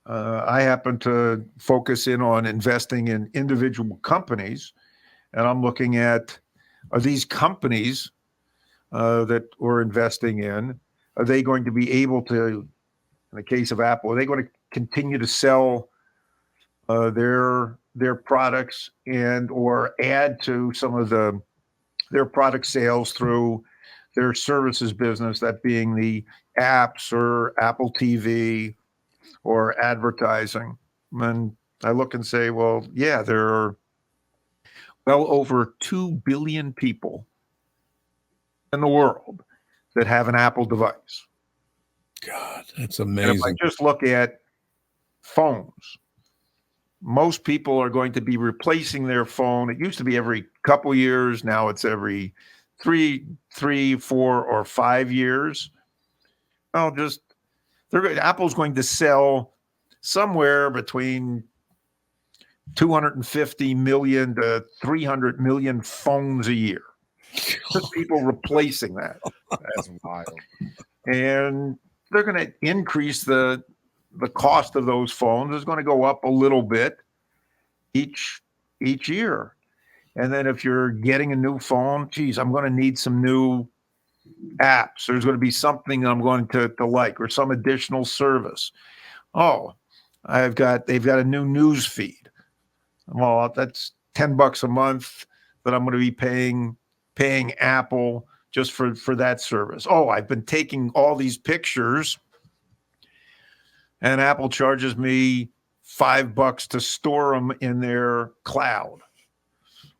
I happen to focus in on investing in individual companies, and I'm looking at, are these companies that we're investing in, are they going to be able to, in the case of Apple, are they going to continue to sell their products and or add to some of their product sales through their services business, that being the apps or Apple TV or advertising? And I look and say, well, yeah, there are well over 2 billion people in the world that have an Apple device. God, that's And amazing. if I just look at phones, most people are going to be replacing their phone. It used to be every couple years. Now it's every 3, 4, or 5 years. Apple's going to sell somewhere between 250 million to 300 million phones a year. Just people replacing that. That's wild. And they're going to increase the cost of those phones. Is going to go up a little bit each year. And then if you're getting a new phone, geez, I'm going to need some new apps. There's going to be something I'm going to like, or some additional service. Oh, they've got a new news feed. Well, that's $10 a month that I'm going to be paying Apple just for that service. Oh, I've been taking all these pictures, and Apple charges me $5 to store them in their cloud.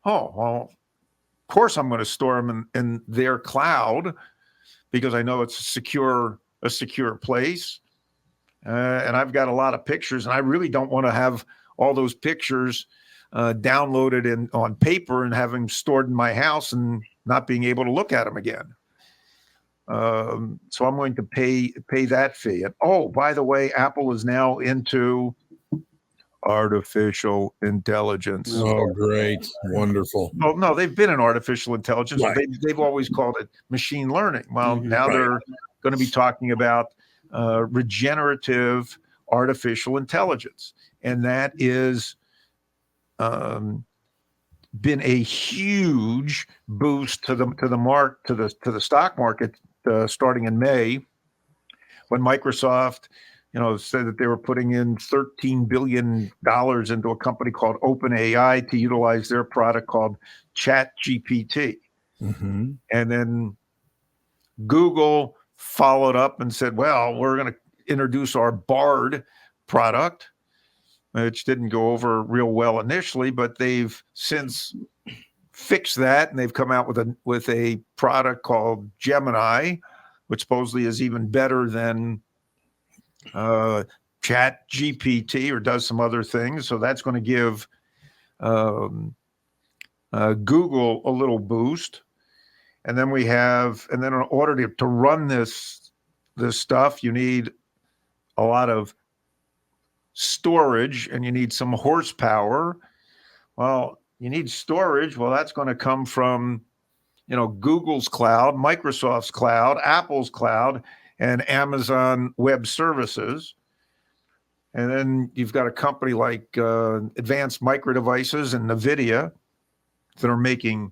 Oh, well, of course I'm going to store them in their cloud because I know it's a secure place. And I've got a lot of pictures, and I really don't want to have all those pictures downloaded on paper and have them stored in my house and not being able to look at them again. So I'm going to pay that fee. And oh, by the way, Apple is now into artificial intelligence. Oh, great. Wonderful. Well, no, they've been in artificial intelligence. Right. They've always called it machine learning. Well, now Right. they're going to be talking about regenerative artificial intelligence. And that is been a huge boost to the stock market starting in May, when Microsoft, said that they were putting in $13 billion into a company called OpenAI to utilize their product called ChatGPT. Mm-hmm. And then Google followed up and said, well, we're going to introduce our Bard product, which didn't go over real well initially, but they've since fixed that, and they've come out with a product called Gemini, which supposedly is even better than Chat GPT, or does some other things. So that's going to give Google a little boost. And then in order to run this stuff, you need a lot of storage, and you need some horsepower. Well, you need storage. Well, that's going to come from, Google's cloud, Microsoft's cloud, Apple's cloud, and Amazon Web Services. And then you've got a company like Advanced Micro Devices and NVIDIA that are making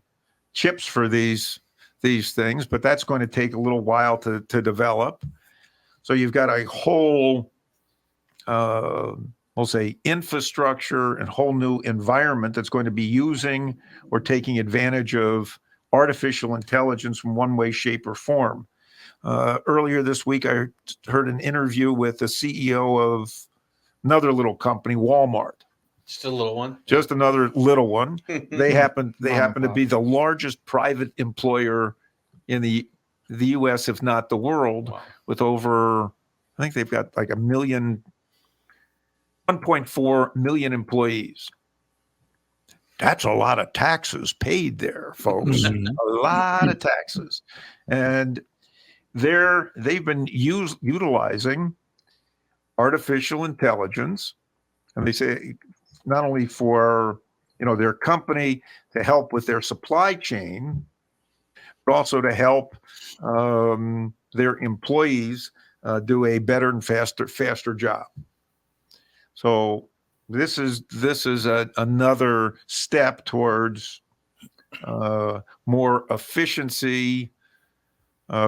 chips for these things, but that's going to take a little while to develop. So you've got a whole, we'll say, infrastructure and whole new environment that's going to be using or taking advantage of artificial intelligence in one way, shape, or form. Earlier this week, I heard an interview with the CEO of another little company, Walmart. Just a little one. Just another little one. They happen to be the largest private employer in the U.S., if not the world, with over, I think they've got like 1.4 million employees. That's a lot of taxes paid there, folks. A lot of taxes. And they've been utilizing artificial intelligence, and they say not only for their company to help with their supply chain, but also to help their employees do a better and faster job. So this is another step towards more efficiency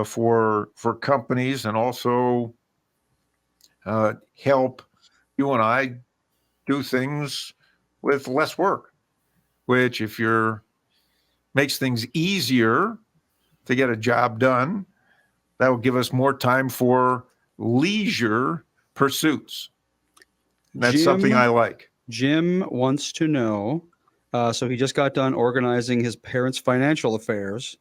for companies, and also help you and I do things with less work, which makes things easier to get a job done. That will give us more time for leisure pursuits. That's something I like. Jim wants to know, so he just got done organizing his parents' financial affairs,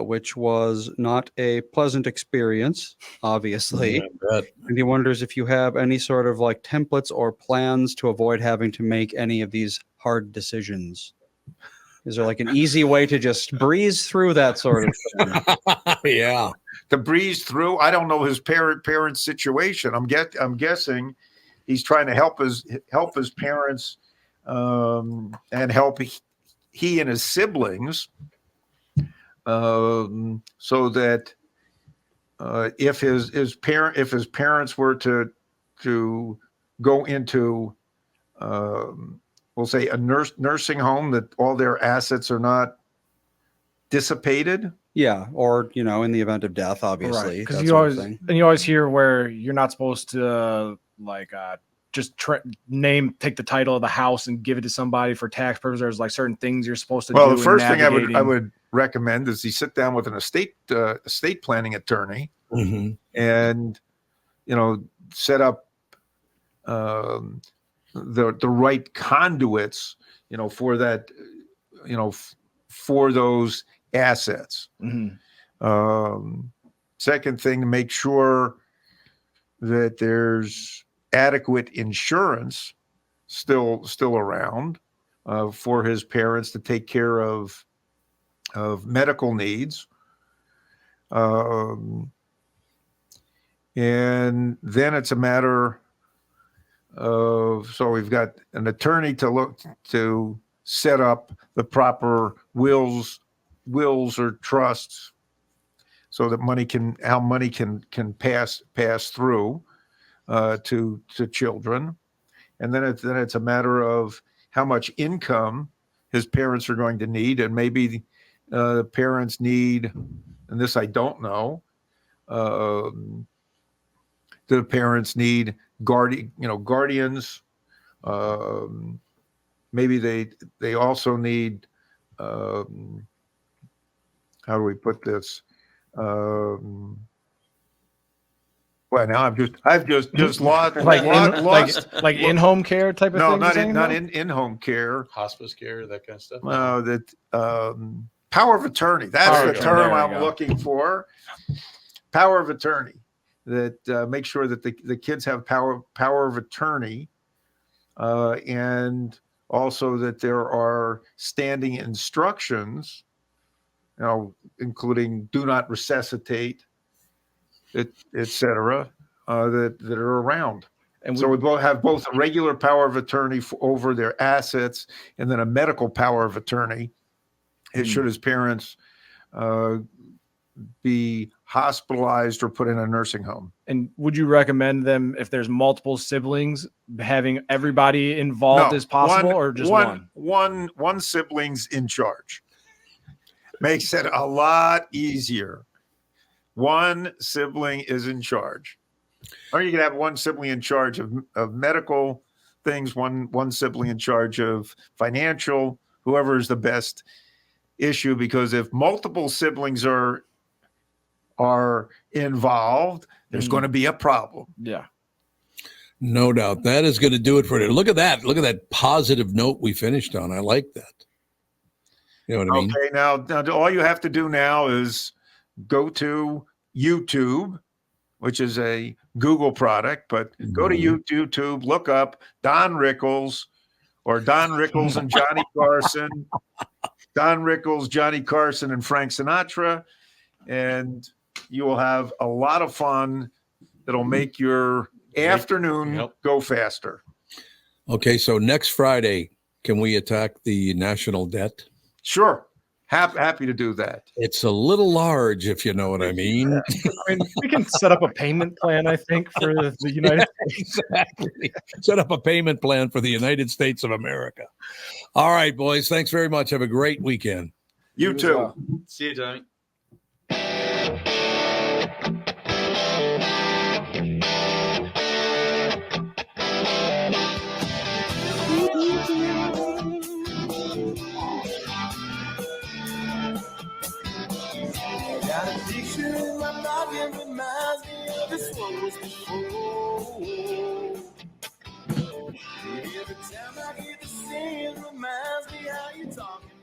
which was not a pleasant experience, obviously. Yeah, and he wonders if you have any sort of like templates or plans to avoid having to make any of these hard decisions. Is there like an easy way to just breeze through that sort of thing? Yeah. To breeze through. I don't know his parents' situation. I'm guessing he's trying to help his parents and help he and his siblings, so that if his parents were to go into we'll say a nursing home, that all their assets are not dissipated. Yeah, or in the event of death, obviously. Because you always hear where you're not supposed to just take the title of the house and give it to somebody for tax purposes. There's like certain things you're supposed to do. Well, the first thing I would recommend is he sit down with an estate planning attorney, mm-hmm. and set up the right conduits, for that, for those assets. Mm-hmm. Second thing, to make sure that there's adequate insurance still around for his parents to take care of medical needs. And then it's a matter So we've got an attorney to set up the proper wills or trusts, so that money can pass through to children, and then it's a matter of how much income his parents are going to need, and maybe the parents need, and this I don't know, the parents need guardians. Maybe they also need, how do we put this? Well, now I've just lost like in-home care type of thing. No, not in-home care. Hospice care, that kind of stuff. Power of attorney. That's the term I'm looking for. Power of attorney. That make sure that the kids have power of attorney, and also that there are standing instructions, including do not resuscitate, etc., that are around. And so we both have both a regular power of attorney over their assets, and then a medical power of attorney. Should his parents be hospitalized or put in a nursing home. And would you recommend them, if there's multiple siblings, having everybody involved as possible, or just one? One sibling's in charge. Makes it a lot easier. One sibling is in charge. Or you can have one sibling in charge of medical things, one sibling in charge of financial, whoever is the best issue, because if multiple siblings are involved, there's going to be a problem. Yeah. No doubt. That is going to do it for today. Look at that. Look at that positive note we finished on. I like that. You know what I mean? Okay, now all you have to do now is go to YouTube, which is a Google product, but go to YouTube, look up Don Rickles or Don Rickles and Johnny Carson, Don Rickles, Johnny Carson, and Frank Sinatra, and you will have a lot of fun that'll make your afternoon go faster. Okay, so next Friday, can we attack the national debt? Sure. Happy to do that. It's a little large, if you know what I mean. I mean, we can set up a payment plan, I think, for the United States. Exactly. Set up a payment plan for the United States of America. All right, boys. Thanks very much. Have a great weekend. You too. See you, Tommy. Got a picture in my noggin that reminds me of this one was before. Every time I hear the singing reminds me how you talking.